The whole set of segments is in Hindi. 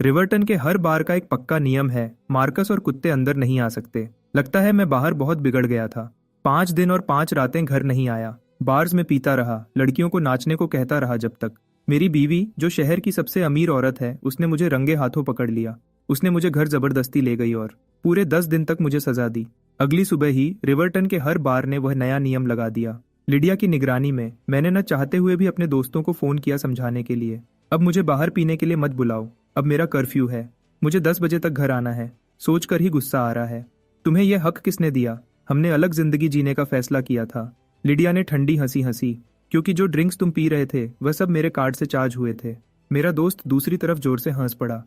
रिवर्टन के हर बार का एक पक्का नियम है, मार्कस और कुत्ते अंदर नहीं आ सकते। लगता है मैं बाहर बहुत बिगड़ गया था। 5 दिन और 5 रातें घर नहीं आया। बार्स में पीता रहा, लड़कियों को नाचने को कहता रहा जब तक मेरी बीवी, जो शहर की सबसे अमीर औरत है, उसने मुझे रंगे हाथों पकड़ लिया। उसने मुझे घर जबरदस्ती ले गई और पूरे 10 दिन तक मुझे सजा दी। अगली सुबह ही रिवर्टन के हर बार ने वह नया नियम लगा दिया। लिडिया की निगरानी में मैंने न चाहते हुए भी अपने दोस्तों को फोन किया समझाने के लिए, अब मुझे बाहर पीने के लिए मत बुलाओ, अब मेरा कर्फ्यू है, मुझे 10 बजे तक घर आना है। सोचकर ही गुस्सा आ रहा है। तुम्हें यह हक किसने दिया? हमने अलग जिंदगी जीने का फैसला किया था। लिडिया ने ठंडी हंसी हंसी, क्योंकि जो ड्रिंक्स तुम पी रहे थे वह सब मेरे कार्ड से चार्ज हुए थे। मेरा दोस्त दूसरी तरफ जोर से हंस पड़ा।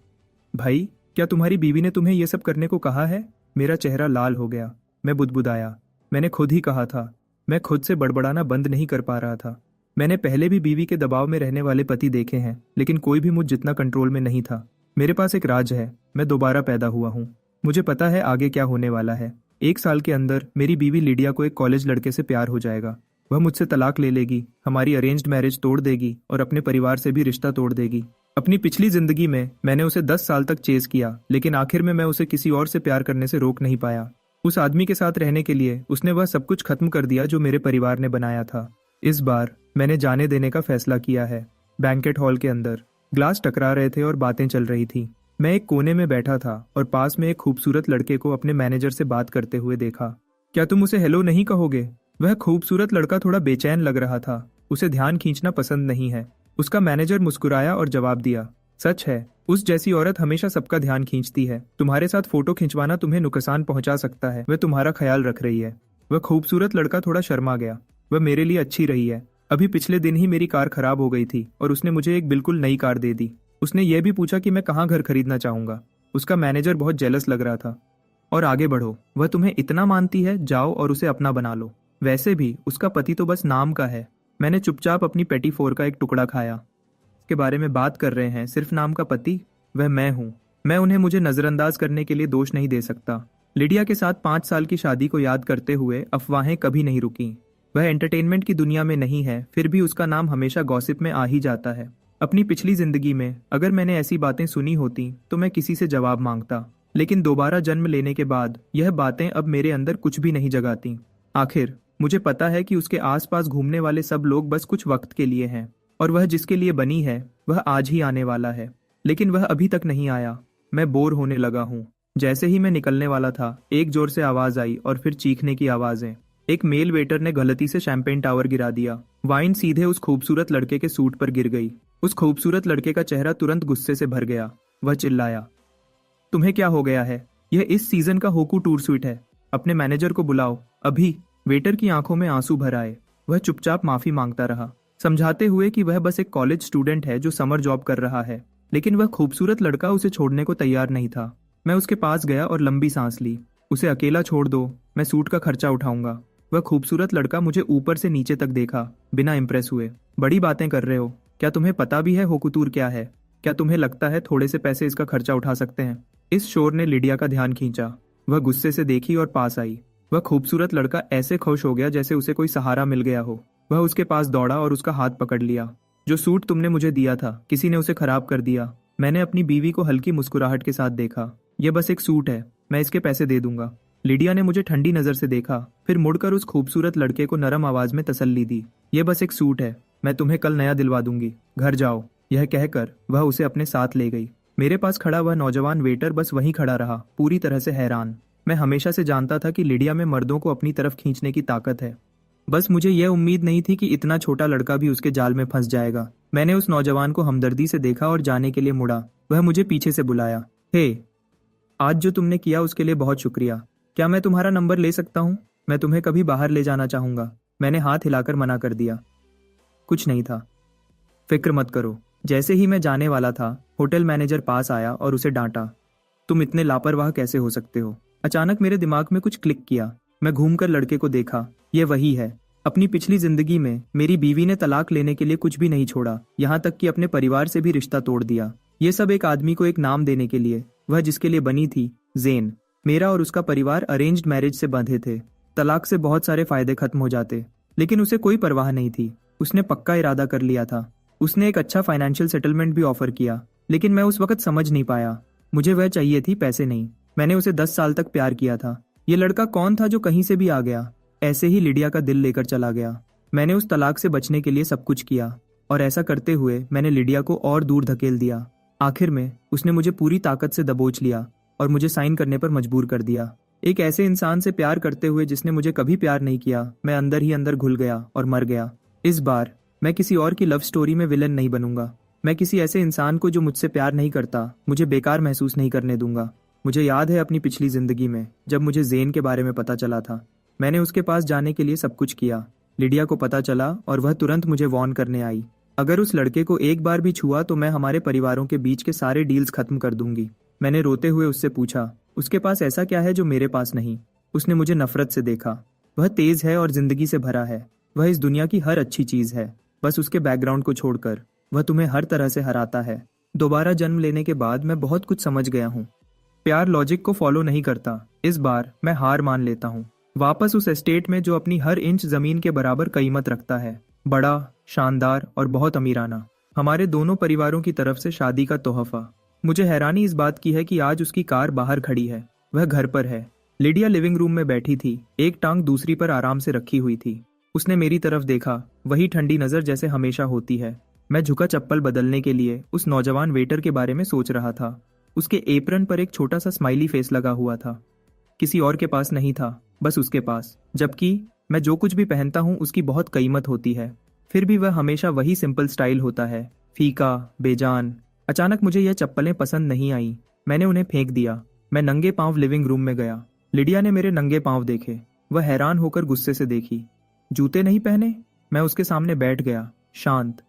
भाई, क्या तुम्हारी बीवी ने तुम्हें यह सब करने को कहा है? मेरा चेहरा लाल हो गया। मैं बुदबुदाया, मैंने खुद ही कहा था। मैं खुद से बड़बड़ाना बंद नहीं कर पा रहा था। मैंने पहले भी बीवी के दबाव में रहने वाले पति देखे हैं, लेकिन कोई भी मुझ जितना कंट्रोल में नहीं था। मेरे पास एक राज है, मैं दोबारा पैदा हुआ हूँ। मुझे पता है आगे क्या होने वाला है। 1 साल के अंदर मेरी बीवी लिडिया को एक कॉलेज लड़के से प्यार हो जाएगा। वह मुझसे तलाक ले लेगी, हमारी अरेंज्ड मैरिज तोड़ देगी और अपने परिवार से भी रिश्ता तोड़ देगी। अपनी पिछली जिंदगी में मैंने उसे 10 साल तक चेज किया, लेकिन आखिर में मैं उसे किसी और से प्यार करने से रोक नहीं पाया। उस आदमी के साथ रहने के लिए उसने वह सब कुछ खत्म कर दिया जो मेरे परिवार ने बनाया था। इस बार मैंने जाने देने का फैसला किया है। बैंकेट हॉल के अंदर ग्लास टकरा रहे थे और बातें चल रही थी। मैं एक कोने में बैठा था और पास में एक खूबसूरत लड़के को अपने मैनेजर से बात करते हुए देखा। क्या तुम उसे हेलो नहीं कहोगे? वह खूबसूरत लड़का थोड़ा बेचैन लग रहा था। उसे ध्यान खींचना पसंद नहीं है। उसका मैनेजर मुस्कुराया और जवाब दिया, सच है, उस जैसी औरत हमेशा सबका ध्यान खींचती है। तुम्हारे साथ फोटो खिंचवाना तुम्हें नुकसान पहुंचा सकता है, वह तुम्हारा ख्याल रख रही है। वह खूबसूरत लड़का थोड़ा शर्मा गया। वह मेरे लिए अच्छी रही है। अभी पिछले दिन ही मेरी कार खराब हो गई थी और उसने मुझे एक बिल्कुल नई कार दे दी। उसने यह भी पूछा कि मैं कहाँ घर खरीदना चाहूंगा। उसका मैनेजर बहुत जेलस लग रहा था। और आगे बढ़ो, वह तुम्हें इतना मानती है, जाओ और उसे अपना बना लो। वैसे भी उसका पति तो बस नाम का है। मैंने चुपचाप अपनी पेटी फोर का एक टुकड़ा खाया। के बारे में बात कर रहे हैं, सिर्फ नाम का पति? वह मैं हूँ। मैं उन्हें मुझे नजरअंदाज करने के लिए दोष नहीं दे सकता। लिडिया के साथ 5 साल की शादी को याद करते हुए अफवाहें कभी नहीं रुकी। वह एंटरटेनमेंट की दुनिया में नहीं है, फिर भी उसका नाम हमेशा गॉसिप में आ ही जाता है। अपनी पिछली जिंदगी में अगर मैंने ऐसी बातें सुनी होती तो मैं किसी से जवाब मांगता, लेकिन दोबारा जन्म लेने के बाद यह बातें अब मेरे अंदर कुछ भी नहीं जगाती। आखिर मुझे पता है कि उसके आसपास घूमने वाले सब लोग बस कुछ वक्त के लिए हैं, और वह जिसके लिए बनी है वह आज ही आने वाला है, लेकिन वह अभी तक नहीं आया। मैं बोर होने लगा हूँ। जैसे ही मैं निकलने वाला था, एक जोर से आवाज आई और फिर चीखने की आवाजें। एक मेल वेटर ने गलती से शैंपेन टावर गिरा दिया। वाइन सीधे उस खूबसूरत लड़के के सूट पर गिर गई। उस खूबसूरत लड़के का चेहरा तुरंत गुस्से से भर गया। वह चिल्लाया, तुम्हें क्या हो गया है? यह इस सीजन का होकू टूर स्वीट है। अपने मैनेजर को बुलाओ अभी। वेटर की आंखों में आंसू भर आए। वह चुपचाप माफी मांगता रहा, समझाते हुए कि वह बस एक कॉलेज स्टूडेंट है जो समर जॉब कर रहा है, लेकिन वह खूबसूरत लड़का उसे छोड़ने को तैयार नहीं था। मैं उसके पास गया और लंबी सांस ली। उसे अकेला छोड़ दो, मैं सूट का खर्चा उठाऊंगा। वह खूबसूरत लड़का मुझे ऊपर से नीचे तक देखा, बिना इंप्रेस हुए। बड़ी बातें कर रहे हो, क्या तुम्हें पता भी है होकुतूर क्या है? क्या तुम्हें लगता है थोड़े से पैसे इसका खर्चा उठा सकते हैं? इस शोर ने लिडिया का ध्यान खींचा। वह गुस्से से देखी और पास आई। वह खूबसूरत लड़का ऐसे खुश हो गया जैसे उसे कोई सहारा मिल गया हो। वह उसके पास दौड़ा और उसका हाथ पकड़ लिया। जो सूट तुमने मुझे दिया था, किसी ने उसे खराब कर दिया। मैंने अपनी बीवी को हल्की मुस्कुराहट के साथ देखा। यह बस एक सूट है, मैं इसके पैसे दे दूंगा। लिडिया ने मुझे ठंडी नजर से देखा, फिर मुड़कर उस खूबसूरत लड़के को नरम आवाज में तसल्ली दी। यह बस एक सूट है, मैं तुम्हें कल नया दिलवा दूंगी, घर जाओ। यह कहकर वह उसे अपने साथ ले गई। मेरे पास खड़ा वह नौजवान वेटर बस वहीं खड़ा रहा, पूरी तरह से हैरान। मैं हमेशा से जानता था कि लिडिया में मर्दों को अपनी तरफ खींचने की ताकत है। बस मुझे यह उम्मीद नहीं थी कि इतना छोटा लड़का भी उसके जाल में फंस जाएगा। मैंने उस नौजवान को हमदर्दी से देखा और जाने के लिए मुड़ा। वह मुझे पीछे से बुलाया, हे, आज जो तुमने किया उसके लिए बहुत शुक्रिया। क्या मैं तुम्हारा नंबर ले सकता हूँ? मैं तुम्हें कभी बाहर ले जाना चाहूंगा। मैंने हाथ हिलाकर मना कर दिया। कुछ नहीं था, फिक्र मत करो। जैसे ही मैं जाने वाला था, होटल मैनेजर पास आया और उसे डांटा, तुम इतने लापरवाह कैसे हो सकते हो? अचानक मेरे दिमाग में कुछ क्लिक किया। मैं घूमकर लड़के को देखा। यह वही है। अपनी पिछली जिंदगी में मेरी बीवी ने तलाक लेने के लिए कुछ भी नहीं छोड़ा, यहाँ तक कि अपने परिवार से भी रिश्ता तोड़ दिया। ये सब एक आदमी को एक नाम देने के लिए, वह जिसके लिए बनी थी, ज़ेन। मेरा और उसका परिवार अरेंज्ड मैरिज से बंधे थे। तलाक से बहुत सारे फायदे खत्म हो जाते, लेकिन उसे कोई परवाह नहीं थी। उसने पक्का इरादा कर लिया था। उसने एक अच्छा फाइनेंशियल सेटलमेंट भी ऑफर किया, लेकिन मैं उस वक्त समझ नहीं पाया। मुझे वह चाहिए थी, पैसे नहीं। मैंने उसे 10 साल तक प्यार किया था। ये लड़का कौन था जो कहीं से भी आ गया, ऐसे ही लिडिया का दिल लेकर चला गया। मैंने उस तलाक से बचने के लिए सब कुछ किया, और ऐसा करते हुए मैंने लिडिया को और दूर धकेल दिया। आखिर में उसने मुझे पूरी ताकत से दबोच लिया और मुझे साइन करने पर मजबूर कर दिया। एक ऐसे इंसान से प्यार करते हुए जिसने मुझे कभी प्यार नहीं किया, मैं अंदर ही अंदर घुल गया और मर गया। इस बार मैं किसी और की लव स्टोरी में विलन नहीं बनूंगा। मैं किसी ऐसे इंसान को जो मुझसे प्यार नहीं करता, मुझे बेकार महसूस नहीं करने दूंगा। मुझे याद है अपनी पिछली जिंदगी में जब मुझे ज़ेन के बारे में पता चला था, मैंने उसके पास जाने के लिए सब कुछ किया। लिडिया को पता चला और वह तुरंत मुझे वार्न करने आई। अगर उस लड़के को एक बार भी छुआ तो मैं हमारे परिवारों के बीच के सारे डील्स खत्म कर दूंगी। मैंने रोते हुए उससे पूछा, उसके पास ऐसा क्या है जो मेरे पास नहीं? उसने मुझे नफरत से देखा। वह तेज है और जिंदगी से भरा है। वह इस दुनिया की हर अच्छी चीज है, बस उसके बैकग्राउंड को छोड़कर। वह तुम्हें हर तरह से हराता है। दोबारा जन्म लेने के बाद मैं बहुत कुछ समझ गया हूँ। प्यार लॉजिक को फॉलो नहीं करता। इस बार मैं हार मान लेता हूँ। वापस उस एस्टेट में जो अपनी हर इंच जमीन के बराबर कीमत रखता है, बड़ा, शानदार और बहुत अमीराना। हमारे दोनों परिवारों की तरफ से शादी का तोहफा। मुझे हैरानी इस बात की है कि आज उसकी कार बाहर खड़ी है, वह घर पर है। लिडिया लिविंग रूम में बैठी थी, एक टांग दूसरी पर आराम से रखी हुई थी। उसने मेरी तरफ देखा, वही ठंडी नजर जैसे हमेशा होती है। मैं झुका चप्पल बदलने के लिए उस नौजवान वेटर के बारे में सोच रहा था। उसके एप्रन पर एक छोटा सा स्माइली फेस लगा हुआ था। किसी और के पास नहीं था, बस उसके पास। जबकि मैं जो कुछ भी पहनता हूँ उसकी बहुत कीमत होती है, फिर भी वह हमेशा वही सिंपल स्टाइल होता है, फीका, बेजान। अचानक मुझे यह चप्पलें पसंद नहीं आई। मैंने उन्हें फेंक दिया। मैं नंगे पांव लिविंग रूम में गया। लिडिया ने मेरे नंगे पांव देखे। वह हैरान होकर गुस्से से देखी। जूते नहीं पहने? मैं उसके सामने बैठ गया, शांत।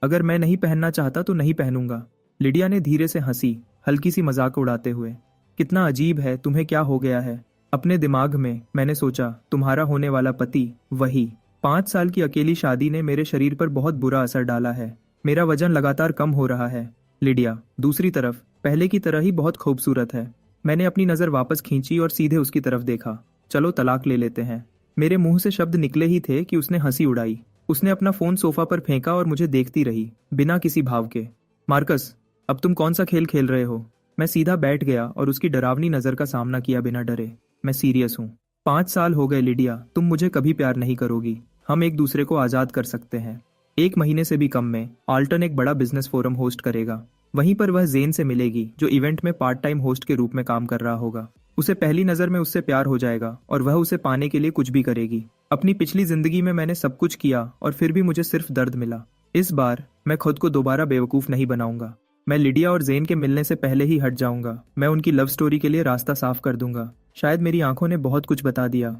अगर मैं नहीं पहनना चाहता तो नहीं पहनूंगा। लिडिया ने धीरे से हंसी, हल्की सी मजाक उड़ाते हुए। कितना अजीब है, तुम्हें क्या हो गया है? अपने दिमाग में मैंने सोचा, तुम्हारा होने वाला पति वही। 5 साल की अकेली शादी ने मेरे शरीर पर बहुत बुरा असर डाला है। मेरा वजन लगातार कम हो रहा है। लिडिया दूसरी तरफ पहले की तरह ही बहुत खूबसूरत है। मैंने अपनी नजर वापस खींची और सीधे उसकी तरफ देखा। चलो तलाक ले लेते हैं। मेरे मुंह से शब्द निकले ही थे कि उसने हंसी उड़ाई। उसने अपना फोन सोफा पर फेंका और मुझे देखती रही, बिना किसी भाव के। मार्कस, अब तुम कौन सा खेल खेल रहे हो? मैं सीधा बैठ गया और उसकी डरावनी नजर का सामना किया बिना डरे। मैं सीरियस हूँ। 5 साल हो गए लिडिया, तुम मुझे कभी प्यार नहीं करोगी। हम एक दूसरे को आजाद कर सकते हैं। 1 महीने से भी कम में आल्टन एक बड़ा बिजनेस फोरम होस्ट करेगा। वहीं पर वह ज़ेन से मिलेगी, जो इवेंट में पार्ट टाइम होस्ट के रूप में काम कर रहा होगा। उसे पहली नजर में उससे प्यार हो जाएगा और वह उसे पाने के लिए कुछ भी करेगी। अपनी पिछली जिंदगी में मैंने सब कुछ किया और फिर भी मुझे सिर्फ दर्द मिला। इस बार मैं खुद को दोबारा बेवकूफ नहीं बनाऊंगा। मैं लिडिया और ज़ेन के मिलने से पहले ही हट जाऊंगा। मैं उनकी लव स्टोरी के लिए रास्ता साफ कर दूंगा। शायद मेरी आंखों ने बहुत कुछ बता दिया।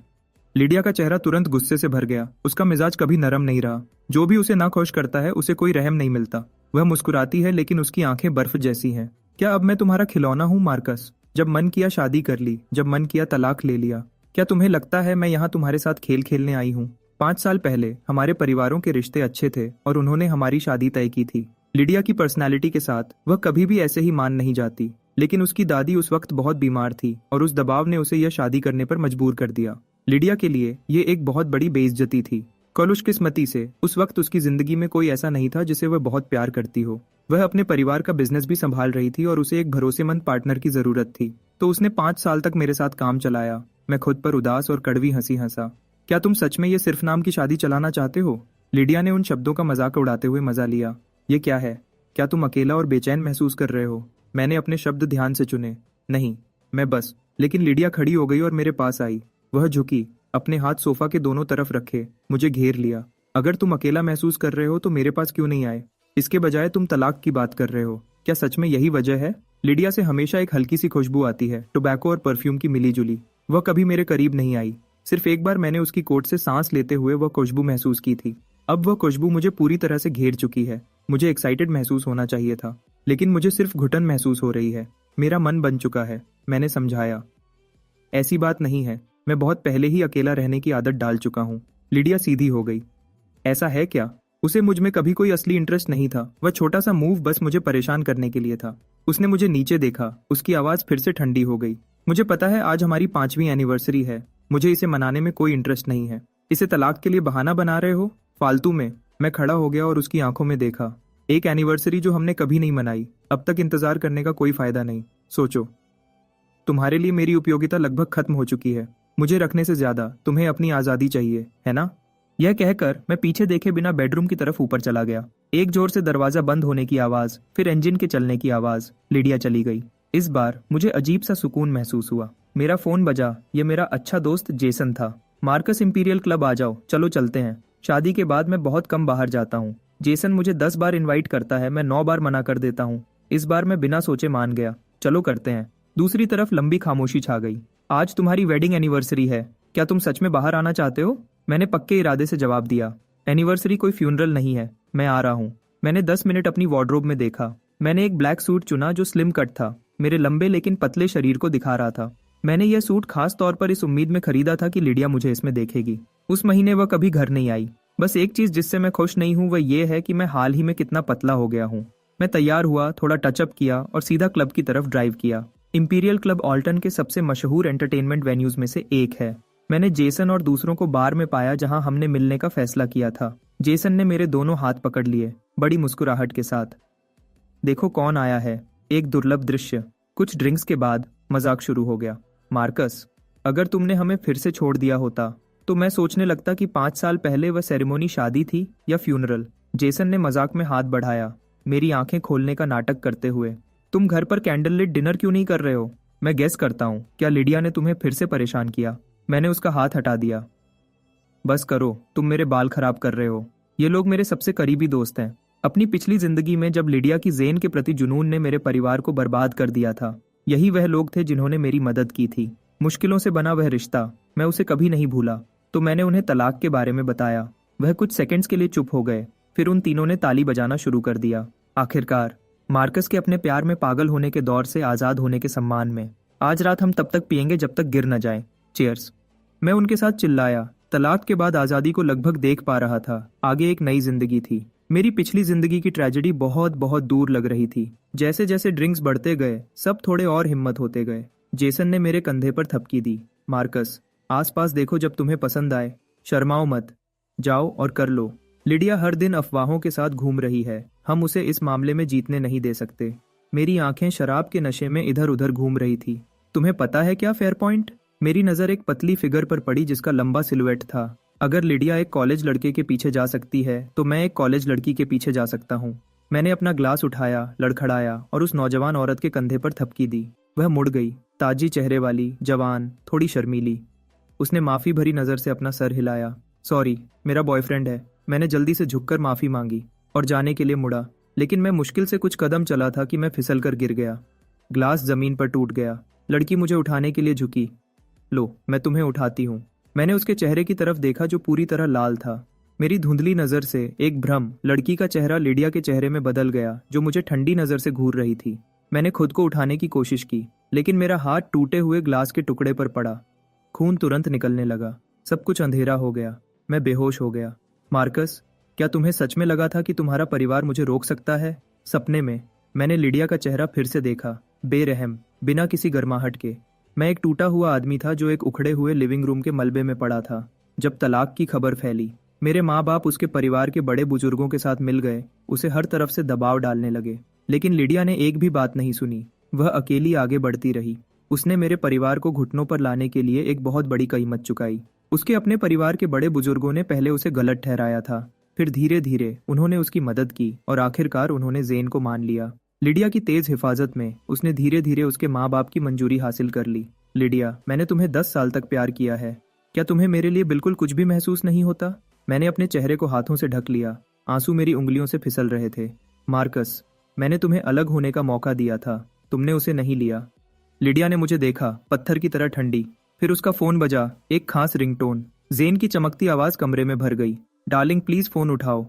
लिडिया का चेहरा तुरंत गुस्से से भर गया। उसका मिजाज कभी नरम नहीं रहा। जो भी उसे नाखुश करता है उसे कोई रहम नहीं मिलता। वह मुस्कुराती है लेकिन उसकी आंखें बर्फ जैसी हैं। क्या अब मैं तुम्हारा खिलौना हूँ मार्कस? जब मन किया शादी कर ली, जब मन किया तलाक ले लिया। क्या तुम्हें लगता है मैं यहाँ तुम्हारे साथ खेल खेलने आई हूँ? 5 साल पहले हमारे परिवारों के रिश्ते अच्छे थे और उन्होंने हमारी शादी तय की थी। लिडिया की पर्सनैलिटी के साथ वह कभी भी ऐसे ही मान नहीं जाती, लेकिन उसकी दादी उस वक्त बहुत बीमार थी और उस दबाव ने उसे यह शादी करने पर मजबूर कर दिया। लिडिया के लिए ये एक बहुत बड़ी बेइज्जती थी। खुशकिस्मती से उस वक्त उसकी जिंदगी में कोई ऐसा नहीं था जिसे वह बहुत प्यार करती हो। वह अपने परिवार का बिजनेस भी संभाल रही थी और उसे एक भरोसेमंद पार्टनर की जरूरत थी। तो उसने 5 साल तक मेरे साथ काम चलाया। मैं खुद पर उदास और कड़वी हंसी हंसा। क्या तुम सच में ये सिर्फ नाम की शादी चलाना चाहते हो? लिडिया ने उन शब्दों का मजाक उड़ाते हुए मजा लिया। ये क्या है? क्या तुम अकेला और बेचैन महसूस कर रहे हो? मैंने अपने शब्द ध्यान से चुने। नहीं, मैं बस। लेकिन लिडिया खड़ी हो गई और मेरे पास आई। वह झुकी, अपने हाथ सोफा के दोनों तरफ रखे, मुझे घेर लिया। अगर तुम अकेला महसूस कर रहे हो तो मेरे पास क्यों नहीं आए? इसके बजाय तुम तलाक की बात कर रहे हो। क्या सच में यही वजह है? लिडिया से हमेशा एक हल्की सी खुशबू आती है, टोबैको और परफ्यूम की मिली जुली। वह कभी मेरे करीब नहीं आई। सिर्फ एक बार मैंने उसकी कोट से सांस लेते हुए वह खुशबू महसूस की थी। अब वह खुशबू मुझे पूरी तरह से घेर चुकी है। मुझे एक्साइटेड महसूस होना चाहिए था, लेकिन मुझे सिर्फ घुटन महसूस हो रही है। मेरा मन बन चुका है। मैंने समझाया, ऐसी बात नहीं है, मैं बहुत पहले ही अकेला रहने की आदत डाल चुका हूँ। लिडिया सीधी हो गई। ऐसा है क्या? उसे मुझ में कभी कोई असली इंटरेस्ट नहीं था। वह छोटा सा मूव बस मुझे परेशान करने के लिए था। उसने मुझे नीचे देखा। उसकी आवाज फिर से ठंडी हो गई। मुझे पता है आज हमारी 5वीं एनिवर्सरी है। मुझे इसे मनाने में कोई इंटरेस्ट नहीं है। इसे तलाक के लिए बहाना बना रहे हो? फालतू में। मैं खड़ा हो गया और उसकी आंखों में देखा। एक एनिवर्सरी जो हमने कभी नहीं मनाई। अब तक इंतजार करने का कोई फायदा नहीं। सोचो, तुम्हारे लिए मेरी उपयोगिता लगभग खत्म हो चुकी है। मुझे रखने से ज्यादा तुम्हें अपनी आजादी चाहिए, है ना? यह कहकर मैं पीछे देखे बिना बेडरूम की तरफ ऊपर चला गया। एक जोर से दरवाजा बंद होने की आवाज, फिर इंजन के चलने की आवाज। लिडिया चली गई। इस बार मुझे अजीब सा सुकून महसूस हुआ। मेरा फोन बजा। ये मेरा अच्छा दोस्त जेसन था। मार्कस, इंपीरियल क्लब आ जाओ, चलो चलते हैं। शादी के बाद मैं बहुत कम बाहर जाता हूँ। जेसन मुझे 10 बार इनवाइट करता है, मैं 9 बार मना कर देता हूँ। इस बार मैं बिना सोचे मान गया। चलो करते हैं। दूसरी तरफ लंबी खामोशी छा गई। आज तुम्हारी वेडिंग एनिवर्सरी है, क्या तुम सच में बाहर आना चाहते हो? मैंने पक्के इरादे से जवाब दिया। एनिवर्सरी कोई फ्यूनरल नहीं है, मैं आ रहा हूँ। मैंने 10 मिनट अपनी वार्डरोब में देखा। मैंने एक ब्लैक सूट चुना जो स्लिम कट था, मेरे लंबे लेकिन पतले शरीर को दिखा रहा था। मैंने यह सूट खास तौर पर इस उम्मीद में खरीदा था कि लिडिया मुझे इसमें देखेगी। उस महीने वह कभी घर नहीं आई। बस एक चीज जिससे मैं खुश नहीं हूँ वह यह है कि मैं हाल ही में कितना पतला हो गया हूँ। मैं तैयार हुआ, थोड़ा टचअप किया और सीधा क्लब की तरफ ड्राइव किया। इंपीरियल क्लब ऑल्टन के सबसे मशहूर एंटरटेनमेंट वेन्यूज में से एक है। मैंने जेसन और दूसरों को बार में पाया जहां हमने मिलने का फैसला किया था। जेसन ने मेरे दोनों हाथ पकड़ लिए, बड़ी मुस्कुराहट के साथ। देखो कौन आया है, एक दुर्लभ दृश्य। कुछ ड्रिंक्स के बाद मजाक शुरू हो गया। मार्कस, अगर तुमने हमें फिर से छोड़ दिया होता तो मैं सोचने लगता कि 5 साल पहले वह सेरेमनी शादी थी या फ्यूनरल। जेसन ने मजाक में हाथ बढ़ाया, मेरी आंखें खोलने का नाटक करते हुए। तुम घर पर कैंडल लिट डिनर क्यों नहीं कर रहे हो? मैं गेस करता हूँ, क्या लिडिया ने तुम्हें फिर से परेशान किया? मैंने उसका हाथ हटा दिया। बस करो, तुम मेरे बाल खराब कर रहे हो। ये लोग मेरे सबसे करीबी दोस्त हैं। अपनी पिछली जिंदगी में जब लिडिया की जेन के प्रति जुनून ने मेरे परिवार को बर्बाद कर दिया था, यही वह लोग थे जिन्होंने मेरी मदद की थी। मुश्किलों से बना वह रिश्ता, मैं उसे कभी नहीं भूला। तो मैंने उन्हें तलाक के बारे में बताया। वह कुछ सेकंड्स के लिए चुप हो गए, फिर उन तीनों ने ताली बजाना शुरू कर दिया। आखिरकार, मार्कस के अपने प्यार में पागल होने के दौर से आजाद होने के सम्मान में। आज रात हम तब तक पियेंगे जब तक गिर न जाए। चीयर्स। मैं उनके साथ चिल्लाया। तलाक के बाद आजादी को लगभग देख पा रहा था। आगे एक नई जिंदगी थी। मेरी पिछली जिंदगी की ट्रेजेडी बहुत बहुत दूर लग रही थी। जैसे जैसे ड्रिंक्स बढ़ते गए, सब थोड़े और हिम्मत होते गए। जेसन ने मेरे कंधे पर थपकी दी। मार्कस, आसपास देखो जब तुम्हें पसंद आए। शर्माओ मत, जाओ और कर लो। लिडिया हर दिन अफवाहों के साथ घूम रही है। हम उसे इस मामले में जीतने नहीं दे सकते। मेरी आंखें शराब के नशे में इधर उधर घूम रही थी। तुम्हें पता है क्या फेयर पॉइंट? मेरी नजर एक पतली फिगर पर पड़ी जिसका लंबा सिलुएट था। अगर लिडिया एक कॉलेज लड़के के पीछे जा सकती है तो मैं एक कॉलेज लड़की के पीछे जा सकता हूँ। मैंने अपना ग्लास उठाया, लड़खड़ाया और उस नौजवान औरत के कंधे पर थपकी दी। वह मुड़ गई, ताजी चेहरे वाली, जवान, थोड़ी शर्मीली। उसने माफी भरी नजर से अपना सर हिलाया। सॉरी, मेरा बॉयफ्रेंड है। मैंने जल्दी से झुककर माफी मांगी और जाने के लिए मुड़ा, लेकिन मैं मुश्किल से कुछ कदम चला था कि मैं फिसल कर गिर गया। ग्लास जमीन पर टूट गया। लड़की मुझे उठाने के लिए झुकी। लो, मैं तुम्हें उठाती हूँ। मैंने उसके चेहरे की तरफ देखा जो पूरी तरह लाल था। मेरी धुंधली नजर से एक भ्रम, लड़की का चेहरा लिडिया के चेहरे में बदल गया जो मुझे ठंडी नजर से घूर रही थी। मैंने खुद को उठाने की कोशिश की, लेकिन मेरा हाथ टूटे हुए ग्लास के टुकड़े पर पड़ा। खून तुरंत निकलने लगा। सब कुछ अंधेरा हो गया। मैं बेहोश हो गया। मार्कस, क्या तुम्हें सच में लगा था कि तुम्हारा परिवार मुझे रोक सकता है? सपने में मैंने लिडिया का चेहरा फिर से देखा, बेरहम, बिना किसी गर्माहट के। मैं एक टूटा हुआ आदमी था जो एक उखड़े हुए लिविंग रूम के मलबे में पड़ा था। जब तलाक की खबर फैली, मेरे माँ बाप उसके परिवार के बड़े बुजुर्गों के साथ मिल गए, उसे हर तरफ से दबाव डालने लगे। लेकिन लिडिया ने एक भी बात नहीं सुनी। वह अकेली आगे बढ़ती रही। उसने मेरे परिवार को घुटनों पर लाने के लिए एक बहुत बड़ी कीमत चुकाई। उसके अपने परिवार के बड़े बुजुर्गों ने पहले उसे गलत ठहराया था, फिर धीरे धीरे उन्होंने उसकी मदद की और आखिरकार उन्होंने जेन को मान लिया। लिडिया की तेज हिफाजत में उसने धीरे धीरे उसके माँ बाप की मंजूरी हासिल कर ली। लिडिया, मैंने तुम्हें 10 साल तक प्यार किया है। क्या तुम्हें मेरे लिए बिल्कुल कुछ भी महसूस नहीं होता? मैंने अपने चेहरे को हाथों से ढक लिया। आंसू मेरी उंगलियों से फिसल रहे थे। मार्कस, मैंने तुम्हें अलग होने का मौका दिया था, तुमने उसे नहीं लिया। लिडिया ने मुझे देखा, पत्थर की तरह ठंडी। फिर उसका फोन बजा, एक खास रिंगटोन। जेन की चमकती आवाज कमरे में भर गई। डार्लिंग, प्लीज फोन उठाओ।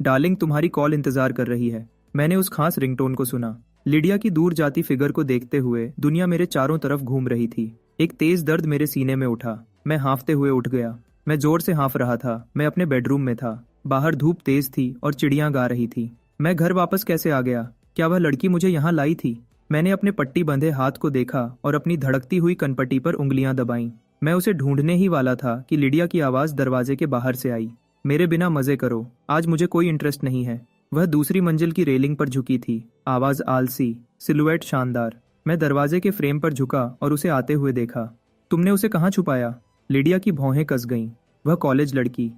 डार्लिंग, तुम्हारी कॉल इंतजार कर रही है। मैंने उस खास रिंगटोन को सुना। लिडिया की दूर जाती फिगर को देखते हुए दुनिया मेरे चारों तरफ घूम रही थी। एक तेज दर्द मेरे सीने में उठा। मैं हाँफते हुए उठ गया। मैं जोर से हाँफ रहा था। मैं अपने बेडरूम में था। बाहर धूप तेज थी और चिड़ियां गा रही थी। मैं घर वापस कैसे आ गया? क्या वह लड़की मुझे यहाँ लाई थी? मैंने अपने पट्टी बंधे हाथ को देखा और अपनी धड़कती हुई कनपट्टी पर उंगलियां दबाईं। मैं उसे ढूंढने ही वाला था कि लिडिया की आवाज दरवाजे के बाहर से आई। मेरे बिना मजे करो, आज मुझे कोई इंटरेस्ट नहीं है। वह दूसरी मंजिल की रेलिंग पर झुकी थी, आवाज आलसी, सिलुएट शानदार। मैं दरवाजे के फ्रेम पर झुका और उसे आते हुए देखा। तुमने उसे कहाँ छुपाया? लिडिया की भौहें कस गईं। वह कॉलेज लड़की।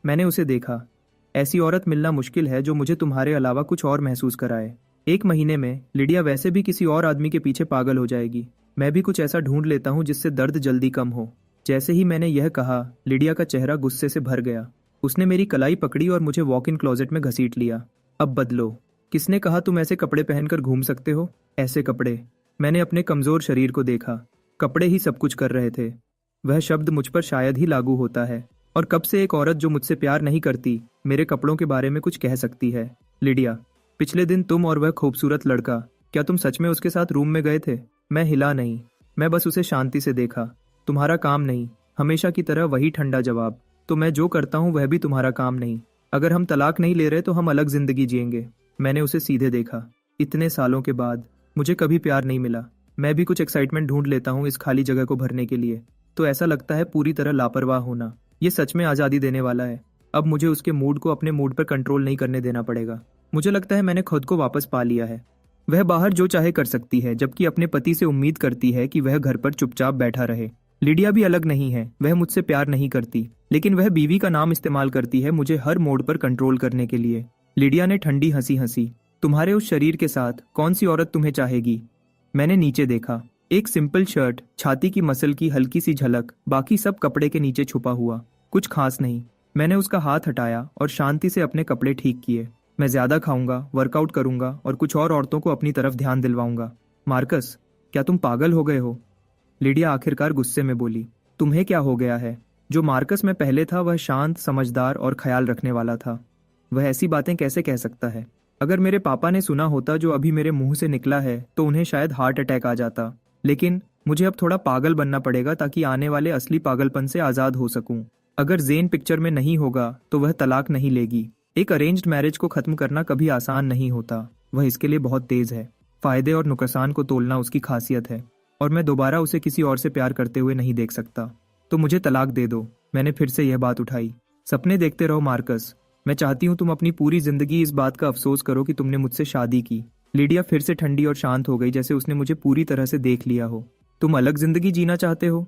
मैंने उसे देखा। ऐसी औरत मिलना मुश्किल है जो मुझे तुम्हारे अलावा कुछ और महसूस कराए। 1 महीने में लिडिया वैसे भी किसी और आदमी के पीछे पागल हो जाएगी। मैं भी कुछ ऐसा ढूंढ लेता हूँ जिससे दर्द जल्दी कम हो। जैसे ही मैंने यह कहा, लिडिया का चेहरा गुस्से से भर गया। उसने मेरी कलाई पकड़ी और मुझे वॉक इन क्लोजेट में घसीट लिया। अब बदलो। किसने कहा तुम ऐसे कपड़े पहनकर घूम सकते हो? ऐसे कपड़े? मैंने अपने कमजोर शरीर को देखा। कपड़े ही सब कुछ कर रहे थे। वह शब्द मुझ पर शायद ही लागू होता है। और कब से एक औरत जो मुझसे प्यार नहीं करती मेरे कपड़ों के बारे में कुछ कह सकती है? लिडिया, पिछले दिन तुम और वह खूबसूरत लड़का, क्या तुम सच में उसके साथ रूम में गए थे? मैं हिला नहीं। मैं बस उसे शांति से देखा। तुम्हारा काम नहीं। हमेशा की तरह वही ठंडा जवाब। तो मैं जो करता हूँ वह भी तुम्हारा काम नहीं। अगर हम तलाक नहीं ले रहे तो हम अलग जिंदगी जिएंगे। मैंने उसे सीधे देखा। इतने सालों के बाद मुझे कभी प्यार नहीं मिला। मैं भी कुछ एक्साइटमेंट ढूंढ लेता हूँ इस खाली जगह को भरने के लिए। तो ऐसा लगता है पूरी तरह लापरवाह होना। ये सच में आज़ादी देने वाला है। अब मुझे उसके मूड को अपने मूड पर कंट्रोल नहीं करने देना पड़ेगा। मुझे लगता है मैंने खुद को वापस पा लिया है। वह बाहर जो चाहे कर सकती है, जबकि अपने पति से उम्मीद करती है कि वह घर पर चुपचाप बैठा रहे। लिडिया भी अलग नहीं है। वह मुझसे प्यार नहीं करती, लेकिन वह बीवी का नाम इस्तेमाल करती है मुझे हर मोड़ पर कंट्रोल करने के लिए। लिडिया ने ठंडी हंसी हंसी। तुम्हारे उस शरीर के साथ कौन सी औरत तुम्हें चाहेगी? मैंने नीचे देखा। एक सिंपल शर्ट, छाती की मसल की हल्की सी झलक, बाकी सब कपड़े के नीचे छुपा हुआ। कुछ खास नहीं। मैंने उसका हाथ हटाया और शांति से अपने कपड़े ठीक किए। मैं ज्यादा खाऊंगा, वर्कआउट करूंगा और कुछ और औरतों को अपनी तरफ ध्यान दिलवाऊंगा। मार्कस, क्या तुम पागल हो गए हो? लिडिया आखिरकार गुस्से में बोली। तुम्हें क्या हो गया है? जो मार्कस में पहले था वह शांत, समझदार और ख्याल रखने वाला था। वह ऐसी बातें कैसे कह सकता है? अगर मेरे पापा ने सुना होता जो अभी मेरे मुंह से निकला है तो उन्हें शायद हार्ट अटैक आ जाता। लेकिन मुझे अब थोड़ा पागल बनना पड़ेगा ताकि आने वाले असली पागलपन से आजाद हो सकूं। अगर जेन पिक्चर में नहीं होगा तो वह तलाक नहीं लेगी। एक अरेंज्ड मैरिज को खत्म करना कभी आसान नहीं होता। वह इसके लिए बहुत तेज है। फायदे और नुकसान को तोलना उसकी खासियत है। और मैं दोबारा उसे किसी और से प्यार करते हुए नहीं देख सकता। तो मुझे तलाक दे दो। मैंने फिर से यह बात उठाई। सपने देखते रहो मार्कस। मैं चाहती हूँ तुम अपनी पूरी जिंदगी इस बात का अफसोस करो कि तुमने मुझसे शादी की। लिडिया फिर से ठंडी और शांत हो गई, जैसे उसने मुझे पूरी तरह से देख लिया हो। तुम अलग जिंदगी जीना चाहते हो?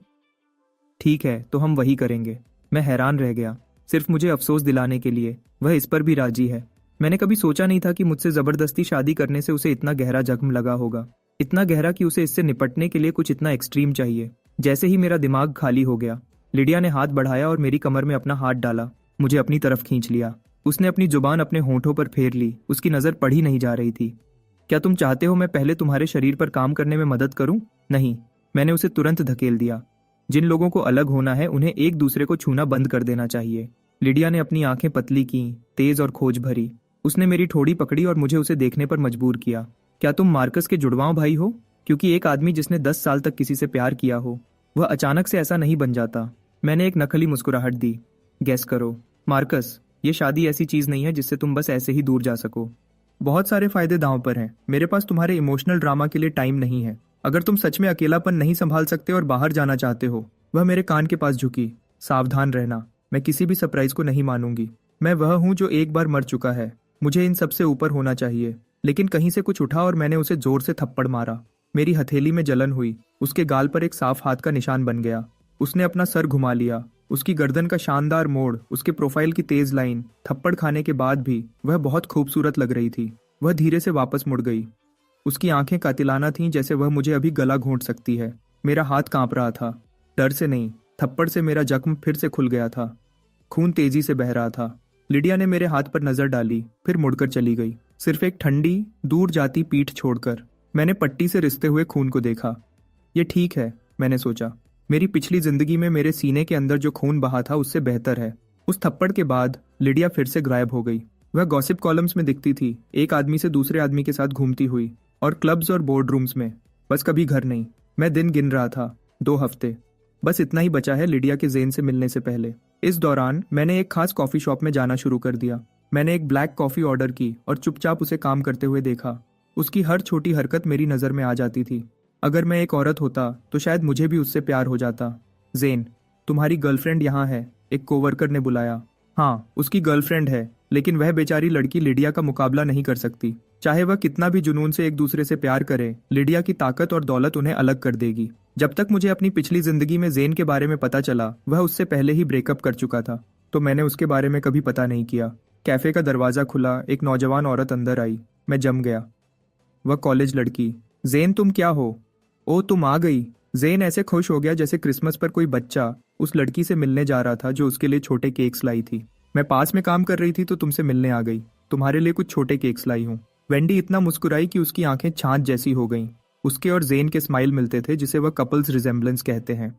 ठीक है, तो हम वही करेंगे। मैं हैरान रह गया। सिर्फ मुझे अफसोस दिलाने के लिए वह इस पर भी राजी है। मैंने कभी सोचा नहीं था कि मुझसे जबरदस्ती शादी करने से उसे इतना गहरा जख्म लगा होगा। इतना गहरा कि उसे इससे निपटने के लिए कुछ इतना एक्सट्रीम चाहिए। जैसे ही मेरा दिमाग खाली हो गया, लिडिया ने हाथ बढ़ाया और मेरी कमर में अपना हाथ डाला, मुझे अपनी तरफ खींच लिया। उसने अपनी जुबान अपने होंठों पर फेर ली। उसकी नजर पढ़ी नहीं जा रही थी। क्या तुम चाहते हो मैं पहले तुम्हारे शरीर पर काम करने में मदद करूं? नहीं। मैंने उसे तुरंत धकेल दिया। जिन लोगों को अलग होना है उन्हें एक दूसरे को छूना बंद कर देना चाहिए। लिडिया ने अपनी आंखें पतली की, तेज और खोज भरी। उसने मेरी ठोड़ी पकड़ी और मुझे उसे देखने पर मजबूर किया। क्या तुम मार्कस के जुड़वां भाई हो? क्योंकि एक आदमी जिसने 10 साल तक किसी से प्यार किया हो, वह अचानक से ऐसा नहीं बन जाता। मैंने एक नकली मुस्कुराहट दी। गेस करो। मार्कस, ये शादी ऐसी चीज नहीं है जिससे तुम बस ऐसे ही दूर जा सको। बहुत सारे फायदे दांव पर हैं। मेरे पास तुम्हारे इमोशनल ड्रामा के लिए टाइम नहीं है। अगर तुम सच में अकेलापन नहीं संभाल सकते और बाहर जाना चाहते हो। वह मेरे कान के पास झुकी। सावधान रहना, मैं किसी भी सरप्राइज को नहीं मानूंगी। मैं वह हूं जो एक बार मर चुका है। मुझे इन सबसे ऊपर होना चाहिए। लेकिन कहीं से कुछ उठा और मैंने उसे जोर से थप्पड़ मारा। मेरी हथेली में जलन हुई। उसके गाल पर एक साफ हाथ का निशान बन गया। उसने अपना सर घुमा लिया। उसकी गर्दन का शानदार मोड़, उसके प्रोफाइल की तेज लाइन। थप्पड़ खाने के बाद भी वह बहुत खूबसूरत लग रही थी। वह धीरे से वापस मुड़ गई। उसकी आंखें कातिलाना थीं, जैसे वह मुझे अभी गला घोंट सकती है। मेरा हाथ कांप रहा था। डर से नहीं, थप्पड़ से मेरा जख्म फिर से खुल गया था। खून तेजी से बह रहा था। लिडिया ने मेरे हाथ पर नजर डाली, फिर मुड़कर चली गई, सिर्फ एक ठंडी, दूर जाती पीठ छोड़कर। मैंने पट्टी से रिसते हुए खून को देखा। ये ठीक है, मैंने सोचा। मेरी पिछली जिंदगी में मेरे सीने के अंदर जो खून बहा था उससे बेहतर है। उस थप्पड़ के बाद लिडिया फिर से गायब हो गई। वह गॉसिप कॉलम्स में दिखती थी, एक आदमी से दूसरे आदमी के साथ घूमती हुई, और क्लब्स और बोर्ड रूम्स में, बस कभी घर नहीं। मैं दिन गिन रहा था, 2 हफ्ते। बस इतना ही बचा है लिडिया के जेन से मिलने से पहले। इस दौरान मैंने एक खास कॉफी शॉप में जाना शुरू कर दिया। मैंने एक ब्लैक कॉफी ऑर्डर की और चुपचाप उसे काम करते हुए देखा। उसकी हर छोटी हरकत मेरी नज़र में आ जाती थी। अगर मैं एक औरत होता तो शायद मुझे भी उससे प्यार हो जाता। जेन, तुम्हारी गर्लफ्रेंड यहाँ है, एक कोवर्कर ने बुलाया। हाँ, उसकी गर्लफ्रेंड है, लेकिन वह बेचारी लड़की लिडिया का मुकाबला नहीं कर सकती। चाहे वह कितना भी जुनून से एक दूसरे से प्यार करे, लिडिया की ताकत और दौलत उन्हें अलग कर देगी। जब तक मुझे अपनी पिछली जिंदगी में जेन के बारे में पता चला, वह उससे पहले ही ब्रेकअप कर चुका था, तो मैंने उसके बारे में कभी पता नहीं किया। कैफे का दरवाजा खुला, एक नौजवान औरत अंदर आई। मैं जम गया। वह कॉलेज लड़की। जेन, तुम क्या हो? ओ, तुम आ गई। जेन ऐसे खुश हो गया जैसे क्रिसमस पर कोई बच्चा उस लड़की से मिलने जा रहा था जो उसके लिए छोटे केक्स लाई थी। मैं पास में काम कर रही थी तो तुमसे मिलने आ गई। तुम्हारे लिए कुछ छोटे केक्स लाई हूँ। वेंडी इतना मुस्कुराई कि उसकी आंखें छाछ जैसी हो गईं। उसके और जेन के स्माइल मिलते थे, जिसे वह कपल्स रिजेम्बलेंस कहते हैं।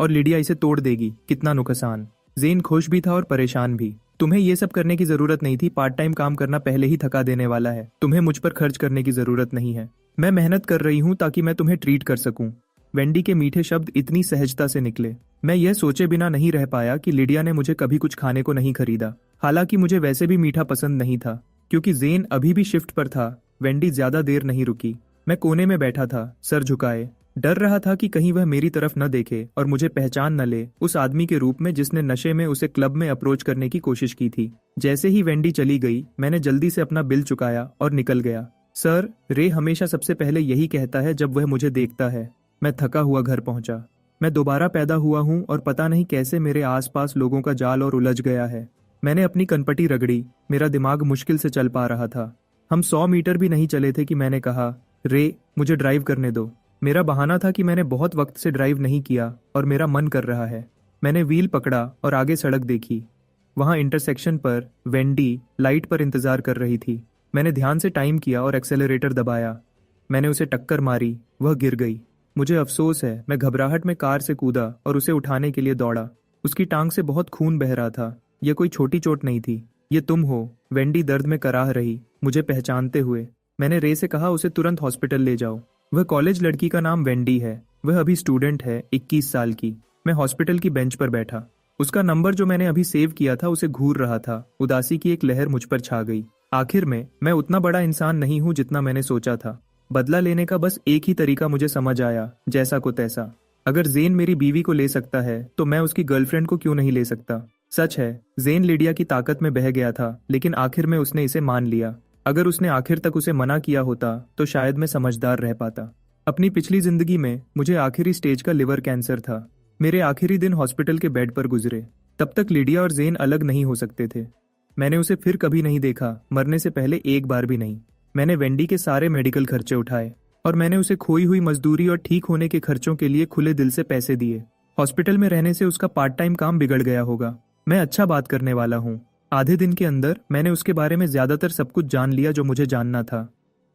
और लिडिया इसे तोड़ देगी, कितना नुकसान। जेन खुश भी था और परेशान भी। तुम्हें ये सब करने की जरूरत नहीं थी, पार्ट टाइम काम करना पहले ही थका देने वाला है। तुम्हें मुझ पर खर्च करने की जरूरत नहीं है। मैं मेहनत कर रही हूँ ताकि मैं तुम्हें ट्रीट कर सकूं। वेंडी के मीठे शब्द इतनी सहजता से निकले। मैं यह सोचे बिना नहीं रह पाया कि लिडिया ने मुझे कभी कुछ खाने को नहीं खरीदा। हालांकि मुझे वैसे भी मीठा पसंद नहीं था, क्योंकि जेन अभी भी शिफ्ट पर था। वेंडी ज्यादा देर नहीं रुकी। मैं कोने में बैठा था, सर झुकाए। डर रहा था कि कहीं वह मेरी तरफ न देखे और मुझे पहचान न ले उस आदमी के रूप में जिसने नशे में उसे क्लब में अप्रोच करने की कोशिश की थी। जैसे ही वेंडी चली गई, मैंने जल्दी से अपना बिल चुकाया और निकल गया। सर, रे हमेशा सबसे पहले यही कहता है जब वह मुझे देखता है। मैं थका हुआ घर पहुंचा। मैं दोबारा पैदा हुआ हूं और पता नहीं कैसे मेरे आसपास लोगों का जाल और उलझ गया है। मैंने अपनी कनपटी रगड़ी। मेरा दिमाग मुश्किल से चल पा रहा था। हम 100 मीटर भी नहीं चले थे कि मैंने कहा, रे मुझे ड्राइव करने दो। मेरा बहाना था कि मैंने बहुत वक्त से ड्राइव नहीं किया और मेरा मन कर रहा है। मैंने व्हील पकड़ा और आगे सड़क देखी। वहां इंटरसेक्शन पर वेंडी लाइट पर इंतजार कर रही थी। मैंने ध्यान से टाइम किया और एक्सेलरेटर दबाया। मैंने उसे टक्कर मारी। वह गिर गई। मुझे अफसोस है। मैं घबराहट में कार से कूदा और उसे उठाने के लिए दौड़ा। उसकी टांग से बहुत खून बह रहा था। यह कोई छोटी चोट नहीं थी। ये तुम हो? वेंडी दर्द में कराह रही, मुझे पहचानते हुए। मैंने रे से कहा, उसे तुरंत हॉस्पिटल ले जाओ। वह कॉलेज लड़की का नाम वेंडी है। वह अभी स्टूडेंट है, 21 साल की। मैं हॉस्पिटल की बेंच पर बैठा। उसका नंबर जो मैंने अभी सेव किया था उसे घूर रहा था। उदासी की एक लहर मुझ पर छा गई। आखिर में मैं उतना बड़ा इंसान नहीं हूं जितना मैंने सोचा था। बदला लेने का बस एक ही तरीका मुझे समझ आया, जैसा को तैसा। अगर जेन मेरी बीवी को ले सकता है तो मैं उसकी गर्लफ्रेंड को क्यों नहीं ले सकता। सच है, जेन लिडिया की ताकत में बह गया था, लेकिन आखिर में उसने इसे मान लिया। अगर उसने आखिर तक उसे मना किया होता तो शायद मैं समझदार रह पाता। अपनी पिछली जिंदगी में मुझे आखिरी स्टेज का लिवर कैंसर था। मेरे आखिरी दिन हॉस्पिटल के बेड पर गुजरे। तब तक लिडिया और जेन अलग नहीं हो सकते थे। मैंने उसे फिर कभी नहीं देखा, मरने से पहले एक बार भी नहीं। मैंने वेंडी के सारे मेडिकल खर्चे उठाए और मैंने उसे खोई हुई मजदूरी और ठीक होने के खर्चों के लिए खुले दिल से पैसे दिए। हॉस्पिटल में रहने से उसका पार्ट टाइम काम बिगड़ गया होगा। मैं अच्छा बात करने वाला हूँ। आधे दिन के अंदर मैंने उसके बारे में ज्यादातर सब कुछ जान लिया जो मुझे जानना था।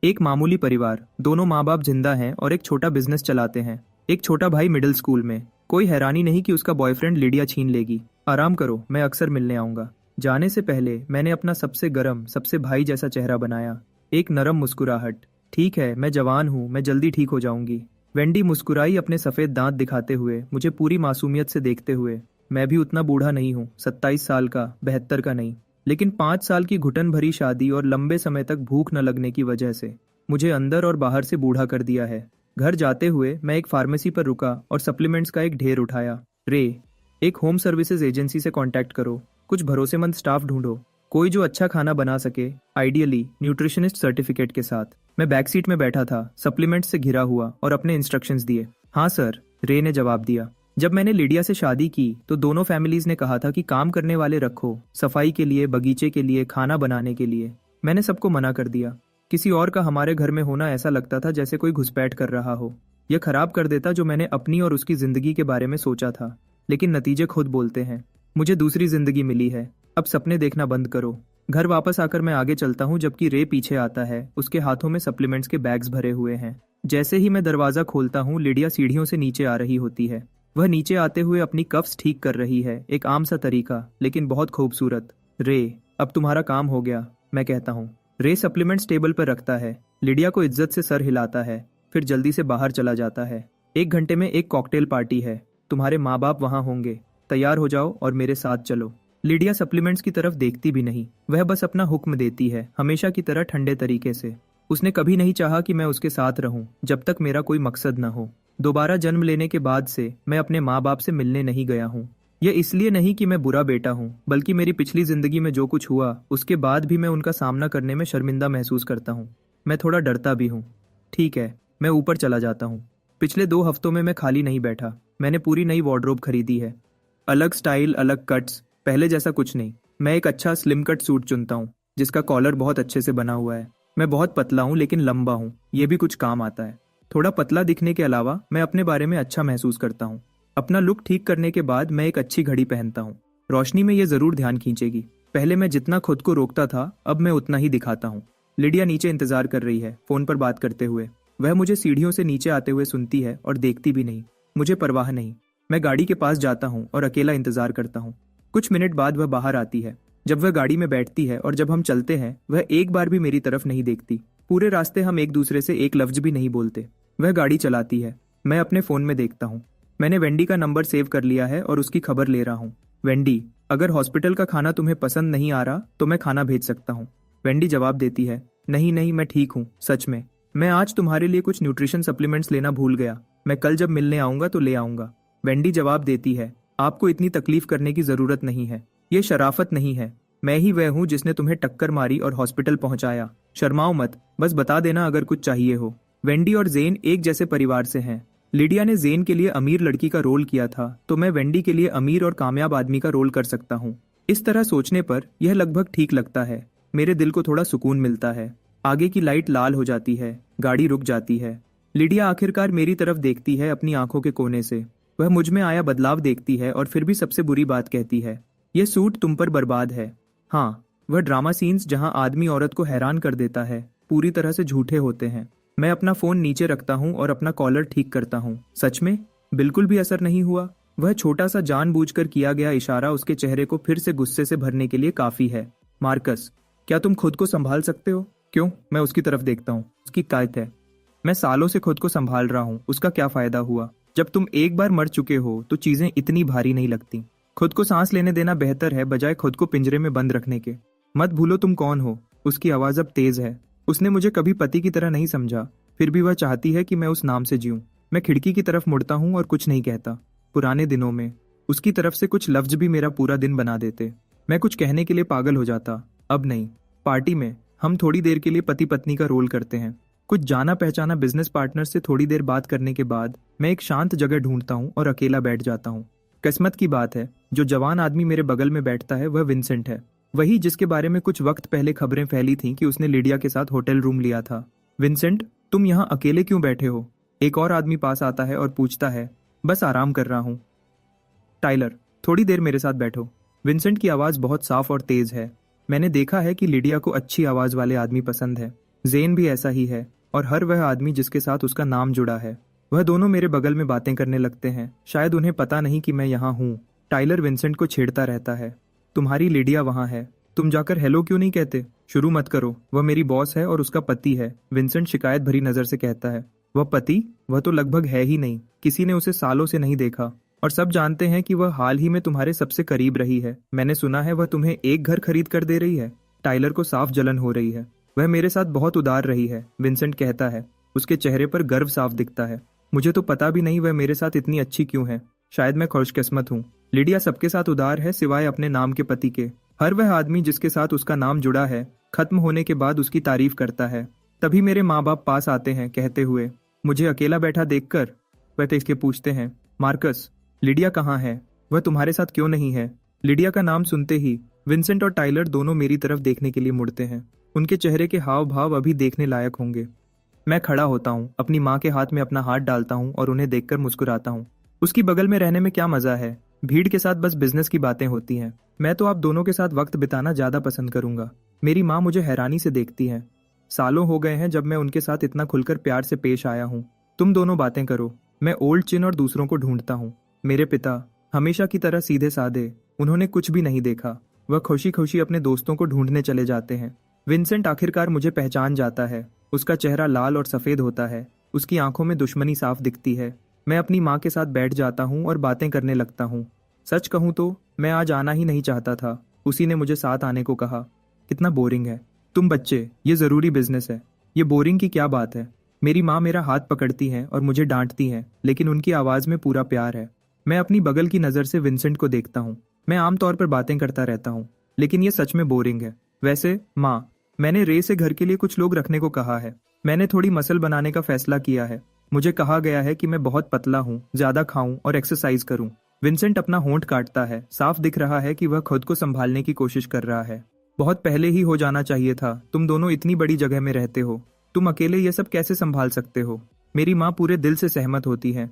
एक मामूली परिवार, दोनों माँ बाप जिंदा हैं और एक छोटा बिजनेस चलाते हैं। एक छोटा भाई मिडिल स्कूल में। कोई हैरानी नहीं कि उसका बॉयफ्रेंड लिडिया छीन लेगी। आराम करो, मैं अक्सर मिलने आऊंगा। जाने से पहले मैंने अपना सबसे गर्म, सबसे भाई जैसा चेहरा बनाया। एक नरम मुस्कुराहट। ठीक है, मैं जवान हूँ, मैं जल्दी ठीक हो जाऊंगी। वेंडी मुस्कुराई, अपने सफेद दांत दिखाते हुए, मुझे पूरी मासूमियत से देखते हुए। मैं भी उतना बूढ़ा नहीं हूँ, 27 साल का, 72 का नहीं। लेकिन 5 साल की घुटन भरी शादी और लंबे समय तक भूख न लगने की वजह से मुझे अंदर और बाहर से बूढ़ा कर दिया है। घर जाते हुए मैं एक फार्मेसी पर रुका और सप्लीमेंट्स का एक ढेर उठाया। रे, एक होम सर्विसेज एजेंसी से कांटेक्ट करो। कुछ भरोसेमंद स्टाफ ढूंढो, कोई जो अच्छा खाना बना सके, आइडियली न्यूट्रिशनिस्ट सर्टिफिकेट के साथ। मैं बैक सीट में बैठा था, सप्लीमेंट्स से घिरा हुआ, और अपने इंस्ट्रक्शंस दिए। हाँ सर, रे ने जवाब दिया। जब मैंने लिडिया से शादी की तो दोनों फैमिलीज ने कहा था कि काम करने वाले रखो, सफाई के लिए, बगीचे के लिए, खाना बनाने के लिए। मैंने सबको मना कर दिया। किसी और का हमारे घर में होना ऐसा लगता था जैसे कोई घुसपैठ कर रहा हो। यह खराब कर देता जो मैंने अपनी और उसकी जिंदगी के बारे में सोचा था। लेकिन नतीजे खुद बोलते हैं। मुझे दूसरी जिंदगी मिली है। अब सपने देखना बंद करो। घर वापस आकर मैं आगे चलता हूँ जबकि रे पीछे आता है। उसके हाथों में सप्लीमेंट्स के बैग्स भरे हुए हैं। जैसे ही मैं दरवाजा खोलता हूँ, लिडिया सीढ़ियों से नीचे आ रही होती है। वह नीचे आते हुए अपनी कफ्स ठीक कर रही है, एक आम सा तरीका, लेकिन बहुत खूबसूरत। रे, अब तुम्हारा काम हो गया, मैं कहता हूँ। रे सप्लीमेंट्स टेबल पर रखता है, लिडिया को इज्जत से सर हिलाता है, फिर जल्दी से बाहर चला जाता है। 1 घंटे में एक कॉकटेल पार्टी है, तुम्हारे माँ बाप वहाँ होंगे, तैयार हो जाओ और मेरे साथ चलो। लिडिया सप्लीमेंट्स की तरफ देखती भी नहीं, वह बस अपना हुक्म देती है, हमेशा की तरह ठंडे तरीके से। उसने कभी नहीं चाहा कि मैं उसके साथ रहूं जब तक मेरा कोई मकसद न हो। दोबारा जन्म लेने के बाद से मैं अपने माँ बाप से मिलने नहीं गया हूँ। ये इसलिए नहीं कि मैं बुरा बेटा हूँ, बल्कि मेरी पिछली जिंदगी में जो कुछ हुआ उसके बाद भी मैं उनका सामना करने में शर्मिंदा महसूस करता हूँ। मैं थोड़ा डरता भी हूँ। ठीक है, मैं ऊपर चला जाता हूँ। पिछले 2 हफ्तों में मैं खाली नहीं बैठा। मैंने पूरी नई वार्डरोब खरीदी है। अलग स्टाइल, अलग कट्स, पहले जैसा कुछ नहीं। मैं एक अच्छा स्लिम कट सूट चुनता हूँ जिसका कॉलर बहुत अच्छे से बना हुआ है। मैं बहुत पतला हूँ लेकिन लंबा हूँ, ये भी कुछ काम आता है। थोड़ा पतला दिखने के अलावा मैं अपने बारे में अच्छा महसूस करता हूँ। अपना लुक ठीक करने के बाद मैं एक अच्छी घड़ी पहनता हूँ। रोशनी में ये जरूर ध्यान खींचेगी। पहले मैं जितना खुद को रोकता था अब मैं उतना ही दिखाता हूँ। लिडिया नीचे इंतजार कर रही है, फोन पर बात करते हुए। वह मुझे सीढ़ियों से नीचे आते हुए सुनती है और देखती भी नहीं। मुझे परवाह नहीं। मैं गाड़ी के पास जाता हूँ और अकेला इंतजार करता हूँ। कुछ मिनट बाद वह बाहर आती है। जब वह गाड़ी में बैठती है और जब हम चलते हैं वह एक बार भी मेरी तरफ नहीं देखती। पूरे रास्ते हम एक दूसरे से एक लफ्ज भी नहीं बोलते। वह गाड़ी चलाती है। मैं अपने फोन में देखता हूँ। मैंने वेंडी का नंबर सेव कर लिया है और उसकी खबर ले रहा हूँ। वेंडी, अगर हॉस्पिटल का खाना तुम्हें पसंद नहीं आ रहा तो मैं खाना भेज सकता हूँ। वेंडी जवाब देती है, नहीं नहीं, मैं ठीक हूँ, सच में। मैं आज तुम्हारे लिए कुछ न्यूट्रिशन सप्लीमेंट्स लेना भूल गया। मैं कल जब मिलने आऊंगा तो ले आऊंगा। वेंडी जवाब देती है, आपको इतनी तकलीफ करने की जरूरत नहीं है। ये शराफत नहीं है। मैं ही वह हूँ जिसने तुम्हें टक्कर मारी और हॉस्पिटल पहुंचाया। शर्माओ मत, बस बता देना अगर कुछ चाहिए हो। वेंडी और जेन एक जैसे परिवार से हैं। लिडिया ने जेन के लिए अमीर लड़की का रोल किया था तो मैं वेंडी के लिए अमीर और कामयाब आदमी का रोल कर सकता हूँ। इस तरह सोचने पर यह लगभग ठीक लगता है। मेरे दिल को थोड़ा सुकून मिलता है। आगे की लाइट लाल हो जाती है। गाड़ी रुक जाती है। लिडिया आखिरकार मेरी तरफ देखती है अपनी आंखों के कोने से। वह मुझ में आया बदलाव देखती है और फिर भी सबसे बुरी बात कहती है, यह सूट तुम पर बर्बाद है। हाँ, वह ड्रामा सीन्स जहां आदमी औरत को हैरान कर देता है पूरी तरह से झूठे होते हैं। मैं अपना फोन नीचे रखता हूँ और अपना कॉलर ठीक करता हूँ। सच में बिल्कुल भी असर नहीं हुआ। वह छोटा सा जानबूझकर किया गया इशारा उसके चेहरे को फिर से गुस्से से भरने के लिए काफी है। मार्कस, क्या तुम खुद को संभाल सकते हो? क्यों? मैं उसकी तरफ देखता हूँ। उसकी कायद है। मैं सालों से खुद को संभाल रहा हूँ, उसका क्या फायदा हुआ? जब तुम एक बार मर चुके हो तो चीजें इतनी भारी नहीं लगती। खुद को सांस लेने देना बेहतर है बजाय खुद को पिंजरे में बंद रखने के। मत भूलो तुम कौन हो। उसकी आवाज अब तेज है। उसने मुझे कभी पति की तरह नहीं समझा, फिर भी वह चाहती है कि मैं उस नाम से जीऊं। मैं खिड़की की तरफ मुड़ता हूँ और कुछ नहीं कहता। पुराने दिनों में उसकी तरफ से कुछ लफ्ज भी मेरा पूरा दिन बना देते। मैं कुछ कहने के लिए पागल हो जाता। अब नहीं। पार्टी में हम थोड़ी देर के लिए पति पत्नी का रोल करते हैं। कुछ जाना पहचाना बिजनेस पार्टनर से थोड़ी देर बात करने के बाद मैं एक शांत जगह ढूंढता हूँ और अकेला बैठ जाता हूँ। किस्मत की बात है, जो जवान आदमी मेरे बगल में बैठता है वह विंसेंट है। वही जिसके बारे में कुछ वक्त पहले खबरें फैली थीं कि उसने लिडिया के साथ होटल रूम लिया था। विंसेंट, तुम यहाँ अकेले क्यों बैठे हो? एक और आदमी पास आता है और पूछता है। बस आराम कर रहा हूँ। टाइलर, थोड़ी देर मेरे साथ बैठो। विंसेंट की आवाज बहुत साफ और तेज है। मैंने देखा है कि लिडिया को अच्छी आवाज वाले आदमी पसंद है। जेन भी ऐसा ही है और हर वह आदमी जिसके साथ उसका नाम जुड़ा है। वह दोनों मेरे बगल में बातें करने लगते हैं। शायद उन्हें पता नहीं कि मैं यहाँ हूँ। टाइलर विंसेंट को छेड़ता रहता है। तुम्हारी लिडिया वहाँ है, तुम जाकर हेलो क्यों नहीं कहते? शुरू मत करो, वह मेरी बॉस है और उसका पति है। विंसेंट शिकायत भरी नजर से कहता है। वह पति? वह तो लगभग है ही नहीं। किसी ने उसे सालों से नहीं देखा और सब जानते हैं कि वह हाल ही में तुम्हारे सबसे करीब रही है। मैंने सुना है वह तुम्हें एक घर खरीद कर दे रही है। टाइलर को साफ जलन हो रही है। वह मेरे साथ बहुत उदार रही है, विंसेंट कहता है। उसके चेहरे पर गर्व साफ दिखता है। मुझे तो पता भी नहीं वह मेरे साथ इतनी अच्छी क्यों है। शायद मैं खुशकिस्मत हूँ। लिडिया सबके साथ उदार है सिवाय अपने नाम के पति के। हर वह आदमी जिसके साथ उसका नाम जुड़ा है खत्म होने के बाद उसकी तारीफ करता है। तभी मेरे माँ बाप पास आते हैं कहते हुए। मुझे अकेला बैठा देखकर वह इसके पूछते हैं, मार्कस, लिडिया कहाँ है? वह तुम्हारे साथ क्यों नहीं है? लिडिया का नाम सुनते ही विंसेंट और टाइलर दोनों मेरी तरफ देखने के लिए मुड़ते हैं। उनके चेहरे के हाव भाव अभी देखने लायक होंगे। मैं खड़ा होता हूँ, अपनी माँ के हाथ में अपना हाथ डालता हूँ और उन्हें देखकर मुस्कुराता हूँ। उसकी बगल में रहने में क्या मजा है। भीड़ के साथ बस बिजनेस की बातें होती हैं। मैं तो आप दोनों के साथ वक्त बिताना ज्यादा पसंद करूंगा। मेरी माँ मुझे हैरानी से देखती है। सालों हो गए हैं जब मैं उनके साथ इतना खुलकर प्यार से पेश आया हूँ। तुम दोनों बातें करो। मैं ओल्ड चिन और दूसरों को ढूंढता हूँ। मेरे पिता हमेशा की तरह सीधे साधे, उन्होंने कुछ भी नहीं देखा। वह खुशी खुशी अपने दोस्तों को ढूंढने चले जाते हैं। विंसेंट आखिरकार मुझे पहचान जाता है। उसका चेहरा लाल और सफेद होता है। उसकी आंखों में दुश्मनी साफ दिखती है। मैं अपनी माँ के साथ बैठ जाता हूँ और बातें करने लगता हूँ। सच कहूँ तो मैं आज आना ही नहीं चाहता था। उसी ने मुझे साथ आने को कहा। कितना बोरिंग है। तुम बच्चे, ये जरूरी बिजनेस है। ये बोरिंग की क्या बात है? मेरी माँ मेरा हाथ पकड़ती हैं और मुझे डांटती हैं, लेकिन उनकी आवाज में पूरा प्यार है। मैं अपनी बगल की नज़र से विंसेंट को देखता हूँ। मैं आमतौर पर बातें करता रहता हूँ, लेकिन ये सच में बोरिंग है। वैसे माँ, मैंने रे से घर के लिए कुछ लोग रखने को कहा है। मैंने थोड़ी मसल बनाने का फैसला किया है। मुझे कहा गया है कि मैं बहुत पतला हूँ, ज्यादा खाऊं और एक्सरसाइज करूं। विंसेंट अपना होंठ काटता है। साफ दिख रहा है कि वह खुद को संभालने की कोशिश कर रहा है। बहुत पहले ही हो जाना चाहिए था। तुम दोनों इतनी बड़ी जगह में रहते हो, तुम अकेले ये सब कैसे संभाल सकते हो? मेरी माँ पूरे दिल से सहमत होती है।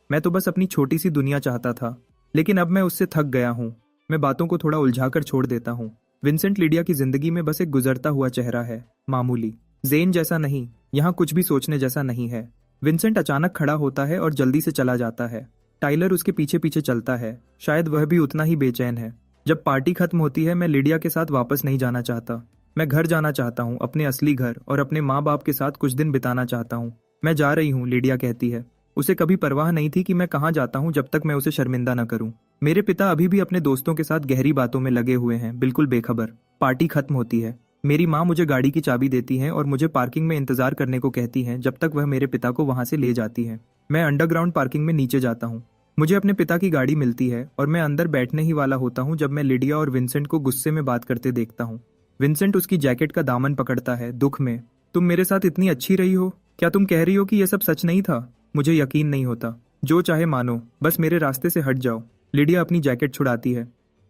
मैं तो बस अपनी छोटी सी दुनिया चाहता था, लेकिन अब मैं उससे थक गया हूँ। मैं बातों को थोड़ा उलझाकर छोड़ देता हूँ। विंसेंट लिडिया की जिंदगी में बस एक गुजरता हुआ चेहरा है, मामूली। जेन जैसा नहीं, यहाँ कुछ भी सोचने जैसा नहीं है। विंसेंट अचानक खड़ा होता है और जल्दी से चला जाता है। टाइलर उसके पीछे पीछे चलता है। शायद वह भी उतना ही बेचैन है। जब पार्टी खत्म होती है, मैं लिडिया के साथ वापस नहीं जाना चाहता। मैं घर जाना चाहता हूँ, अपने असली घर, और अपने माँ बाप के साथ कुछ दिन बिताना चाहता हूँ। मैं जा रही हूँ, लिडिया कहती है। उसे कभी परवाह नहीं थी कि मैं कहाँ जाता हूँ जब तक मैं उसे शर्मिंदा न करूँ। मेरे पिता अभी भी अपने दोस्तों के साथ गहरी बातों में लगे हुए हैं, बिल्कुल बेखबर। पार्टी खत्म होती है। मेरी माँ मुझे गाड़ी की चाबी देती है और मुझे पार्किंग में इंतजार करने को कहती है जब तक वह मेरे पिता को वहां से ले जाती है। मैं अंडरग्राउंड पार्किंग में नीचे जाता हूँ। मुझे अपने पिता की गाड़ी मिलती है और मैं अंदर बैठने ही वाला होता हूँ जब मैं लिडिया और विंसेंट को गुस्से में बात करते देखता हूँ। विंसेंट उसकी जैकेट का दामन पकड़ता है, दुख में। तुम मेरे साथ इतनी अच्छी रही हो, क्या तुम कह रही हो कि यह सब सच नहीं था? मुझे यकीन नहीं होता। जो चाहे मानो, बस मेरे रास्ते से हट जाओ। लिडिया अपनी जैकेट छुड़ाती है।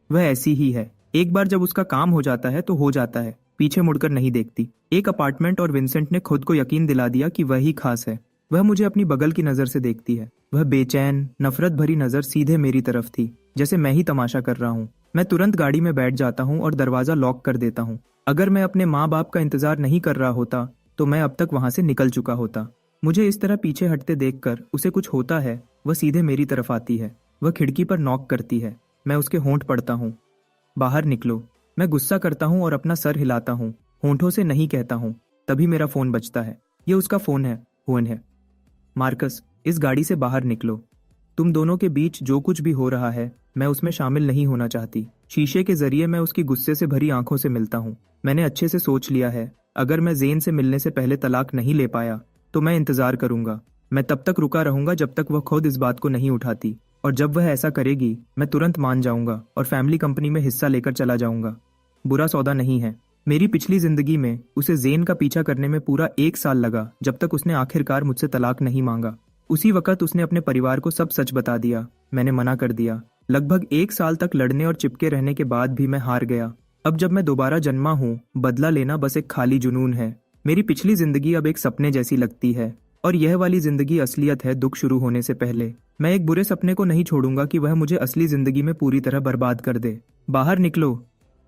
वह ऐसी ही है। एक बार जब उसका काम हो जाता है तो हो जाता है, पीछे मुड़कर नहीं देखती। एक अपार्टमेंट और विंसेंट ने खुद को यकीन दिला दिया कि वह ही खास है। वह मुझे अपनी बगल की नजर से देखती है। वह बेचैन, नफरत भरी नजर सीधे मेरी तरफ थी, जैसे मैं ही तमाशा कर रहा हूँ। मैं तुरंत गाड़ी में बैठ जाता हूँ और दरवाजा लॉक कर देता हूँ। अगर मैं अपने माँ बाप का इंतजार नहीं कर रहा होता तो मैं अब तक वहां से निकल चुका होता। मुझे इस तरह पीछे हटते देखकर उसे कुछ होता है। वह सीधे मेरी तरफ आती है। वह खिड़की पर नॉक करती है। मैं उसके होंठ पड़ता हूँ। बाहर निकलो। मैं गुस्सा करता हूँ और अपना सर हिलाता हूँ, होंठों से नहीं कहता हूँ। तभी मेरा फोन बजता है। ये उसका फोन है, हुएन है। मार्कस, इस गाड़ी से बाहर निकलो। तुम दोनों के बीच जो कुछ भी हो रहा है, मैं उसमें शामिल नहीं होना चाहती। शीशे के जरिए मैं उसकी गुस्से से भरी आंखों से मिलता हूँ। मैंने अच्छे से सोच लिया है, अगर मैं जेन से मिलने से पहले तलाक नहीं ले पाया तो मैं इंतजार करूंगा। मैं तब तक रुका रहूंगा जब तक वह खुद इस बात को नहीं उठाती, और जब वह ऐसा करेगी मैं तुरंत मान जाऊंगा और फैमिली कंपनी में हिस्सा लेकर चला जाऊंगा। बुरा सौदा नहीं है। मेरी पिछली जिंदगी में उसे जेन का पीछा करने में पूरा 1 साल लगा, जब तक उसने आखिरकार मुझसे तलाक नहीं मांगा। उसी वक्त उसने अपने परिवार को सब सच बता दिया। मैंने मना कर दिया। लगभग 1 साल तक लड़ने और चिपके रहने के बाद भी मैं हार गया। अब जब मैं दोबारा जन्मा हूँ, बदला लेना बस एक खाली जुनून है। मेरी पिछली जिंदगी अब एक सपने जैसी लगती है, और यह वाली जिंदगी असलियत है दुख शुरू होने से पहले। मैं एक बुरे सपने को नहीं छोड़ूंगा कि वह मुझे असली जिंदगी में पूरी तरह बर्बाद कर दे। बाहर निकलो।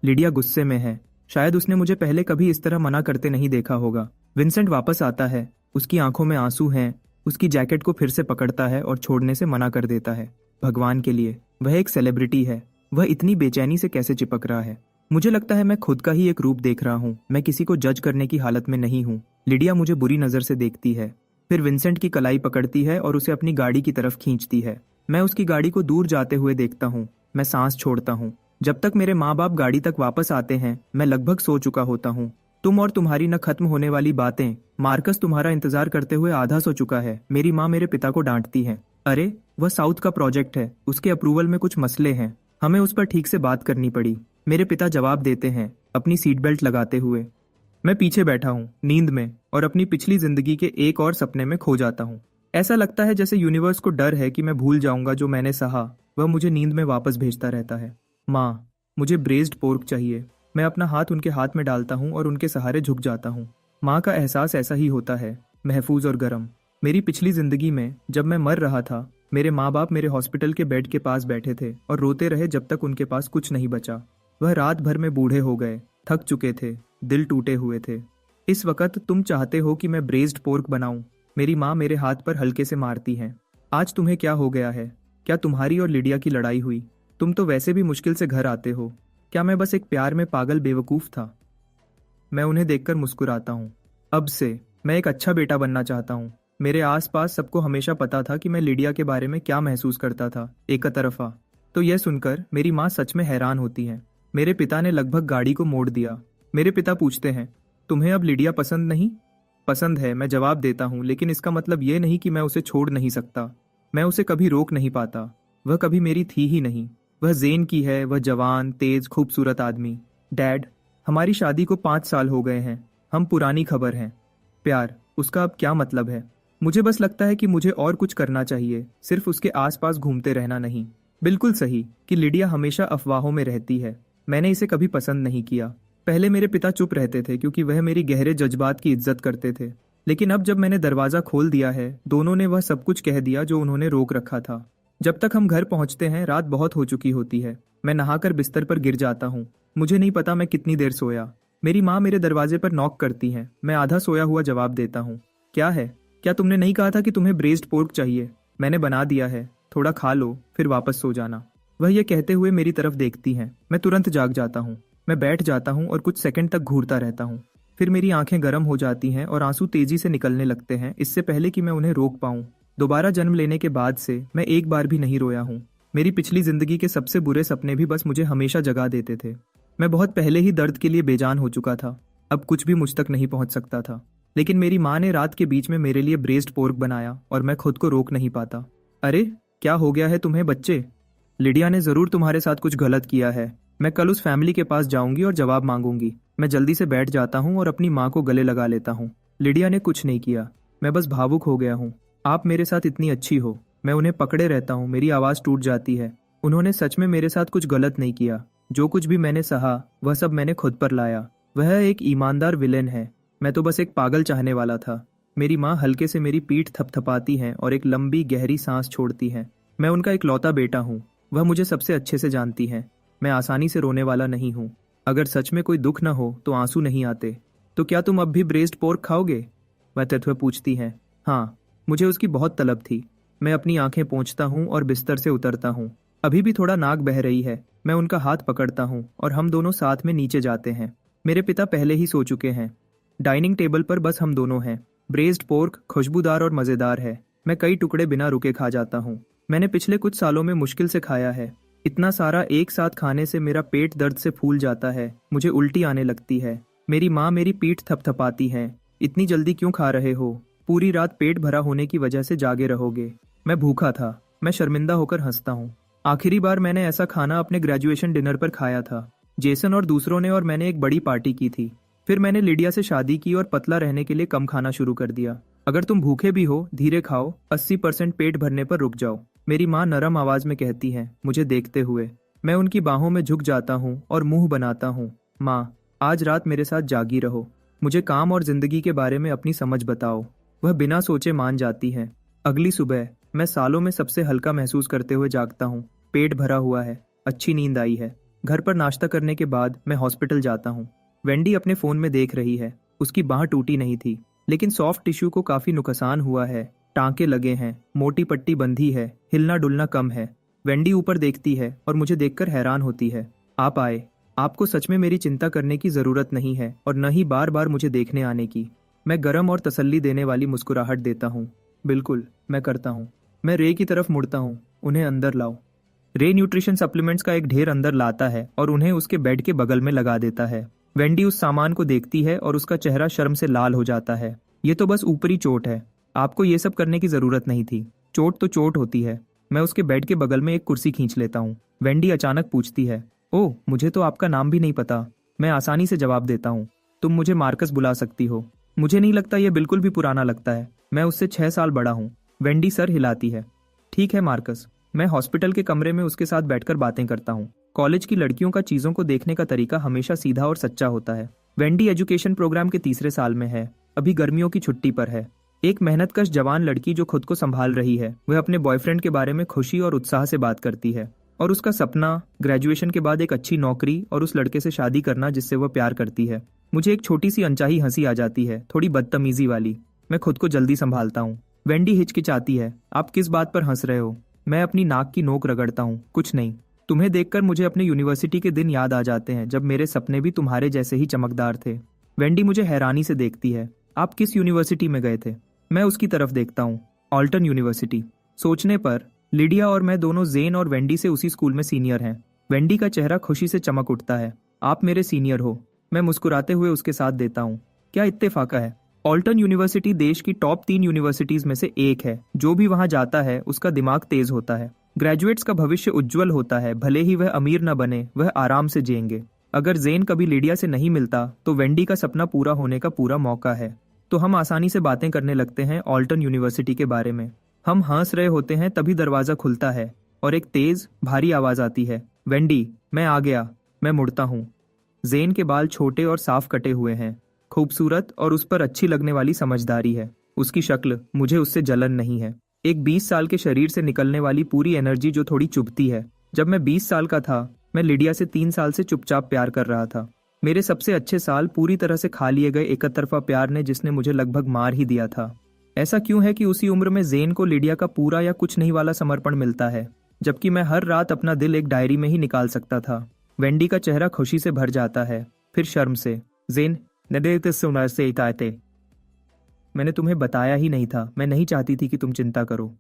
लिडिया गुस्से में है। शायद उसने मुझे पहले कभी इस तरह मना करते नहीं देखा होगा। विंसेंट वापस आता है। उसकी आंखों में आंसू हैं। उसकी जैकेट को फिर से पकड़ता है और छोड़ने से मना कर देता है। भगवान के लिए, वह एक सेलिब्रिटी है। वह इतनी बेचैनी से कैसे चिपक रहा है? मुझे लगता है मैं खुद का ही एक रूप देख रहा हूँ। मैं किसी को जज करने की हालत में नहीं हूँ। लिडिया मुझे बुरी नजर से देखती है, फिर विंसेंट की कलाई पकड़ती है और उसे अपनी गाड़ी की तरफ खींचती है। मैं उसकी गाड़ी को दूर जाते हुए देखता हूँ। मैं सांस छोड़ता हूँ। जब तक मेरे माँ बाप गाड़ी तक वापस आते हैं, मैं लगभग सो चुका होता हूँ। तुम और तुम्हारी न खत्म होने वाली बातें। मार्कस तुम्हारा इंतजार करते हुए आधा सो चुका है। मेरी माँ मेरे पिता को डांटती है। अरे, वह साउथ का प्रोजेक्ट है, उसके अप्रूवल में कुछ मसले हैं, हमें उस पर ठीक से बात करनी पड़ी। मेरे पिता जवाब देते हैं, अपनी सीट बेल्ट लगाते हुए। मैं पीछे बैठा हूँ, नींद में, और अपनी पिछली जिंदगी के एक और सपने में खो जाता हूँ। ऐसा लगता है जैसे यूनिवर्स को डर है कि मैं भूल जाऊंगा जो मैंने सहा। वह मुझे नींद में वापस भेजता रहता है। माँ, मुझे ब्रेस्ड पोर्क चाहिए। मैं अपना हाथ उनके हाथ में डालता हूँ और उनके सहारे झुक जाता हूँ। माँ का एहसास ऐसा ही होता है, महफूज और गर्म। मेरी पिछली जिंदगी में जब मैं मर रहा था, मेरे माँ बाप मेरे हॉस्पिटल के बेड के पास बैठे थे और रोते रहे जब तक उनके पास कुछ नहीं बचा। वह रात भर में बूढ़े हो गए, थक चुके थे, दिल टूटे हुए थे। इस वक्त तुम चाहते हो कि मैं ब्रेस्ड पोर्क बनाऊं? मेरी माँ मेरे हाथ पर हल्के से मारती हैं। आज तुम्हें क्या हो गया है? क्या तुम्हारी और लिडिया की लड़ाई हुई? तुम तो वैसे भी मुश्किल से घर आते हो। क्या मैं बस एक प्यार में पागल बेवकूफ था? मैं उन्हें देखकर मुस्कुराता हूँ। अब से मैं एक अच्छा बेटा बनना चाहता हूँ। मेरे आसपास सबको हमेशा पता था कि मैं लिडिया के बारे में क्या महसूस करता था, एक तरफा। तो यह सुनकर मेरी माँ सच में हैरान होती है। मेरे पिता ने लगभग गाड़ी को मोड़ दिया। मेरे पिता पूछते हैं, तुम्हें अब लिडिया पसंद नहीं? पसंद है, मैं जवाब देता हूँ, लेकिन इसका मतलब ये नहीं कि मैं उसे छोड़ नहीं सकता। मैं उसे कभी रोक नहीं पाता। वह कभी मेरी थी ही नहीं। वह जेन की है, वह जवान तेज खूबसूरत आदमी। डैड, हमारी शादी को 5 साल हो गए हैं। हम पुरानी खबर हैं। प्यार, उसका अब क्या मतलब है? मुझे बस लगता है कि मुझे और कुछ करना चाहिए, सिर्फ उसके आसपास घूमते रहना नहीं। बिल्कुल सही कि लिडिया हमेशा अफवाहों में रहती है। मैंने इसे कभी पसंद नहीं किया। पहले मेरे पिता चुप रहते थे क्योंकि वह मेरी गहरे जज्बात की इज्जत करते थे। लेकिन अब जब मैंने दरवाजा खोल दिया है, दोनों ने वह सब कुछ कह दिया जो उन्होंने रोक रखा था। जब तक हम घर पहुंचते हैं रात बहुत हो चुकी होती है। मैं नहाकर बिस्तर पर गिर जाता हूँ। मुझे नहीं पता मैं कितनी देर सोया। मेरी माँ मेरे दरवाजे पर नॉक करती है। मैं आधा सोया हुआ जवाब देता हूँ। क्या है? क्या तुमने नहीं कहा था कि तुम्हें ब्रेस्ड पोर्क चाहिए? मैंने बना दिया है, थोड़ा खा लो फिर वापस सो जाना। वह यह कहते हुए मेरी तरफ देखती हैं। मैं तुरंत जाग जाता हूँ। मैं बैठ जाता हूँ और कुछ सेकंड तक घूरता रहता हूँ। फिर मेरी आंखें गर्म हो जाती हैं और आंसू तेजी से निकलने लगते हैं, इससे पहले कि मैं उन्हें रोक पाऊँ। दोबारा जन्म लेने के बाद से मैं एक बार भी नहीं रोया हूँ। मेरी पिछली जिंदगी के सबसे बुरे सपने भी बस मुझे हमेशा जगा देते थे। मैं बहुत पहले ही दर्द के लिए बेजान हो चुका था। अब कुछ भी मुझ तक नहीं पहुंच सकता था। लेकिन मेरी माँ ने रात के बीच में मेरे लिए ब्रेस्ड पोर्क बनाया और मैं खुद को रोक नहीं पाता। अरे, क्या हो गया है तुम्हें बच्चे? लिडिया ने जरूर तुम्हारे साथ कुछ गलत किया है। मैं कल उस फैमिली के पास जाऊंगी और जवाब मांगूंगी। मैं जल्दी से बैठ जाता हूँ और अपनी माँ को गले लगा लेता हूँ। लिडिया ने कुछ नहीं किया। मैं बस भावुक हो गया हूँ। आप मेरे साथ इतनी अच्छी हो। मैं उन्हें पकड़े रहता हूँ, मेरी आवाज़ टूट जाती है। उन्होंने सच में मेरे साथ कुछ गलत नहीं किया। जो कुछ भी मैंने सहा वह सब मैंने खुद पर लाया। वह एक ईमानदार विलेन है। मैं तो बस एक पागल चाहने वाला था। मेरी माँ हल्के से मेरी पीठ थपथपाती हैं और एक लंबी गहरी सांस छोड़ती हैं। मैं उनका इकलौता बेटा हूँ। वह मुझे सबसे अच्छे से जानती हैं। मैं आसानी से रोने वाला नहीं हूँ। अगर सच में कोई दुख न हो तो आंसू नहीं आते। तो क्या तुम अब भी ब्रेस्ड पोर्क खाओगे? वह तत्व पूछती हैं। हाँ, मुझे उसकी बहुत तलब थी। मैं अपनी आंखें पोंछता हूँ और बिस्तर से उतरता हूँ। अभी भी थोड़ा नाक बह रही है। मैं उनका हाथ पकड़ता हूँ और हम दोनों साथ में नीचे जाते हैं। मेरे पिता पहले ही सो चुके हैं। डाइनिंग टेबल पर बस हम दोनों हैं। ब्रेस्ड पोर्क खुशबूदार और मज़ेदार है। मैं कई टुकड़े बिना रुके खा जाता हूँ। मैंने पिछले कुछ सालों में मुश्किल से खाया है। इतना सारा एक साथ खाने से मेरा पेट दर्द से फूल जाता है। मुझे उल्टी आने लगती है। मेरी माँ मेरी पीठ थपथपाती है। इतनी जल्दी क्यों खा रहे हो? पूरी रात पेट भरा होने की वजह से जागे रहोगे। मैं भूखा था। मैं शर्मिंदा होकर हंसता हूँ। आखिरी बार मैंने ऐसा खाना अपने ग्रेजुएशन डिनर पर खाया था। जेसन और दूसरों ने और मैंने एक बड़ी पार्टी की थी। फिर मैंने लिडिया से शादी की और पतला रहने के लिए कम खाना शुरू कर दिया। अगर तुम भूखे भी हो, धीरे खाओ, 80% पेट भरने पर रुक जाओ, मेरी माँ नरम आवाज में कहती है, मुझे देखते हुए। मैं उनकी बाहों में झुक जाता हूँ और मुंह बनाता हूँ। माँ, आज रात मेरे साथ जागी रहो। मुझे काम और जिंदगी के बारे में अपनी समझ बताओ। वह बिना सोचे मान जाती है। अगली सुबह मैं सालों में सबसे हल्का महसूस करते हुए जागता हूँ। पेट भरा हुआ है, अच्छी नींद आई है। घर पर नाश्ता करने के बाद मैं हॉस्पिटल जाता हूँ। वेंडी अपने फोन में देख रही है। उसकी बाह टूटी नहीं थी, लेकिन सॉफ्ट टिश्यू को काफी नुकसान हुआ है। टांके लगे हैं, मोटी पट्टी बंधी है, हिलना डुलना कम है। वेंडी ऊपर देखती है और मुझे देखकर हैरान होती है। आप आए। आपको सच में मेरी चिंता करने की जरूरत नहीं है और न ही बार बार मुझे देखने आने की। मैं गर्म और तसल्ली देने वाली मुस्कुराहट देता हूँ। बिल्कुल, मैं करता हूँ। मैं रे की तरफ मुड़ता हूँ। उन्हें अंदर लाओ। रे न्यूट्रिशन सप्लीमेंट्स का एक ढेर अंदर लाता है और उन्हें उसके बेड के बगल में लगा देता है। वेंडी उस सामान को देखती है और उसका चेहरा शर्म से लाल हो जाता है। ये तो बस ऊपरी चोट है। आपको ये सब करने की जरूरत नहीं थी। चोट तो चोट होती है। मैं उसके बेड के बगल में एक कुर्सी खींच लेता हूँ। वेंडी अचानक पूछती है, ओह, मुझे तो आपका नाम भी नहीं पता। मैं आसानी से जवाब देता हूँ, तुम मुझे मार्कस बुला सकती हो। मुझे नहीं लगता यह बिल्कुल भी पुराना लगता है। मैं उससे 6 साल बड़ा हूँ। वेंडी सर हिलाती है। ठीक है मार्कस। मैं हॉस्पिटल के कमरे में उसके साथ बैठकर बातें करता हूँ। कॉलेज की लड़कियों का चीजों को देखने का तरीका हमेशा सीधा और सच्चा होता है। वेंडी एजुकेशन प्रोग्राम के तीसरे साल में है। अभी गर्मियों की छुट्टी पर है। एक मेहनतकश जवान लड़की जो खुद को संभाल रही है, वह अपने बॉयफ्रेंड के बारे में खुशी और उत्साह से बात करती है और उसका सपना ग्रेजुएशन के बाद एक अच्छी नौकरी और उस लड़के से शादी करना जिससे वह प्यार करती है। मुझे एक छोटी सी अनचाही हंसी आ जाती है, थोड़ी बदतमीजी वाली। मैं खुद को जल्दी संभालता हूँ। वेंडी हिचकिचाती है। आप किस बात पर हंस रहे हो? मैं अपनी नाक की नोक रगड़ता हूँ। कुछ नहीं। तुम्हें देखकर मुझे अपने यूनिवर्सिटी के दिन याद आ जाते हैं जब मेरे सपने भी तुम्हारे जैसे ही चमकदार थे। वेंडी मुझे हैरानी से देखती है। आप किस यूनिवर्सिटी में गए थे? मैं उसकी तरफ देखता हूँ। Alton university. सोचने पर लिडिया और मैं दोनों जेन और वेंडी से उसी स्कूल में सीनियर हैं। वेंडी का चेहरा खुशी से चमक उठता है। आप मेरे सीनियर हो। मैं मुस्कुराते हुए उसके साथ देता हूँ। क्या इत्तेफाक है। ऑल्टन यूनिवर्सिटी देश की टॉप 3 यूनिवर्सिटीज में से एक है। जो भी वहां जाता है उसका दिमाग तेज होता है। ग्रेजुएट्स का भविष्य उज्जवल होता है, भले ही वह अमीर न बने, वह आराम से जिएंगे। अगर जेन कभी लिडिया से नहीं मिलता तो वेंडी का सपना पूरा होने का पूरा मौका है। तो हम आसानी से बातें करने लगते हैं ऑल्टन यूनिवर्सिटी के बारे में। हम हंस रहे होते हैं तभी दरवाजा खुलता है और एक तेज भारी आवाज आती है, वेंडी, मैं आ गया। मैं मुड़ता हूँ। जेन के बाल छोटे और साफ कटे हुए हैं, खूबसूरत और उस पर अच्छी लगने वाली समझदारी है। उसकी शक्ल, मुझे उससे जलन नहीं है। एक 20 साल के शरीर से निकलने वाली पूरी एनर्जी जो थोड़ी चुभती है। जब मैं 20 साल का था, मैं लिडिया से 3 साल से चुपचाप प्यार कर रहा था। मेरे सबसे अच्छे साल पूरी तरह से खा लिए गए एक तरफा प्यार ने, जिसने मुझे लगभग मार ही दिया था। ऐसा क्यों है कि उसी उम्र में जेन को लिडिया का पूरा या कुछ नहीं वाला समर्पण मिलता है, जबकि मैं हर रात अपना दिल एक डायरी में ही निकाल सकता था। वेंडी का चेहरा खुशी से भर जाता है, फिर शर्म से। जेन, मैंने तुम्हें बताया ही नहीं था, मैं नहीं चाहती थी कि तुम चिंता करो।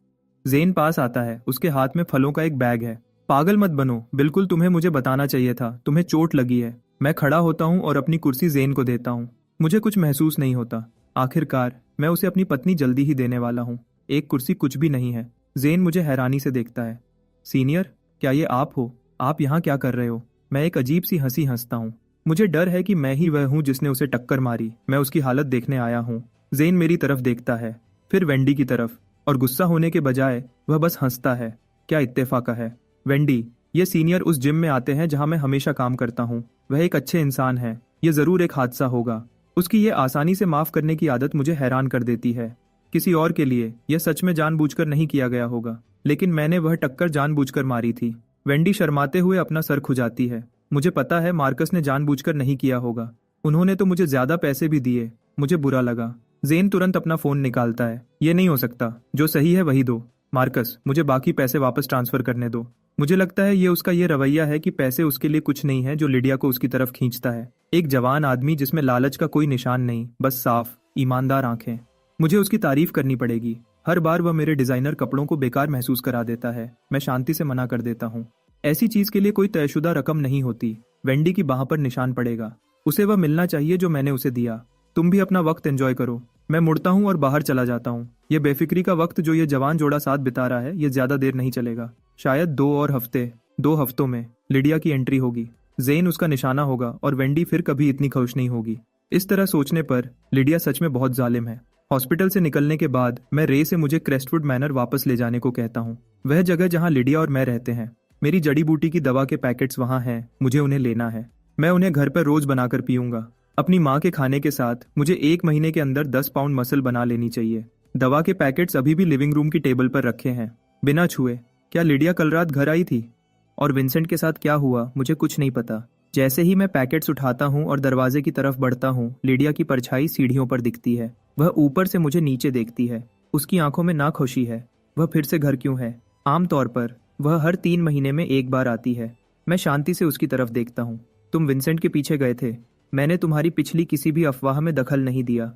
जेन पास आता है, उसके हाथ में फलों का एक बैग है। पागल मत बनो, बिल्कुल तुम्हें मुझे बताना चाहिए था, तुम्हें चोट लगी है। मैं खड़ा होता हूँ और अपनी कुर्सी जेन को देता हूँ। मुझे कुछ महसूस नहीं होता। आखिरकार मैं उसे अपनी पत्नी जल्दी ही देने वाला हूँ। एक कुर्सी कुछ भी नहीं है। जेन मुझे हैरानी से देखता है। सीनियर, क्या ये आप हो? आप यहाँ क्या कर रहे हो? मैं एक अजीब सी हंसी हंसता हूँ। मुझे डर है कि मैं ही वह हूँ जिसने उसे टक्कर मारी। मैं उसकी हालत देखने आया हूँ। जेन मेरी तरफ देखता है, फिर वेंडी की तरफ, और गुस्सा होने के बजाय वह बस हंसता है। क्या इत्तेफाक है। वेंडी, ये सीनियर उस जिम में आते हैं जहां मैं हमेशा काम करता हूँ। वह एक अच्छे इंसान है। ये जरूर एक हादसा होगा। उसकी ये आसानी से माफ करने की आदत मुझे हैरान कर देती है। किसी और के लिए यह सच में जानबूझकर नहीं किया गया होगा, लेकिन मैंने वह टक्कर जानबूझकर मारी थी। वेंडी शर्माते हुए अपना सर खुजाती है। मुझे पता है मार्कस ने जानबूझकर नहीं किया होगा। उन्होंने तो मुझे ज्यादा पैसे भी दिए। मुझे बुरा लगा। जेन तुरंत अपना फोन निकालता है। ये नहीं हो सकता, जो सही है वही दो। मार्कस, मुझे बाकी पैसे वापस ट्रांसफर करने दो। मुझे लगता है ये उसका ये रवैया है कि पैसे उसके लिए कुछ नहीं है जो लिडिया को उसकी तरफ खींचता है। एक जवान आदमी जिसमें लालच का कोई निशान नहीं, बस साफ ईमानदार आंखें। मुझे उसकी तारीफ करनी पड़ेगी। हर बार वह मेरे डिजाइनर कपड़ों को बेकार महसूस करा देता है। मैं शांति से मना कर देता हूँ। ऐसी चीज के लिए कोई तयशुदा रकम नहीं होती। वेंडी की बाह पर निशान पड़ेगा। उसे वह मिलना चाहिए जो मैंने उसे दिया। तुम भी अपना वक्त एंजॉय करो। मैं मुड़ता हूँ और बाहर चला जाता हूँ। ये बेफिक्री का वक्त जो ये जवान जोड़ा साथ बिता रहा है, ये ज्यादा देर नहीं चलेगा। शायद 2 हफ्तों में लिडिया की एंट्री होगी। जेन उसका निशाना होगा और वेंडी फिर कभी इतनी खुश नहीं होगी। इस तरह सोचने पर लिडिया सच में बहुत जालिम है। हॉस्पिटल से निकलने के बाद मैं रे से मुझे क्रेस्टवुड मैनर वापस ले जाने को कहता हूँ, वह जगह जहाँ लिडिया और मैं रहते हैं। मेरी जड़ी बूटी की दवा के पैकेट्स वहाँ हैं, मुझे उन्हें लेना है। मैं उन्हें घर पर रोज बनाकर पीऊंगा। अपनी माँ के खाने के साथ मुझे 1 महीने के अंदर 10 पाउंड मसल बना लेनी चाहिए। दवा के पैकेट्स अभी भी लिविंग रूम की टेबल पर रखे हैं, बिना छुए। क्या लिडिया कल रात घर आई थी? और विंसेंट के साथ क्या हुआ, मुझे कुछ नहीं पता। जैसे ही मैं पैकेट्स उठाता हूँ और दरवाजे की तरफ बढ़ता हूँ, लिडिया की परछाई सीढ़ियों पर दिखती है। वह ऊपर से मुझे नीचे देखती है। उसकी आंखों में नाखुशी है। वह फिर से घर क्यों है? आमतौर पर वह हर 3 महीने में एक बार आती है। मैं शांति से उसकी तरफ देखता हूँ। तुम विंसेंट के पीछे गए थे। मैंने तुम्हारी पिछली किसी भी अफवाह में दखल नहीं दिया।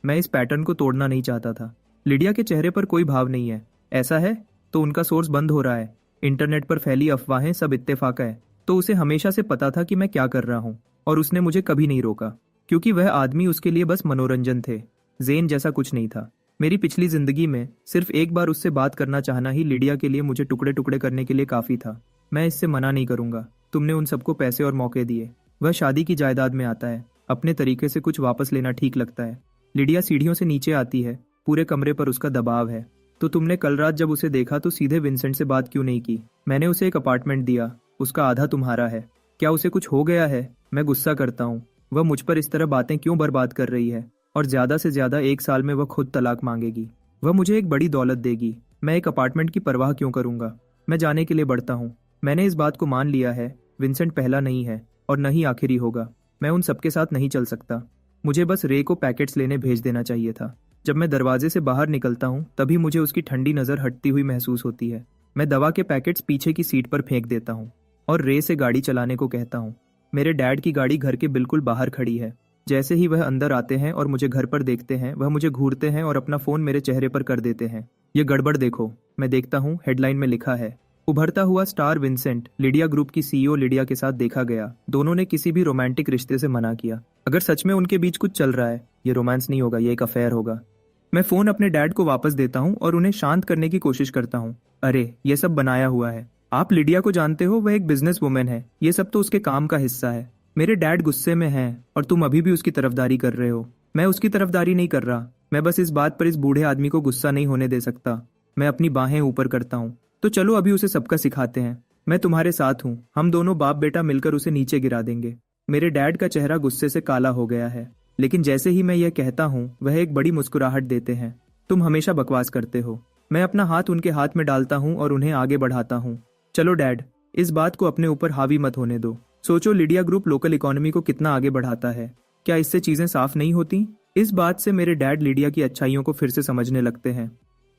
मैं इस पैटर्न को तोड़ना नहीं चाहता था। लिडिया के चेहरे पर कोई भाव नहीं है। ऐसा है तो उनका सोर्स बंद हो रहा है। इंटरनेट पर फैली अफवाहें सब इत्तेफाक है। तो उसे हमेशा से पता था कि मैं क्या कर रहा हूँ, और उसने मुझे कभी नहीं रोका, क्योंकि वह आदमी उसके लिए बस मनोरंजन थे। जेन जैसा कुछ नहीं था। मेरी पिछली जिंदगी में सिर्फ एक बार उससे बात करना चाहना ही लिडिया के लिए मुझे टुकड़े टुकड़े करने के लिए काफी था। मैं इससे मना नहीं करूंगा। तुमने उन सबको पैसे और मौके दिए। वह शादी की जायदाद में आता है। अपने तरीके से कुछ वापस लेना ठीक लगता है। लिडिया सीढ़ियों से नीचे आती है। पूरे कमरे पर उसका दबाव है। तो तुमने कल रात जब उसे देखा तो सीधे विंसेंट से बात क्यों नहीं की? मैंने उसे एक अपार्टमेंट दिया, उसका आधा तुम्हारा है। क्या उसे कुछ हो गया है? मैं गुस्सा करता हूँ। वह मुझ पर इस तरह बातें क्यों बर्बाद कर रही है? और ज्यादा से ज्यादा 1 साल में वह खुद तलाक मांगेगी। वह मुझे एक बड़ी दौलत देगी। मैं एक अपार्टमेंट की परवाह क्यों करूंगा? मैं जाने के लिए बढ़ता हूँ। मैंने इस बात को मान लिया है, विंसेंट पहला नहीं है और न ही आखिरी होगा। मैं उन सबके साथ नहीं चल सकता। मुझे बस रे को पैकेट्स लेने भेज देना चाहिए था। जब मैं दरवाजे से बाहर निकलता हूँ तभी मुझे उसकी ठंडी नजर हटती हुई महसूस होती है। मैं दवा के पैकेट्स पीछे की सीट पर फेंक देता हूँ और रे से गाड़ी चलाने को कहता हूँ। मेरे डैड की गाड़ी घर के बिल्कुल बाहर खड़ी है। जैसे ही वह अंदर आते हैं और मुझे घर पर देखते हैं, वह मुझे घूरते हैं और अपना फोन मेरे चेहरे पर कर देते हैं। ये गड़बड़ देखो। मैं देखता हूँ, हेडलाइन में लिखा है, उभरता हुआ स्टार विंसेंट लिडिया ग्रुप की सीईओ लिडिया के साथ देखा गया। दोनों ने किसी भी रोमांटिक रिश्ते से मना किया। अगर सच में उनके बीच कुछ चल रहा है, ये रोमांस नहीं होगा, ये एक अफेयर होगा। मैं फोन अपने डैड को वापस देता हूँ और उन्हें शांत करने की कोशिश करता हूँ। अरे ये सब बनाया हुआ है। आप लिडिया को जानते हो, वह एक बिजनेस वुमेन है। ये सब तो उसके काम का हिस्सा है। मेरे डैड गुस्से में हैं और तुम अभी भी उसकी तरफदारी कर रहे हो। मैं उसकी तरफदारी नहीं कर रहा। मैं बस इस बात पर इस बूढ़े आदमी को गुस्सा नहीं होने दे सकता। मैं अपनी बाहें ऊपर करता हूँ। तो चलो अभी उसे सबका सिखाते हैं। मैं तुम्हारे साथ हूँ। हम दोनों बाप बेटा मिलकर उसे नीचे गिरा देंगे। मेरे डैड का चेहरा गुस्से से काला हो गया है, लेकिन जैसे ही मैं यह कहता हूँ वह एक बड़ी मुस्कुराहट देते हैं। तुम हमेशा बकवास करते हो। मैं अपना हाथ उनके हाथ में डालता हूँ और उन्हें आगे बढ़ाता हूँ। चलो डैड, इस बात को अपने ऊपर हावी मत होने दो। सोचो लिडिया ग्रुप लोकल इकोनॉमी को कितना आगे बढ़ाता है। क्या इससे चीजें साफ नहीं होती? इस बात से मेरे डैड लिडिया की अच्छाइयों को फिर से समझने लगते हैं।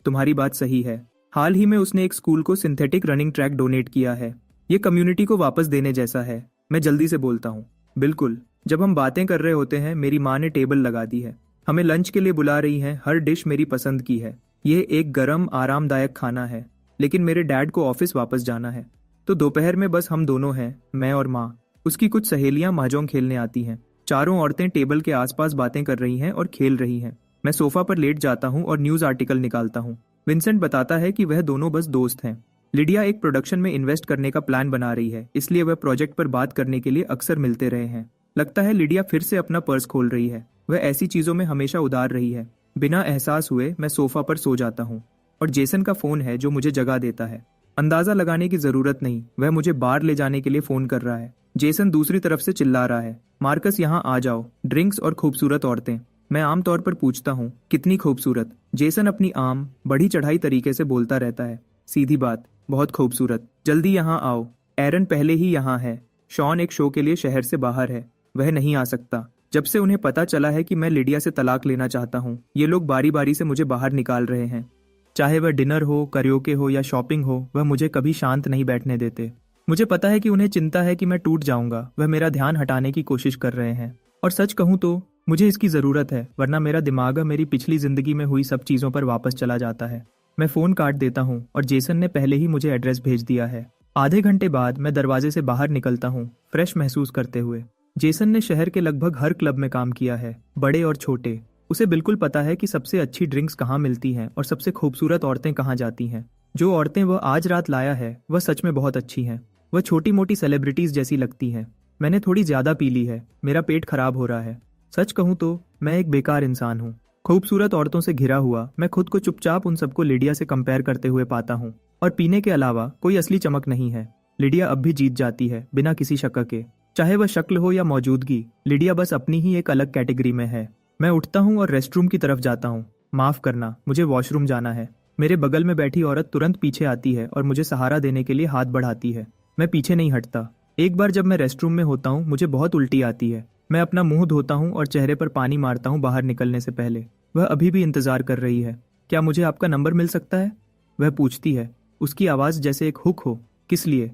तुम्हारी बात सही है। हाल ही में उसने एक स्कूल को सिंथेटिक रनिंग ट्रैक डोनेट किया है। ये कम्युनिटी को वापस देने जैसा है। मैं जल्दी से बोलता हूँ। बिल्कुल। जब हम बातें कर रहे होते हैं मेरी माँ ने टेबल लगा दी है। हमें लंच के लिए बुला रही हैं। हर डिश मेरी पसंद की है। ये एक गरम आरामदायक खाना है। लेकिन मेरे डैड को ऑफिस वापस जाना है, तो दोपहर में बस हम दोनों हैं, मैं और माँ। उसकी कुछ सहेलियां महजोंग खेलने आती हैं। चारों औरतें टेबल के आसपास बातें कर रही हैं और खेल रही हैं। मैं सोफा पर लेट जाता हूँ और न्यूज आर्टिकल निकालता हूँ। विंसेंट बताता है कि वह दोनों बस दोस्त हैं। लिडिया एक प्रोडक्शन में इन्वेस्ट करने का प्लान बना रही है, इसलिए वह प्रोजेक्ट पर बात करने के लिए अक्सर मिलते रहे हैं। लगता है लिडिया फिर से अपना पर्स खोल रही है। वह ऐसी चीजों में हमेशा उदार रही है। बिना एहसास हुए मैं सोफा पर सो जाता हूँ और जेसन का फोन है जो मुझे जगा देता है। अंदाजा लगाने की जरूरत नहीं, वह मुझे बार ले जाने के लिए फोन कर रहा है। जेसन दूसरी तरफ से चिल्ला रहा है, मार्कस यहाँ आ जाओ, ड्रिंक्स और खूबसूरत औरतें। मैं आमतौर पर पूछता हूँ, कितनी खूबसूरत? जेसन अपनी आम बढ़ी चढ़ाई तरीके से बोलता रहता है, सीधी बात, बहुत खूबसूरत। जल्दी यहाँ आओ। एरन पहले ही यहाँ है। शॉन एक शो के लिए शहर से बाहर है, वह नहीं आ सकता। जब से उन्हें पता चला है कि मैं लिडिया से तलाक लेना चाहता हूँ, ये लोग बारी बारी से मुझे बाहर निकाल रहे हैं। चाहे वह डिनर हो, करियोके हो या शॉपिंग हो, वह मुझे कभी शांत नहीं बैठने देते। मुझे पता है कि उन्हें चिंता है कि मैं टूट जाऊंगा। वह मेरा ध्यान हटाने की कोशिश कर रहे हैं, और सच कहूं तो मुझे इसकी जरूरत है, वरना मेरा दिमाग मेरी पिछली जिंदगी में हुई सब चीजों पर वापस चला जाता है। मैं फोन काट देता हूँ और जेसन ने पहले ही मुझे एड्रेस भेज दिया है। आधे घंटे बाद मैं दरवाजे से बाहर निकलता हूँ, फ्रेश महसूस करते हुए। जेसन ने शहर के लगभग हर क्लब में काम किया है, बड़े और छोटे। उसे बिल्कुल पता है कि सबसे अच्छी ड्रिंक्स कहाँ मिलती हैं और सबसे खूबसूरत औरतें कहाँ जाती हैं। जो औरतें वह आज रात लाया है वह सच में बहुत अच्छी हैं। वह छोटी मोटी सेलिब्रिटीज जैसी लगती हैं। मैंने थोड़ी ज्यादा पी ली है, मेरा पेट खराब हो रहा है। सच कहूँ तो मैं एक बेकार इंसान हूँ। खूबसूरत औरतों से घिरा हुआ मैं खुद को चुपचाप उन सबको लिडिया से कंपेयर करते हुए पाता हूँ, और पीने के अलावा कोई असली चमक नहीं है। लिडिया अब भी जीत जाती है, बिना किसी शक के। चाहे वह शक्ल हो या मौजूदगी, लिडिया बस अपनी ही एक अलग कैटेगरी में है। मैं उठता हूँ और रेस्टरूम की तरफ जाता हूँ। माफ करना, मुझे वॉशरूम जाना है। मेरे बगल में बैठी औरत तुरंत पीछे आती है और मुझे सहारा देने के लिए हाथ बढ़ाती है। मैं पीछे नहीं हटता। एक बार जब मैं रेस्टरूम में होता हूँ मुझे बहुत उल्टी आती है। मैं अपना मुंह धोता हूँ और चेहरे पर पानी मारता हूँ बाहर निकलने से पहले। वह अभी भी इंतजार कर रही है। क्या मुझे आपका नंबर मिल सकता है? वह पूछती है, उसकी आवाज जैसे एक हुक हो। किस लिए?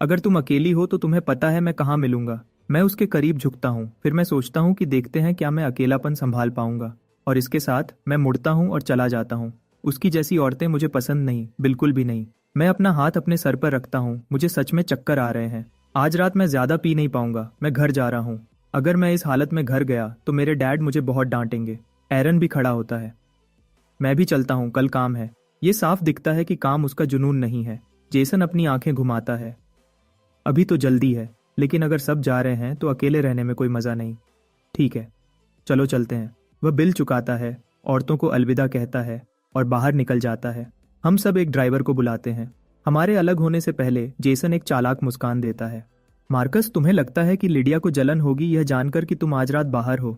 अगर तुम अकेली हो तो तुम्हें पता है मैं कहाँ मिलूंगा। मैं उसके करीब झुकता हूँ, फिर मैं सोचता हूँ कि देखते हैं क्या मैं अकेलापन संभाल पाऊंगा, और इसके साथ मैं मुड़ता हूँ और चला जाता हूँ। उसकी जैसी औरतें मुझे पसंद नहीं, बिल्कुल भी नहीं। मैं अपना हाथ अपने सर पर रखता हूँ। मुझे सच में चक्कर आ रहे हैं। आज रात मैं ज्यादा पी नहीं पाऊंगा। मैं घर जा रहा हूँ। अगर मैं इस हालत में घर गया तो मेरे डैड मुझे बहुत डांटेंगे। एरन भी खड़ा होता है। मैं भी चलता हूँ, कल काम है। ये साफ दिखता है कि काम उसका जुनून नहीं है। जेसन अपनी आंखें घुमाता है। अभी तो जल्दी है, लेकिन अगर सब जा रहे हैं तो अकेले रहने में कोई मजा नहीं। ठीक है, चलो चलते हैं। वह बिल चुकाता है, औरतों को अलविदा कहता है और बाहर निकल जाता है। हम सब एक ड्राइवर को बुलाते हैं। हमारे अलग होने से पहले जेसन एक चालाक मुस्कान देता है। मार्कस, तुम्हें लगता है कि लिडिया को जलन होगी यह जानकर कि तुम आज रात बाहर हो?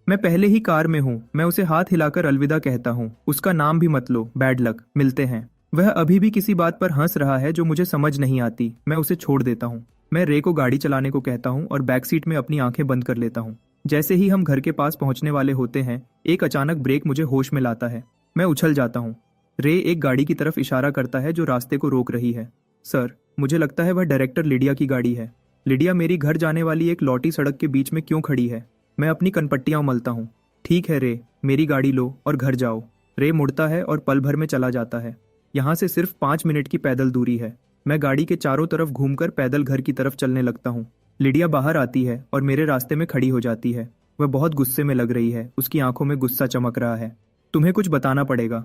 मैं पहले ही कार में हूँ। मैं उसे हाथ हिलाकर अलविदा कहता हूँ। उसका नाम भी मत लो, बैड लक, मिलते हैं। वह अभी भी किसी बात पर हंस रहा है जो मुझे समझ नहीं आती। मैं उसे छोड़ देता हूँ। मैं रे को गाड़ी चलाने को कहता हूँ और बैक सीट में अपनी आंखें बंद कर लेता हूँ। जैसे ही हम घर के पास पहुंचने वाले होते हैं, एक अचानक ब्रेक मुझे होश में लाता है। मैं उछल जाता हूँ। रे एक गाड़ी की तरफ इशारा करता है जो रास्ते को रोक रही है। सर, मुझे लगता है वह डायरेक्टर लिडिया की गाड़ी है। लिडिया मेरी घर जाने वाली एक लौटी सड़क के बीच में क्यों खड़ी है? मैं अपनी कनपट्टियां उमलता हूँ। ठीक है रे, मेरी गाड़ी लो और घर जाओ। रे मुड़ता है और पल भर में चला जाता है। यहाँ से सिर्फ 5 मिनट की पैदल दूरी है। मैं गाड़ी के चारों तरफ घूमकर पैदल घर की तरफ चलने लगता हूँ। लिडिया बाहर आती है और मेरे रास्ते में खड़ी हो जाती है। वह बहुत गुस्से में लग रही है। उसकी आंखों में गुस्सा चमक रहा है। तुम्हें कुछ बताना पड़ेगा।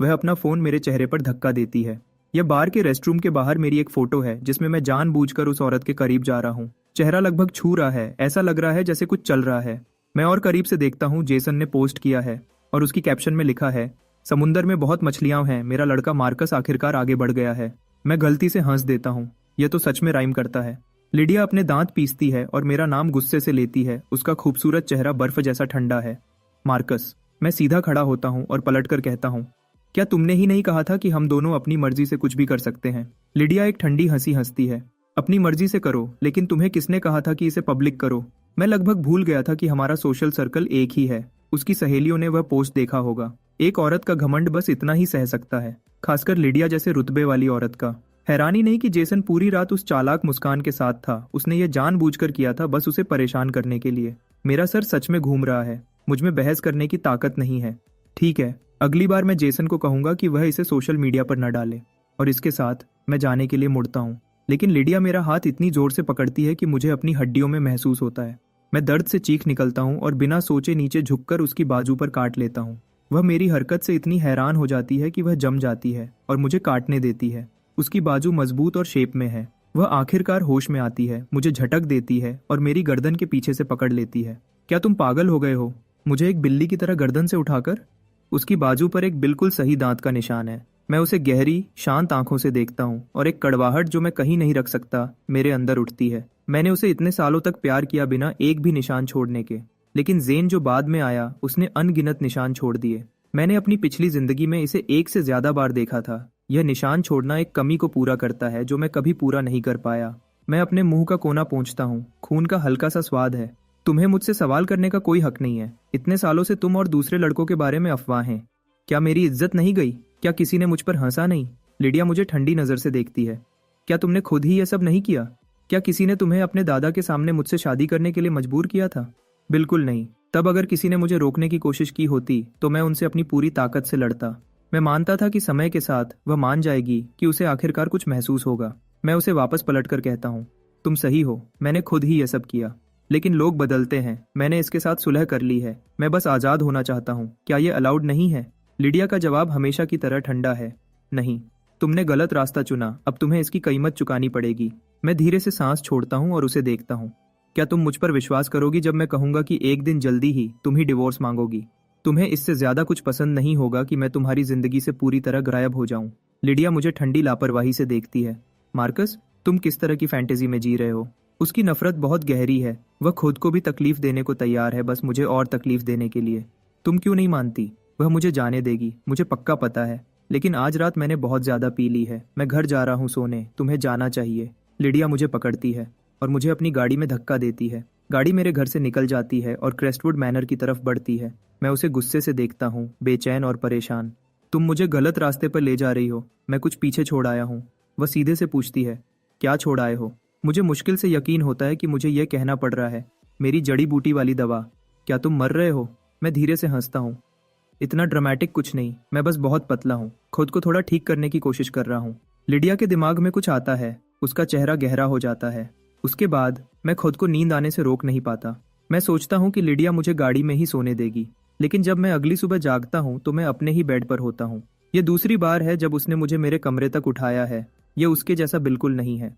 वह अपना फोन मेरे चेहरे पर धक्का देती है। यह बार के रेस्टरूम के बाहर मेरी एक फोटो है जिसमें मैं जानबूझकर उस औरत के करीब जा रहा हूँ। चेहरा लगभग छू रहा है, ऐसा लग रहा है जैसे कुछ चल रहा है। मैं और करीब से देखता हूँ, जेसन ने पोस्ट किया है और उसकी कैप्शन में लिखा है, समुंदर में बहुत मछलियां हैं, मेरा लड़का मार्कस आखिरकार आगे बढ़ गया है। मैं गलती से हंस देता हूँ, यह तो सच में राइम करता है। लिडिया अपने दांत पीसती है और मेरा नाम गुस्से से लेती है। उसका खूबसूरत चेहरा बर्फ जैसा ठंडा है। मार्कस। मैं सीधा खड़ा होता हूँ और पलटकर कहता हूँ, क्या तुमने ही नहीं कहा था कि हम दोनों अपनी मर्जी से कुछ भी कर सकते हैं? लिडिया एक ठंडी हंसी हंसती है। अपनी मर्जी से करो, लेकिन तुम्हें किसने कहा था कि इसे पब्लिक करो? मैं लगभग भूल गया था कि हमारा सोशल सर्कल एक ही है। उसकी सहेलियों ने वह पोस्ट देखा होगा। एक औरत का घमंड बस इतना ही सह सकता है, खासकर लिडिया जैसे रुतबे वाली औरत का। हैरानी नहीं कि जेसन पूरी रात उस चालाक मुस्कान के साथ था। उसने ये जानबूझकर किया था, बस उसे परेशान करने के लिए। मेरा सर सच में घूम रहा है। मुझ में बहस करने की ताकत नहीं है। ठीक है, अगली बार मैं जेसन को कहूंगा कि वह इसे सोशल मीडिया पर न डाले। और इसके साथ मैं जाने के लिए मुड़ता हूँ, लेकिन लिडिया मेरा हाथ इतनी जोर से पकड़ती है कि मुझे अपनी हड्डियों में महसूस होता है। मैं दर्द से चीख निकलता हूँ और बिना सोचे नीचे झुककर उसकी बाजू पर काट लेता हूँ। वह मेरी हरकत से इतनी हैरान हो जाती है कि वह जम जाती है और मुझे काटने देती है। उसकी बाजू मजबूत और शेप में है। वह आखिरकार होश में आती है, मुझे झटक देती है और मेरी गर्दन के पीछे से पकड़ लेती है। क्या तुम पागल हो गए हो? मुझे एक बिल्ली की तरह गर्दन से उठाकर? उसकी बाजू पर एक बिल्कुल सही दांत का निशान है। मैं उसे गहरी शांत आंखों से देखता हूँ और एक कड़वाहट जो मैं कहीं नहीं रख सकता मेरे अंदर उठती है। मैंने उसे इतने सालों तक प्यार किया बिना एक भी निशान छोड़ने के, लेकिन जेन जो बाद में आया उसने अनगिनत निशान छोड़ दिए। मैंने अपनी पिछली जिंदगी में इसे एक से ज्यादा बार देखा था। यह निशान छोड़ना एक कमी को पूरा करता है जो मैं कभी पूरा नहीं कर पाया। मैं अपने मुंह का कोना पोंछता हूँ। खून का हल्का सा स्वाद है। तुम्हें मुझसे सवाल करने का कोई हक नहीं है। इतने सालों से तुम और दूसरे लड़कों के बारे में अफवाहें। क्या मेरी इज्जत नहीं गई? क्या किसी ने मुझ पर हंसा नहीं? लिडिया मुझे ठंडी नजर से देखती है। क्या तुमने खुद ही यह सब नहीं किया? क्या किसी ने तुम्हें अपने दादा के सामने मुझसे शादी करने के लिए मजबूर किया था? बिल्कुल नहीं। तब अगर किसी ने मुझे रोकने की कोशिश की होती तो मैं उनसे अपनी पूरी ताकत से लड़ता। मैं मानता था कि समय के साथ वह मान जाएगी, कि उसे आखिरकार कुछ महसूस होगा। मैं उसे वापस पलटकर कहता हूँ, तुम सही हो, मैंने खुद ही यह सब किया। लेकिन लोग बदलते हैं। मैंने इसके साथ सुलह कर ली है। मैं बस आजाद होना चाहता हूँ। क्या ये अलाउड नहीं है? लिडिया का जवाब हमेशा की तरह ठंडा है। नहीं, तुमने गलत रास्ता चुना। अब तुम्हें इसकी कीमत चुकानी पड़ेगी। मैं धीरे से सांस छोड़ता हूँ और उसे देखता हूँ। क्या तुम मुझ पर विश्वास करोगी जब मैं कहूंगा कि एक दिन जल्दी ही तुम ही डिवोर्स मांगोगी? तुम्हें इससे ज्यादा कुछ पसंद नहीं होगा कि मैं तुम्हारी जिंदगी से पूरी तरह गायब हो जाऊं। लिडिया मुझे ठंडी लापरवाही से देखती है। मार्कस, तुम किस तरह की फैंटेसी में जी रहे हो? उसकी नफरत बहुत गहरी है। वह खुद को भी तकलीफ देने को तैयार है, बस मुझे और तकलीफ देने के लिए। तुम क्यों नहीं मानती? वह मुझे जाने देगी, मुझे पक्का पता है। लेकिन आज रात मैंने बहुत ज्यादा पी ली है। मैं घर जा रहा हूँ सोने। तुम्हें जाना चाहिए। लिडिया मुझे पकड़ती है और मुझे अपनी गाड़ी में धक्का देती है। गाड़ी मेरे घर से निकल जाती है और क्रेस्टवुड मैनर की तरफ बढ़ती है। मैं उसे गुस्से से देखता हूँ, बेचैन और परेशान। तुम मुझे गलत रास्ते पर ले जा रही हो। मैं कुछ पीछे छोड़ आया हूँ। वह सीधे से पूछती है, क्या छोड़ आए हो? मुझे मुश्किल से यकीन होता है कि मुझे यह कहना पड़ रहा है, मेरी जड़ी बूटी वाली दवा। क्या तुम मर रहे हो? मैं धीरे से हंसता हूँ। इतना ड्रामेटिक कुछ नहीं, मैं बस बहुत पतला हूँ। खुद को थोड़ा ठीक करने की कोशिश कर रहा हूँ। लिडिया के दिमाग में कुछ आता है। उसका चेहरा गहरा हो जाता है। उसके बाद मैं खुद को नींद आने से रोक नहीं पाता। मैं सोचता हूँ कि लिडिया मुझे गाड़ी में ही सोने देगी, लेकिन जब मैं अगली सुबह जागता हूँ तो मैं अपने ही बेड पर होता हूँ। यह दूसरी बार है जब उसने मुझे मेरे कमरे तक उठाया है। यह उसके जैसा बिल्कुल नहीं है।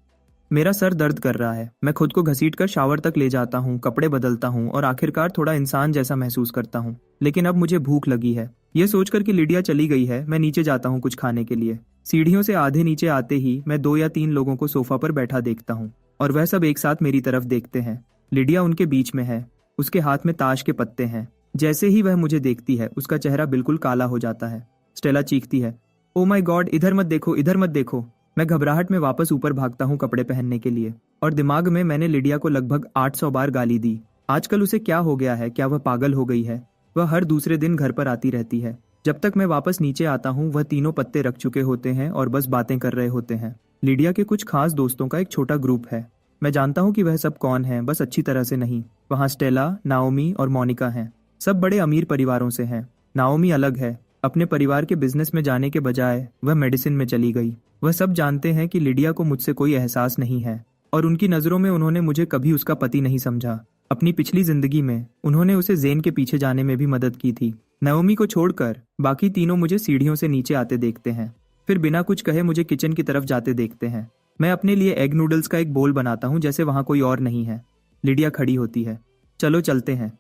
मेरा सर दर्द कर रहा है। मैं खुद को घसीटकर शावर तक ले जाता हूँ, कपड़े बदलता हूँ और आखिरकार थोड़ा इंसान जैसा महसूस करता हूँ। लेकिन अब मुझे भूख लगी है। यह सोचकर कि लिडिया चली गई है, मैं नीचे जाता हूँ कुछ खाने के लिए। सीढ़ियों से आधे नीचे आते ही मैं 2 या 3 लोगों को सोफा पर बैठा देखता हूँ और वह सब एक साथ मेरी तरफ देखते हैं। लिडिया उनके बीच में है। उसके हाथ में ताश के पत्ते हैं। जैसे ही वह मुझे देखती है उसका चेहरा बिल्कुल काला हो जाता है। स्टेला चीखती है, ओ माय गॉड, इधर मत देखो, इधर मत देखो। मैं घबराहट में वापस ऊपर भागता हूँ कपड़े पहनने के लिए और दिमाग में मैंने लिडिया को लगभग 800 बार गाली दी। आजकल उसे क्या हो गया है? क्या वह पागल हो गई है? वह हर दूसरे दिन घर पर आती रहती है। जब तक मैं वापस नीचे आता हूँ वह तीनों पत्ते रख चुके होते हैं और बस बातें कर रहे होते हैं। लिडिया के कुछ खास दोस्तों का एक छोटा ग्रुप है। मैं जानता हूँ कि वह सब कौन है, बस अच्छी तरह से नहीं। वहाँ स्टेला, नाओमी और मोनिका हैं। सब बड़े अमीर परिवारों से हैं। नाओमी अलग है। अपने परिवार के बिजनेस में जाने के बजाय वह मेडिसिन में चली गई। वह सब जानते हैं कि लिडिया को मुझसे कोई एहसास नहीं है और उनकी नज़रों में उन्होंने मुझे कभी उसका पति नहीं समझा। अपनी पिछली जिंदगी में उन्होंने उसे जेन के पीछे जाने में भी मदद की थी। नाओमी को छोड़कर बाकी तीनों मुझे सीढ़ियों से नीचे आते देखते हैं, फिर बिना कुछ कहे मुझे किचन की तरफ जाते देखते हैं। मैं अपने लिए एग नूडल्स का एक बोल बनाता हूँ जैसे वहाँ कोई और नहीं है। लिडिया खड़ी होती है। चलो चलते हैं।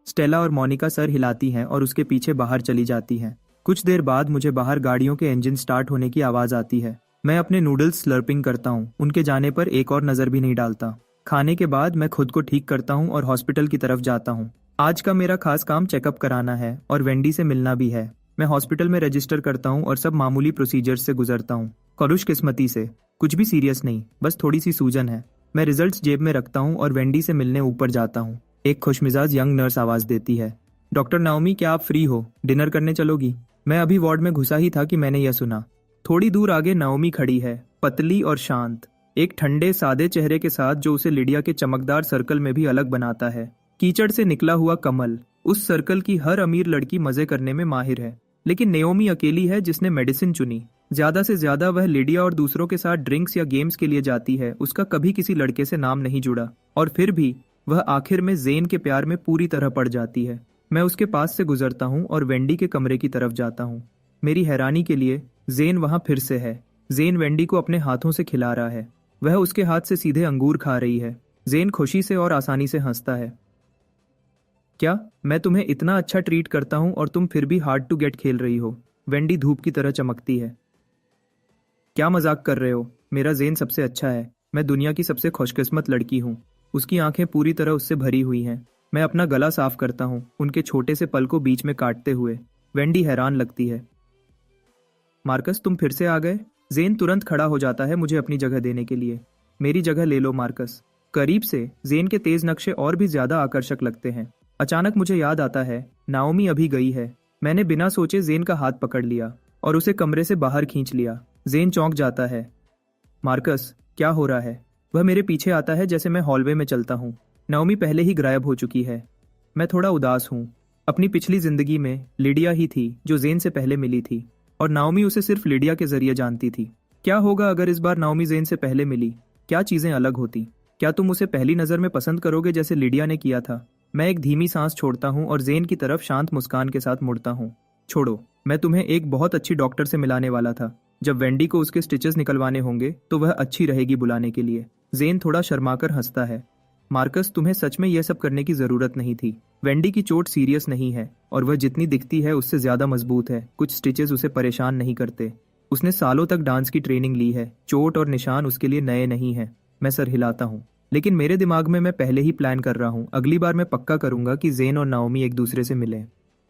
स्टेला और मोनिका सर हिलाती हैं और उसके पीछे बाहर चली जाती हैं। कुछ देर बाद मुझे बाहर गाड़ियों के इंजन स्टार्ट होने की आवाज़ आती है। मैं अपने नूडल्स स्लर्पिंग करता हूँ, उनके जाने पर एक और नज़र भी नहीं डालता। खाने के बाद मैं खुद को ठीक करता हूँ और हॉस्पिटल की तरफ जाता हूँ। आज का मेरा खास काम चेकअप कराना है और वेंडी से मिलना भी है। मैं हॉस्पिटल में रजिस्टर करता हूँ और सब मामूली प्रोसीजर्स से गुजरता हूँ। खुशकिस्मती से कुछ भी सीरियस नहीं, बस थोड़ी सी सूजन है। मैं रिजल्ट्स जेब में रखता हूँ और वेंडी से मिलने ऊपर जाता हूँ। एक खुशमिजाज यंग नर्स आवाज़ देती है, डॉक्टर नाओमी, क्या आप फ्री हो? डिनर करने चलोगी? मैं अभी वार्ड में घुसा ही था कि मैंने यह सुना। थोड़ी दूर आगे नाओमी खड़ी है, पतली और शांत, एक ठंडे सादे चेहरे के साथ जो उसे लिडिया के चमकदार सर्कल में भी अलग बनाता है। कीचड़ से निकला हुआ कमल। उस सर्कल की हर अमीर लड़की मजे करने में माहिर है, लेकिन नाओमी अकेली है जिसने मेडिसिन चुनी। ज्यादा से ज्यादा वह लिडिया और दूसरों के साथ ड्रिंक्स या गेम्स के लिए जाती है। उसका कभी किसी लड़के से नाम नहीं जुड़ा, और फिर भी वह आखिर में जेन के प्यार में पूरी तरह पड़ जाती है। मैं उसके पास से गुजरता हूँ और वेंडी के कमरे की तरफ जाता हूँ। मेरी हैरानी के लिए जेन वहां फिर से है। जेन वेंडी को अपने हाथों से खिला रहा है। वह उसके हाथ से सीधे अंगूर खा रही है। जेन खुशी से और आसानी से हंसता है। क्या मैं तुम्हें इतना अच्छा ट्रीट करता हूँ और तुम फिर भी हार्ड टू गेट खेल रही हो? वेंडी धूप की तरह चमकती है। क्या मजाक कर रहे हो? मेरा जेन सबसे अच्छा है। मैं दुनिया की सबसे खुशकिस्मत लड़की हूँ। उसकी आंखें पूरी तरह उससे भरी हुई हैं। मैं अपना गला साफ करता हूँ, उनके छोटे से पल को बीच में काटते हुए। वेंडी हैरान लगती है। मार्कस, तुम फिर से आ गए? जेन तुरंत खड़ा हो जाता है मुझे अपनी जगह देने के लिए। मेरी जगह ले लो मार्कस। करीब से जेन के तेज नक्शे और भी ज्यादा आकर्षक लगते हैं। अचानक मुझे याद आता है, नाओमी अभी गई है। मैंने बिना सोचे जेन का हाथ पकड़ लिया और उसे कमरे से बाहर खींच लिया। जेन चौंक जाता है। मार्कस, क्या हो रहा है? वह मेरे पीछे आता है जैसे मैं हॉलवे में चलता हूँ। नाओमी पहले ही गायब हो चुकी है। मैं थोड़ा उदास हूँ। अपनी पिछली जिंदगी में लिडिया ही थी जो जेन से पहले मिली थी, और नाओमी उसे सिर्फ लिडिया के जरिए जानती थी। क्या होगा अगर इस बार नाओमी जेन से पहले मिली? क्या चीजें अलग होती? क्या तुम उसे पहली नजर में पसंद करोगे जैसे लिडिया ने किया था? मैं एक धीमी सांस छोड़ता हूँ और जेन की तरफ शांत मुस्कान के साथ मुड़ता हूँ। छोड़ो, मैं तुम्हें एक बहुत अच्छी डॉक्टर से मिलाने वाला था। जब वेंडी को उसके स्टिचेस निकलवाने होंगे तो वह अच्छी रहेगी बुलाने के लिए। जेन थोड़ा शर्माकर हंसता है। मार्कस, तुम्हें सच में यह सब करने की जरूरत नहीं थी। वेंडी की चोट सीरियस नहीं है और वह जितनी दिखती है उससे ज्यादा मजबूत है। कुछ स्टिचेस उसे परेशान नहीं करते। उसने सालों तक डांस की ट्रेनिंग ली है। चोट और निशान उसके लिए नए नहीं है। मैं सर हिलाता हूँ, लेकिन मेरे दिमाग में मैं पहले ही प्लान कर रहा हूँ। अगली बार मैं पक्का करूंगा कि जेन और नाओमी एक दूसरे से मिले।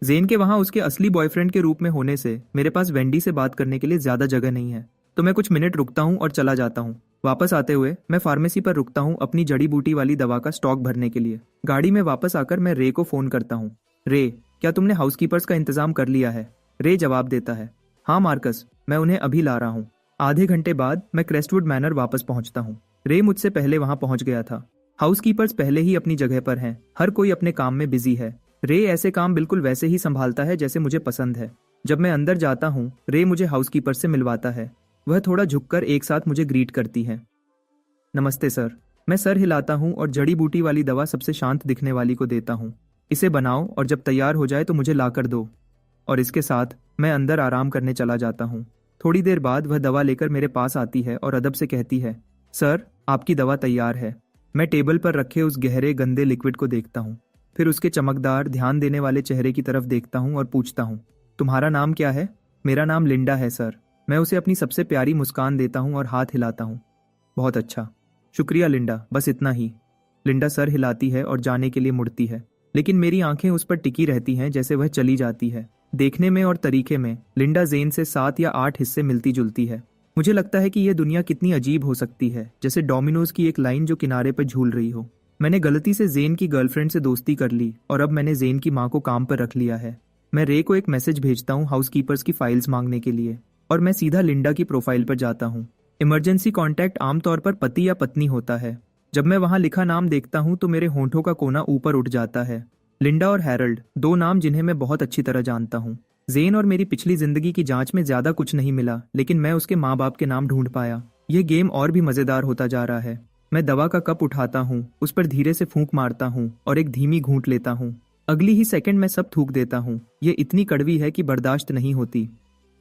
जेन के वहां उसके असली बॉयफ्रेंड के रूप में होने से मेरे पास वेंडी से बात करने के लिए ज्यादा जगह नहीं है, तो मैं कुछ मिनट रुकता हूँ और चला जाता हूँ। वापस आते हुए मैं फार्मेसी पर रुकता हूँ अपनी जड़ी बूटी वाली दवा का स्टॉक भरने के लिए। गाड़ी में वापस आकर मैं रे को फोन करता हूँ। रे, क्या तुमने हाउसकीपर्स का इंतजाम कर लिया है? रे जवाब देता है, हाँ मार्कस, मैं उन्हें अभी ला रहा हूँ। आधे घंटे बाद मैं क्रेस्टवुड मैनर वापस पहुंचता हूँ। रे मुझसे पहले वहां पहुंच गया था। हाउसकीपर्स पहले ही अपनी जगह पर हैं। हर कोई अपने काम में बिजी है। रे ऐसे काम बिल्कुल वैसे ही संभालता है जैसे मुझे पसंद है। जब मैं अंदर जाता हूँ, रे मुझे हाउसकीपर से मिलवाता है। वह थोड़ा झुककर एक साथ मुझे ग्रीट करती है। नमस्ते सर। मैं सर हिलाता हूँ और जड़ी बूटी वाली दवा सबसे शांत दिखने वाली को देता हूँ। इसे बनाओ और जब तैयार हो जाए तो मुझे ला कर दो। और इसके साथ मैं अंदर आराम करने चला जाता हूँ। थोड़ी देर बाद वह दवा लेकर मेरे पास आती है और अदब से कहती है, सर, आपकी दवा तैयार है। मैं टेबल पर रखे उस गहरे गंदे लिक्विड को देखता हूँ, फिर उसके चमकदार ध्यान देने वाले चेहरे की तरफ देखता हूँ और पूछता हूँ, तुम्हारा नाम क्या है? मेरा नाम लिंडा है सर। मैं उसे अपनी सबसे प्यारी मुस्कान देता हूँ और हाथ हिलाता हूँ। बहुत अच्छा, शुक्रिया लिंडा, बस इतना ही। लिंडा सर हिलाती है और जाने के लिए मुड़ती है, लेकिन मेरी आंखें उस पर टिकी रहती हैं जैसे वह चली जाती है। देखने में और तरीके में लिंडा जेन से 7 या 8 हिस्से मिलती जुलती है। मुझे लगता है कि यह दुनिया कितनी अजीब हो सकती है, जैसे डोमिनोज की एक लाइन जो किनारे पर झूल रही हो। मैंने गलती से जेन की गर्लफ्रेंड से दोस्ती कर ली और अब मैंने जेन की माँ को काम पर रख लिया है। मैं रे को एक मैसेज भेजता हूँ हाउसकीपर्स की फाइल्स मांगने के लिए, और मैं सीधा लिंडा की प्रोफाइल पर जाता हूँ। इमरजेंसी कॉन्टैक्ट आमतौर पर पति या पत्नी होता है। जब मैं वहां लिखा नाम देखता हूँ तो मेरे होंठों का कोना ऊपर उठ जाता है। लिंडा और हैरल्ड, 2 नाम जिन्हें मैं बहुत अच्छी तरह जानता हूँ। जेन और मेरी पिछली जिंदगी की जांच में ज्यादा कुछ नहीं मिला, लेकिन मैं उसके माँ बाप के नाम ढूंढ पाया। यह गेम और भी मजेदार होता जा रहा है। मैं दवा का कप उठाता हूँ, उस पर धीरे से फूंक मारता हूँ और एक धीमी घूंट लेता हूँ। अगली ही सेकंड मैं सब थूक देता हूँ। ये इतनी कड़वी है कि बर्दाश्त नहीं होती।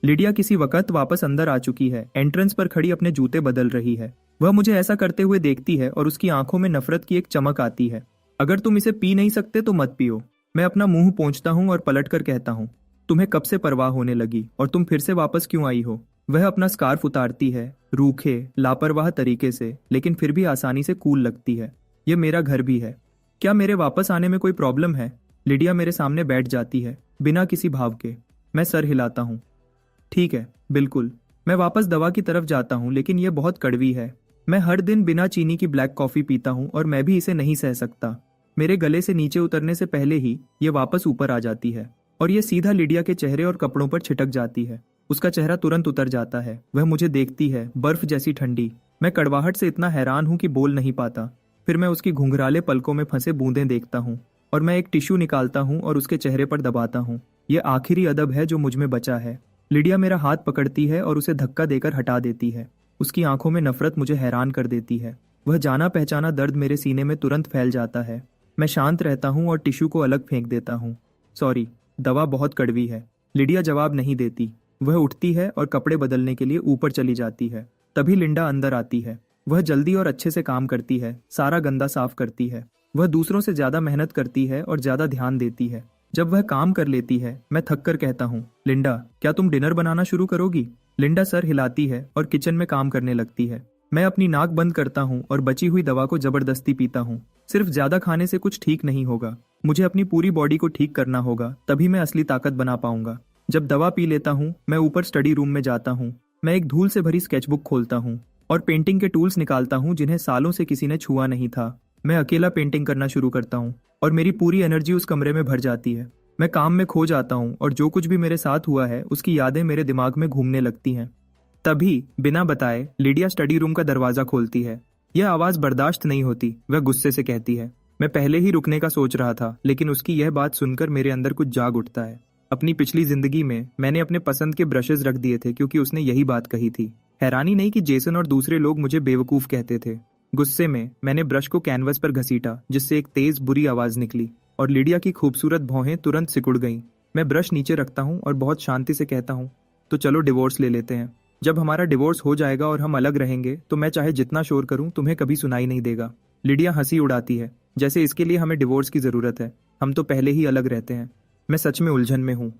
लिडिया किसी वक्त वापस अंदर आ चुकी है। एंट्रेंस पर खड़ी अपने जूते बदल रही है। वह मुझे ऐसा करते हुए देखती है और उसकी आंखों में नफरत की एक चमक आती है। अगर तुम इसे पी नहीं सकते तो मत पियो। मैं अपना मुंह पोंछता हूँ और पलट कर कहता हूँ, तुम्हें कब से परवाह होने लगी और तुम फिर से वापस क्यों आई हो? वह अपना स्कार्फ उतारती है, रूखे लापरवाह तरीके से, लेकिन फिर भी आसानी से कूल लगती है। ये मेरा घर भी है। क्या मेरे वापस आने में कोई प्रॉब्लम है? लिडिया मेरे सामने बैठ जाती है, बिना किसी भाव के। मैं सर हिलाता हूँ। ठीक है, बिल्कुल। मैं वापस दवा की तरफ जाता हूँ, लेकिन यह बहुत कड़वी है। मैं हर दिन बिना चीनी की ब्लैक कॉफी पीता हूँ और मैं भी इसे नहीं सह सकता। मेरे गले से नीचे उतरने से पहले ही ये वापस ऊपर आ जाती है और ये सीधा लिडिया के चेहरे और कपड़ों पर छिटक जाती है। उसका चेहरा तुरंत उतर जाता है। वह मुझे देखती है, बर्फ जैसी ठंडी। मैं कड़वाहट से इतना हैरान हूँ कि बोल नहीं पाता। फिर मैं उसकी घुंघराले पलकों में फंसे बूंदें देखता हूँ और मैं एक टिश्यू निकालता हूँ और उसके चेहरे पर दबाता हूँ। ये आखिरी अदब है जो मुझ में बचा है। लिडिया मेरा हाथ पकड़ती है और उसे धक्का देकर हटा देती है। उसकी आंखों में नफरत मुझे हैरान कर देती है। वह जाना पहचाना दर्द मेरे सीने में तुरंत फैल जाता है। मैं शांत रहता हूँ और टिश्यू को अलग फेंक देता हूँ। सॉरी, दवा बहुत कड़वी है। लिडिया जवाब नहीं देती। वह उठती है और कपड़े बदलने के लिए ऊपर चली जाती है। तभी लिंडा अंदर आती है। वह जल्दी और अच्छे से काम करती है, सारा गंदा साफ करती है। वह दूसरों से ज्यादा मेहनत करती है और ज्यादा ध्यान देती है। जब वह काम कर लेती है, मैं थक कर कहता हूँ, लिंडा, क्या तुम डिनर बनाना शुरू करोगी? लिंडा सर हिलाती है और किचन में काम करने लगती है। मैं अपनी नाक बंद करता हूँ और बची हुई दवा को जबरदस्ती पीता हूँ। सिर्फ ज्यादा खाने से कुछ ठीक नहीं होगा। मुझे अपनी पूरी बॉडी को ठीक करना होगा, तभी मैं असली ताकत बना पाऊंगा। जब दवा पी लेता हूँ, मैं ऊपर स्टडी रूम में जाता हूँ। मैं एक धूल से भरी स्केचबुक खोलता हूँ और पेंटिंग के टूल्स निकालता हूँ जिन्हें सालों से किसी ने छुआ नहीं था। मैं अकेला पेंटिंग करना शुरू करता हूँ और मेरी पूरी एनर्जी उस कमरे में भर जाती है। मैं काम में खो जाता हूँ और जो कुछ भी मेरे साथ हुआ है उसकी यादें मेरे दिमाग में घूमने लगती हैं। तभी बिना बताए लिडिया स्टडी रूम का दरवाजा खोलती है। यह आवाज बर्दाश्त नहीं होती। वह गुस्से से कहती है, मैं पहले ही रुकने का सोच रहा था, लेकिन उसकी यह बात सुनकर मेरे अंदर कुछ जाग उठता है। अपनी पिछली जिंदगी में मैंने अपने पसंद के ब्रशेज रख दिए थे क्योंकि उसने यही बात कही थी। हैरानी नहीं कि जेसन और दूसरे लोग मुझे बेवकूफ कहते थे। गुस्से में मैंने ब्रश को कैनवस पर घसीटा, जिससे एक तेज बुरी आवाज निकली और लिडिया की खूबसूरत भौहें तुरंत सिकुड़ गईं। मैं ब्रश नीचे रखता हूँ और बहुत शांति से कहता हूँ, तो चलो डिवोर्स ले लेते हैं। जब हमारा डिवोर्स हो जाएगा और हम अलग रहेंगे तो मैं चाहे जितना शोर करूं तुम्हें कभी सुनाई नहीं देगा। लिडिया हंसी उड़ाती है, जैसे इसके लिए हमें डिवोर्स की जरूरत है। हम तो पहले ही अलग रहते हैं। मैं सच में उलझन में हूँ।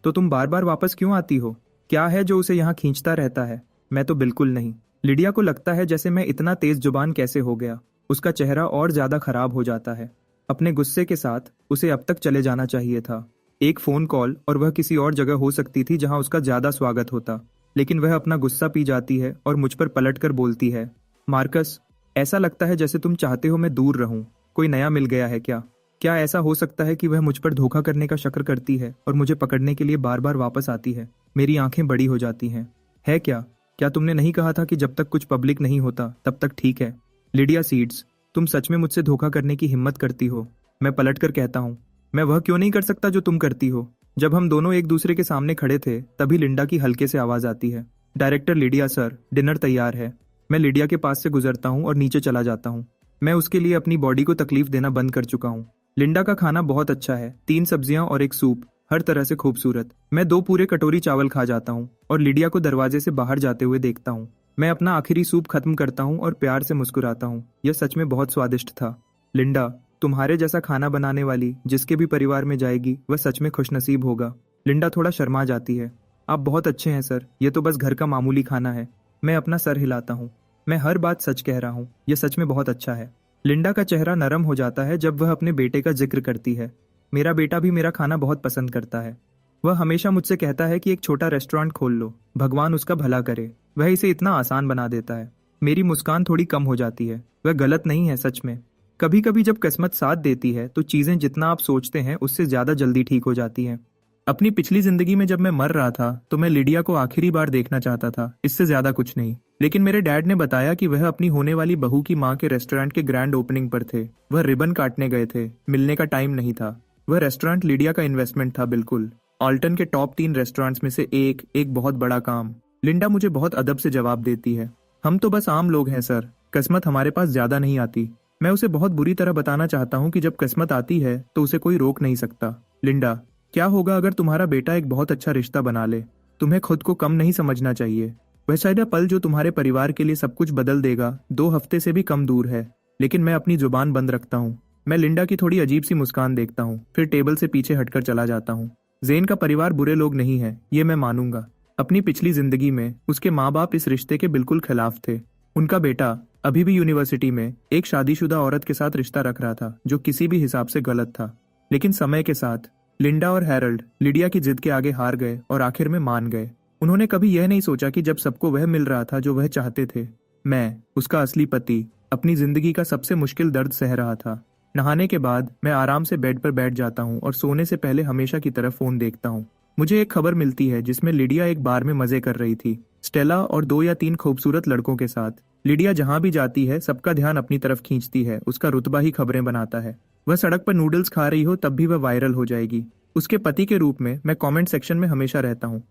तो तुम बार बार वापस क्यों आती हो? क्या है जो उसे यहाँ खींचता रहता है? मैं तो बिल्कुल नहीं। लिडिया को लगता है जैसे मैं इतना तेज जुबान कैसे हो गया। उसका चेहरा और ज्यादा खराब हो जाता है। अपने गुस्से के साथ उसे अब तक चले जाना चाहिए था। एक फोन कॉल और वह किसी और जगह हो सकती थी जहां उसका ज्यादा स्वागत होता। लेकिन वह अपना गुस्सा पी जाती है और मुझ पर पलट कर बोलती है, मार्कस, ऐसा लगता है जैसे तुम चाहते हो मैं दूर रहूं। कोई नया मिल गया है क्या? क्या ऐसा हो सकता है कि वह मुझ पर धोखा करने का शक्र करती है और मुझे पकड़ने के लिए बार बार वापस आती है? मेरी आंखें बड़ी हो जाती हैं। है क्या? क्या तुमने नहीं कहा था कि जब तक कुछ पब्लिक नहीं होता तब तक ठीक है? लिडिया सीड्स, तुम सच में मुझसे धोखा करने की हिम्मत करती हो? मैं पलट कर कहता हूँ, मैं वह क्यों नहीं कर सकता जो तुम करती हो? जब हम दोनों एक दूसरे के सामने खड़े थे तभी लिंडा की हल्के से आवाज आती है, डायरेक्टर लिडिया सर, डिनर तैयार है। मैं लिडिया के पास से गुजरता हूँ और नीचे चला जाता हूँ। मैं उसके लिए अपनी बॉडी को तकलीफ देना बंद कर चुका हूँ। लिंडा का खाना बहुत अच्छा है, 3 सब्जियां और एक सूप, हर तरह से खूबसूरत। मैं 2 पूरे कटोरी चावल खा जाता हूँ और लिडिया को दरवाजे से बाहर जाते हुए देखता हूँ। मैं अपना आखिरी सूप खत्म करता हूँ और प्यार से मुस्कुराता हूँ। यह सच में बहुत स्वादिष्ट था। लिंडा, तुम्हारे जैसा खाना बनाने वाली जिसके भी परिवार में जाएगी वह सच में खुशनसीब होगा। लिंडा थोड़ा शर्मा जाती है। आप बहुत अच्छे हैं सर, ये तो बस घर का मामूली खाना है। मैं अपना सर हिलाता हूँ। मैं हर बात सच कह रहा हूँ, यह सच में बहुत अच्छा है। लिंडा का चेहरा नरम हो जाता है जब वह अपने बेटे का जिक्र करती है। मेरा बेटा भी मेरा खाना बहुत पसंद करता है। वह हमेशा मुझसे कहता है कि एक छोटा रेस्टोरेंट खोल लो, भगवान उसका भला करे। वह इसे इतना आसान बना देता है। मेरी मुस्कान थोड़ी कम हो जाती है। वह गलत नहीं है सच में। कभी कभी जब किस्मत साथ देती है तो चीजें जितना आप सोचते हैं उससे ज्यादा जल्दी ठीक हो जाती हैं। अपनी पिछली जिंदगी में जब मैं मर रहा था तो मैं लिडिया को आखिरी बार देखना चाहता था, इससे ज्यादा कुछ नहीं। लेकिन मेरे डैड ने बताया कि वह अपनी होने वाली बहू की माँ के रेस्टोरेंट के ग्रैंड ओपनिंग पर थे। वह रिबन काटने गए थे, मिलने का टाइम नहीं था। वह रेस्टोरेंट लिडिया का इन्वेस्टमेंट था, बिल्कुल। ऑल्टन के टॉप 3 रेस्टोरेंट्स में से एक बहुत बड़ा काम। लिंडा मुझे बहुत अदब से जवाब देती है, हम तो बस आम लोग हैं सर, किस्मत हमारे पास ज्यादा नहीं आती। मैं उसे बहुत बुरी तरह बताना चाहता हूँ कि जब किस्मत आती है तो उसे कोई रोक नहीं सकता। लिंडा, क्या होगा अगर तुम्हारा बेटा एक बहुत अच्छा रिश्ता बना ले? तुम्हें खुद को कम नहीं समझना चाहिए। वह शायद पल जो तुम्हारे परिवार के लिए सब कुछ बदल देगा 2 हफ्ते से भी कम दूर है। लेकिन मैं अपनी जुबान बंद रखता हूँ। मैं लिंडा की थोड़ी अजीब सी मुस्कान देखता हूँ, फिर टेबल से पीछे हटकर चला जाता हूँ। जेन का परिवार बुरे लोग नहीं है, ये मैं मानूंगा। अपनी पिछली जिंदगी में उसके माँ बाप इस रिश्ते के बिल्कुल खिलाफ थे। उनका बेटा अभी भी यूनिवर्सिटी में एक शादीशुदा औरत के साथ रिश्ता रख रहा था, जो किसी भी हिसाब से गलत था। लेकिन समय के साथ लिंडा और हैरोल्ड लिडिया की जिद के आगे हार गए और आखिर में मान गए। उन्होंने कभी यह नहीं सोचा कि जब सबको वह मिल रहा था जो वह चाहते थे, मैं, उसका असली पति, अपनी जिंदगी का सबसे मुश्किल दर्द सह रहा था। नहाने के बाद मैं आराम से बेड पर बैठ जाता हूँ और सोने से पहले हमेशा की तरफ फोन देखता हूँ। मुझे एक खबर मिलती है जिसमें लिडिया एक बार में मजे कर रही थी, स्टेला और 2 या 3 खूबसूरत लड़कों के साथ। लिडिया जहां भी जाती है सबका ध्यान अपनी तरफ खींचती है, उसका रुतबा ही खबरें बनाता है। वह सड़क पर नूडल्स खा रही हो तब भी वह वायरल हो जाएगी। उसके पति के रूप में मैं कमेंट सेक्शन में हमेशा रहता हूँ।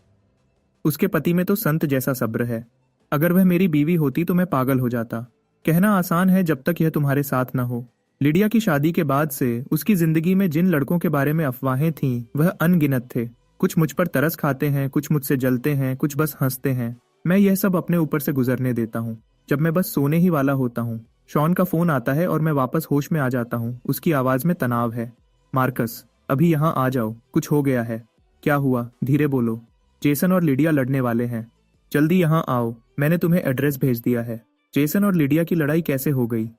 उसके पति में तो संत जैसा सब्र है। अगर वह मेरी बीवी होती तो मैं पागल हो जाता। कहना आसान है जब तक यह तुम्हारे साथ न हो। लिडिया की शादी के बाद से उसकी जिंदगी में जिन लड़कों के बारे में अफवाहें थीं वह अनगिनत थे। कुछ मुझ पर तरस खाते हैं, कुछ मुझसे जलते हैं, कुछ बस हंसते हैं। मैं यह सब अपने ऊपर से गुजरने देता हूँ। जब मैं बस सोने ही वाला होता हूँ, शॉन का फोन आता है और मैं वापस होश में आ जाता हूँ। उसकी आवाज में तनाव है। मार्कस, अभी यहाँ आ जाओ, कुछ हो गया है। क्या हुआ? धीरे बोलो। जेसन और लिडिया लड़ने वाले हैं। जल्दी यहाँ आओ, मैंने तुम्हें एड्रेस भेज दिया है। जेसन और लिडिया की लड़ाई कैसे हो गई?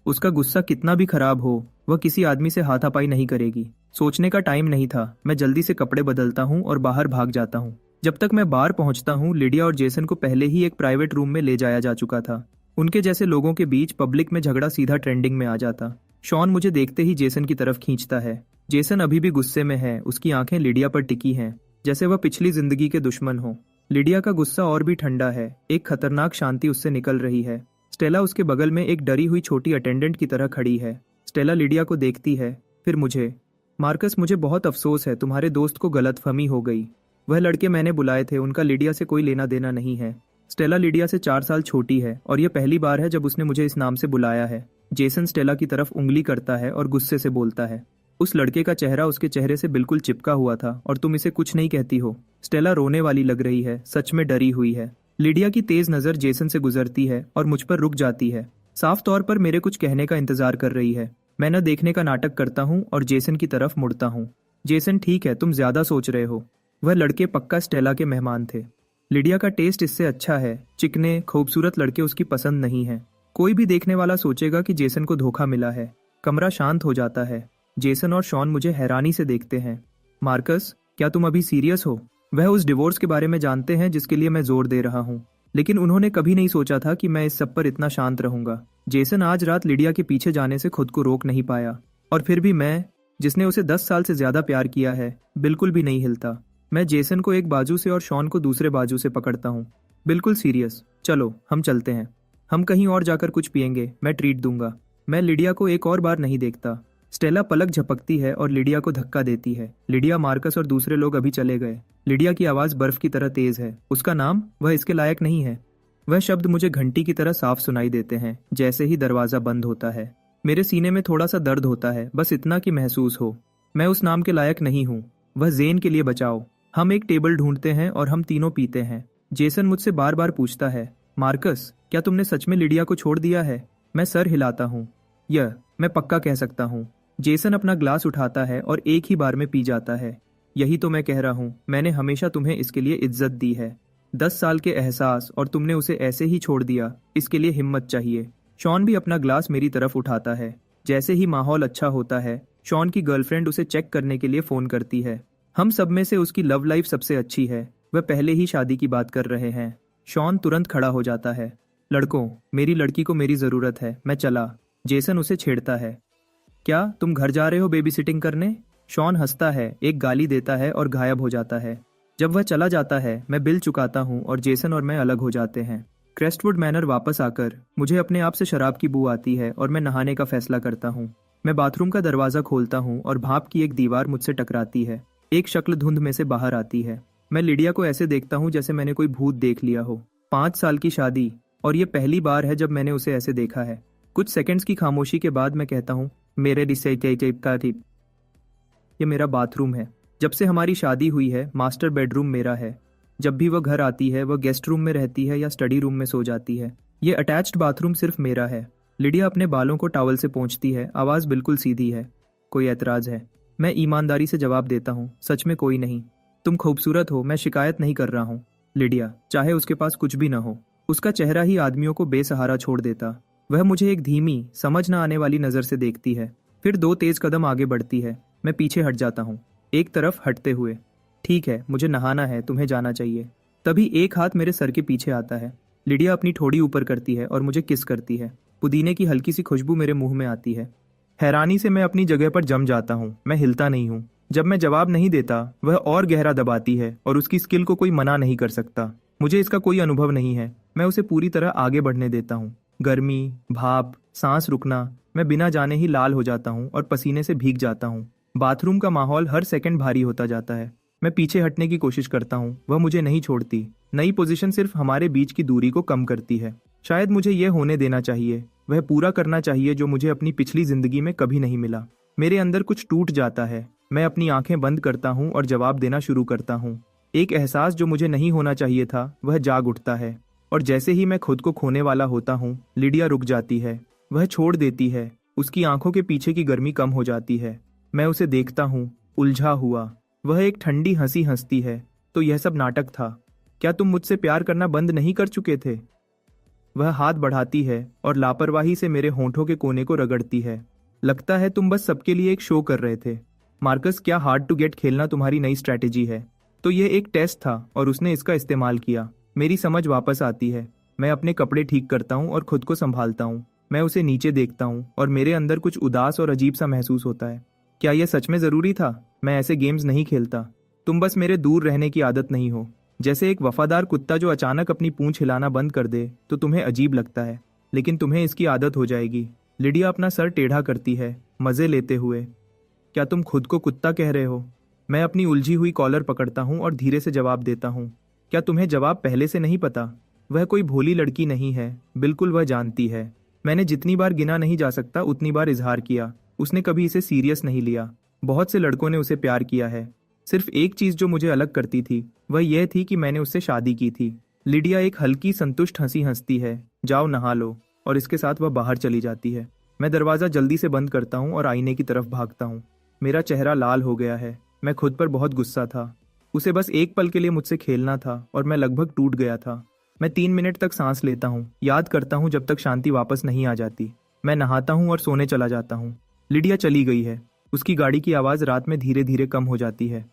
उसका गुस्सा कितना भी खराब हो, वह किसी आदमी से हाथापाई नहीं करेगी। सोचने का टाइम नहीं था। मैं जल्दी से कपड़े बदलता हूँ और बाहर भाग जाता हूँ। जब तक मैं बाहर पहुंचता हूँ, लिडिया और जेसन को पहले ही एक प्राइवेट रूम में ले जाया जा चुका था। उनके जैसे लोगों के बीच पब्लिक में झगड़ा सीधा ट्रेंडिंग में आ जाता। शॉन मुझे देखते ही जेसन की तरफ खींचता है। जेसन अभी भी गुस्से में है, उसकी आंखें लिडिया पर टिकी हैं, जैसे वह पिछली जिंदगी के दुश्मन हो। लिडिया का गुस्सा और भी ठंडा है, एक खतरनाक शांति उससे निकल रही है। स्टेला उसके बगल में एक डरी हुई छोटी अटेंडेंट की तरह खड़ी है। स्टेला लिडिया को देखती है, फिर मुझे। मार्कस, मुझे बहुत अफसोस है, तुम्हारे दोस्त को गलतफहमी हो गई। वह लड़के मैंने बुलाए थे, उनका लिडिया से कोई लेना देना नहीं है। स्टेला लिडिया से 4 साल छोटी है और यह पहली बार है जब उसने मुझे इस नाम से बुलाया है। जेसन स्टेला की तरफ उंगली करता है और गुस्से से बोलता है, उस लड़के का चेहरा उसके चेहरे से बिल्कुल चिपका हुआ था और तुम इसे कुछ नहीं कहती हो। स्टेला रोने वाली लग रही है, सच में डरी हुई है। लिडिया की तेज नजर जेसन से गुजरती है और मुझ पर रुक जाती है, साफ तौर पर मेरे कुछ कहने का इंतजार कर रही है। मैं न देखने का नाटक करता हूँ और जेसन की तरफ मुड़ता हूँ। जेसन, ठीक है, तुम ज्यादा सोच रहे हो। वह लड़के पक्का स्टेला के मेहमान थे। लिडिया का टेस्ट इससे अच्छा है। चिकने खूबसूरत लड़के उसकी पसंद नहीं है। कोई भी देखने वाला सोचेगा कि जेसन को धोखा मिला है। कमरा शांत हो जाता है। जेसन और शॉन मुझे हैरानी से देखते हैं। मार्कस, क्या तुम अभी सीरियस हो? वह उस डिवोर्स के बारे में जानते हैं जिसके लिए मैं जोर दे रहा हूँ, लेकिन उन्होंने कभी नहीं सोचा था कि मैं इस सब पर इतना शांत रहूंगा। जेसन आज रात लिडिया के पीछे जाने से खुद को रोक नहीं पाया, और फिर भी मैं, जिसने उसे 10 साल से ज्यादा प्यार किया है, बिल्कुल भी नहीं हिलता। मैं जेसन को एक बाजू से और शॉन को दूसरे बाजू से पकड़ता हूँ। बिल्कुल सीरियस। चलो हम चलते हैं। हम कहीं और जाकर कुछ पियेंगे, मैं ट्रीट दूंगा। मैं लिडिया को एक और बार नहीं देखता। स्टेला पलक झपकती है और लिडिया को धक्का देती है। लिडिया, मार्कस और दूसरे लोग अभी चले गए। लिडिया की आवाज बर्फ की तरह तेज है। उसका नाम, वह इसके लायक नहीं है। वह शब्द मुझे घंटी की तरह साफ सुनाई देते हैं जैसे ही दरवाजा बंद होता है। मेरे सीने में थोड़ा सा दर्द होता है, बस इतना कि महसूस हो मैं उस नाम के लायक नहीं हूँ। वह जेन के लिए बचाओ। हम एक टेबल ढूंढते हैं और हम तीनों पीते हैं। जेसन मुझसे बार बार पूछता है, मार्कस, क्या तुमने सच में लिडिया को छोड़ दिया है? मैं सर हिलाता हूँ। यह मैं पक्का कह सकता हूँ। जेसन अपना ग्लास उठाता है और एक ही बार में पी जाता है। यही तो मैं कह रहा हूँ, मैंने हमेशा तुम्हें इसके लिए इज्जत दी है। 10 साल के एहसास और तुमने उसे ऐसे ही छोड़ दिया, इसके लिए हिम्मत चाहिए। शॉन भी अपना ग्लास मेरी तरफ उठाता है। जैसे ही माहौल अच्छा होता है, शॉन की गर्लफ्रेंड उसे चेक करने के लिए फोन करती है। हम सब में से उसकी लव लाइफ सबसे अच्छी है। वह पहले ही शादी की बात कर रहे हैं। शॉन तुरंत खड़ा हो जाता है। लड़कों, मेरी लड़की को मेरी जरूरत है, मैं चला। जेसन उसे छेड़ता है। क्या तुम घर जा रहे हो बेबी सिटिंग करने? शॉन हंसता है, एक गाली देता है और गायब हो जाता है। जब वह चला जाता है, मैं बिल चुकाता हूँ और जेसन और मैं अलग हो जाते हैं। क्रेस्टवुड मैनर वापस आकर मुझे अपने आप से शराब की बू आती है और मैं नहाने का फैसला करता हूँ। मैं बाथरूम का दरवाजा खोलता हूँ और भाप की एक दीवार मुझसे टकराती है। एक शक्ल धुंध में से बाहर आती है। मैं लिडिया को ऐसे देखता हूँ जैसे मैंने कोई भूत देख लिया हो। 5 साल की शादी, और ये पहली बार है जब मैंने उसे ऐसे देखा है। कुछ सेकंड्स की खामोशी के बाद मैं कहता हूँ, मेरे ये मेरा बाथरूम है। जब से हमारी शादी हुई है मास्टर बेडरूम मेरा है। जब भी वह घर आती है वह गेस्ट रूम में रहती है या स्टडी रूम में सो जाती है। ये अटैच्ड बाथरूम सिर्फ मेरा है। लिडिया अपने बालों को टॉवल से पोंछती है, आवाज़ बिल्कुल सीधी है। कोई एतराज़ है? मैं ईमानदारी से जवाब देता हूँ, सच में कोई नहीं। तुम खूबसूरत हो, मैं शिकायत नहीं कर रहा हूँ। लिडिया, चाहे उसके पास कुछ भी न हो, उसका चेहरा ही आदमियों को बेसहारा छोड़ देता। वह मुझे एक धीमी, समझ न आने वाली नज़र से देखती है, फिर 2 तेज कदम आगे बढ़ती है। मैं पीछे हट जाता हूँ, एक तरफ हटते हुए। ठीक है, मुझे नहाना है, तुम्हें जाना चाहिए। तभी एक हाथ मेरे सर के पीछे आता है। लिडिया अपनी ठोड़ी ऊपर करती है और मुझे किस करती है। पुदीने की हल्की सी खुशबू मेरे मुंह में आती है। हैरानी से मैं अपनी जगह पर जम जाता हूँ। मैं हिलता नहीं हूँ। जब मैं जवाब नहीं देता वह और गहरा दबाती है और उसकी स्किल को कोई मना नहीं कर सकता। मुझे इसका कोई अनुभव नहीं है। मैं उसे पूरी तरह आगे बढ़ने देता हूँ। गर्मी, भाप, सांस रुकना, मैं बिना जाने ही लाल हो जाता हूँ और पसीने से भीग जाता हूँ। बाथरूम का माहौल हर सेकंड भारी होता जाता है। मैं पीछे हटने की कोशिश करता हूँ, वह मुझे नहीं छोड़ती। नई पोजीशन सिर्फ हमारे बीच की दूरी को कम करती है। शायद मुझे यह होने देना चाहिए, वह पूरा करना चाहिए जो मुझे अपनी पिछली जिंदगी में कभी नहीं मिला। मेरे अंदर कुछ टूट जाता है। मैं अपनी आंखें बंद करता हूँ और जवाब देना शुरू करता हूँ। एक एहसास जो मुझे नहीं होना चाहिए था वह जाग उठता है, और जैसे ही मैं खुद को खोने वाला होता हूँ लिडिया रुक जाती है। वह छोड़ देती है। उसकी आंखों के पीछे की गर्मी कम हो जाती है। मैं उसे देखता हूँ, उलझा हुआ। वह एक ठंडी हंसी हंसती है। तो यह सब नाटक था? क्या तुम मुझसे प्यार करना बंद नहीं कर चुके थे? वह हाथ बढ़ाती है और लापरवाही से मेरे होंठों के कोने को रगड़ती है। लगता है तुम बस सबके लिए एक शो कर रहे थे। मार्कस, क्या हार्ड टू गेट खेलना तुम्हारी नई स्ट्रैटेजी है? तो यह एक टेस्ट था और उसने इसका इस्तेमाल किया। मेरी समझ वापस आती है। मैं अपने कपड़े ठीक करता हूँ और खुद को संभालता हूँ। मैं उसे नीचे देखता हूँ और मेरे अंदर कुछ उदास और अजीब सा महसूस होता है। क्या यह सच में ज़रूरी था? मैं ऐसे गेम्स नहीं खेलता। तुम बस मेरे दूर रहने की आदत नहीं हो। जैसे एक वफादार कुत्ता जो अचानक अपनी पूंछ हिलाना बंद कर दे तो तुम्हें अजीब लगता है, लेकिन तुम्हें इसकी आदत हो जाएगी। लिडिया अपना सर टेढ़ा करती है, मज़े लेते हुए। क्या तुम खुद को कुत्ता कह रहे हो? मैं अपनी उलझी हुई कॉलर पकड़ता हूँ और धीरे से जवाब देता हूँ। क्या तुम्हें जवाब पहले से नहीं पता? वह कोई भोली लड़की नहीं है, बिल्कुल वह जानती है। मैंने जितनी बार गिना नहीं जा सकता उतनी बार इजहार किया। उसने कभी इसे सीरियस नहीं लिया। बहुत से लड़कों ने उसे प्यार किया है। सिर्फ एक चीज जो मुझे अलग करती थी वह यह थी कि मैंने उससे शादी की थी। लिडिया एक हल्की संतुष्ट हंसी हंसती है। जाओ नहा लो, और इसके साथ वह बाहर चली जाती है। मैं दरवाजा जल्दी से बंद करता हूँ और आईने की तरफ भागता हूँ। मेरा चेहरा लाल हो गया है। मैं खुद पर बहुत गुस्सा था। उसे बस एक पल के लिए मुझसे खेलना था और मैं लगभग टूट गया था। मैं 3 मिनट तक सांस लेता हूँ, याद करता हूँ जब तक शांति वापस नहीं आ जाती। मैं नहाता हूँ और सोने चला जाता हूँ। लिडिया चली गई है। उसकी गाड़ी की आवाज़ रात में धीरे धीरे कम हो जाती है।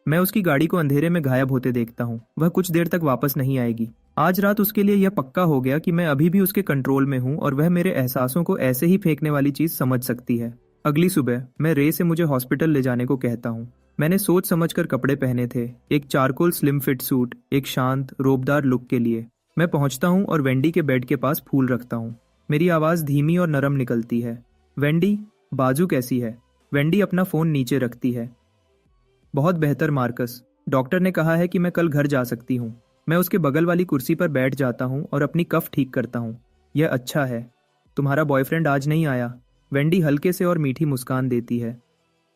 मैं उसकी गाड़ी को अंधेरे में गायब होते देखता हूँ। वह कुछ देर तक वापस नहीं आएगी। आज रात उसके लिए यह पक्का हो गया कि मैं अभी भी उसके कंट्रोल में हूँ और वह मेरे एहसासों को ऐसे ही फेंकने वाली चीज़ समझ सकती है। अगली सुबह मैं रे से मुझे हॉस्पिटल ले जाने को कहता हूँ। मैंने सोच समझकर कपड़े पहने थे, एक चारकोल स्लिम फिट सूट, एक शांत रोबदार लुक के लिए। मैं पहुंचता हूं और वेंडी के बेड के पास फूल रखता हूं। मेरी आवाज़ धीमी और नरम निकलती है। वेंडी, बाजू कैसी है? वेंडी अपना फ़ोन नीचे रखती है। बहुत बेहतर मार्कस, डॉक्टर ने कहा है कि मैं कल घर जा सकती हूँ। मैं उसके बगल वाली कुर्सी पर बैठ जाता हूँ और अपनी कफ ठीक करता हूँ। यह अच्छा है। तुम्हारा बॉयफ्रेंड आज नहीं आया? वेंडी हल्के से और मीठी मुस्कान देती है।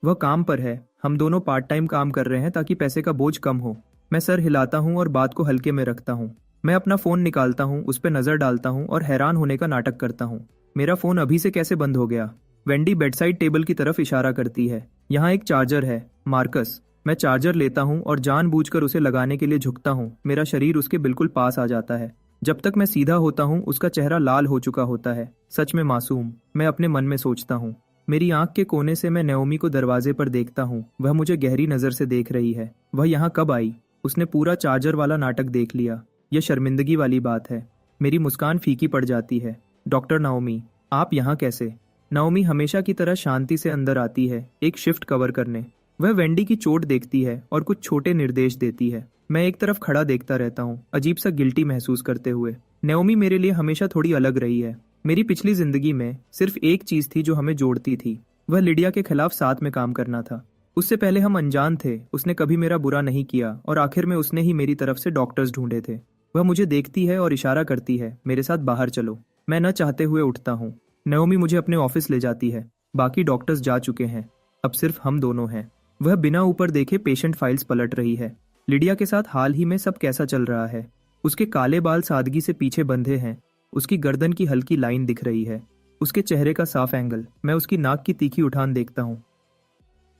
वह काम पर है। हम दोनों पार्ट टाइम काम कर रहे हैं ताकि पैसे का बोझ कम हो। मैं सर हिलाता हूँ और बात को हल्के में रखता हूँ। मैं अपना फ़ोन निकालता हूँ, उस पर नज़र डालता हूँ और हैरान होने का नाटक करता हूँ। मेरा फ़ोन अभी से कैसे बंद हो गया? वेंडी बेडसाइड टेबल की तरफ इशारा करती है। यहाँ एक चार्जर है मार्कस। मैं चार्जर लेता हूँ और जानबूझकर उसे लगाने के लिए झुकता हूँ। मेरा शरीर उसके बिल्कुल पास आ जाता है। जब तक मैं सीधा होता हूँ उसका चेहरा लाल हो चुका होता है। सच में मासूम, मैं अपने मन में सोचता हूँ। मेरी आंख के कोने से मैं नयोमी को दरवाजे पर देखता हूँ। वह मुझे गहरी नज़र से देख रही है। वह यहाँ कब आई? उसने पूरा चार्जर वाला नाटक देख लिया। यह शर्मिंदगी वाली बात है। मेरी मुस्कान फीकी पड़ जाती है। डॉक्टर नाओमी, आप यहाँ कैसे? नाओमी हमेशा की तरह शांति से अंदर आती है, एक शिफ्ट कवर करने। वह वेंडी की चोट देखती है और कुछ छोटे निर्देश देती है। मैं एक तरफ खड़ा देखता रहता हूँ, अजीब सा गिल्टी महसूस करते हुए। नाओमी मेरे लिए हमेशा थोड़ी अलग रही है। मेरी पिछली जिंदगी में सिर्फ एक चीज थी जो हमें जोड़ती थी, वह लिडिया के खिलाफ साथ में काम करना था। उससे पहले हम अनजान थे। उसने कभी मेरा बुरा नहीं किया और आखिर में उसने ही मेरी तरफ से डॉक्टर्स ढूंढे थे। वह मुझे देखती है और इशारा करती है, मेरे साथ बाहर चलो। मैं न चाहते हुए उठता हूँ। नाओमी मुझे अपने ऑफिस ले जाती है। बाकी डॉक्टर्स जा चुके हैं, अब सिर्फ हम दोनों हैं। वह बिना ऊपर देखे पेशेंट फाइल्स पलट रही है। लिडिया के साथ हाल ही में सब कैसा चल रहा है। उसके काले बाल सादगी से पीछे बंधे हैं, उसकी गर्दन की हल्की लाइन दिख रही है, उसके चेहरे का साफ एंगल। मैं उसकी नाक की तीखी उठान देखता हूँ।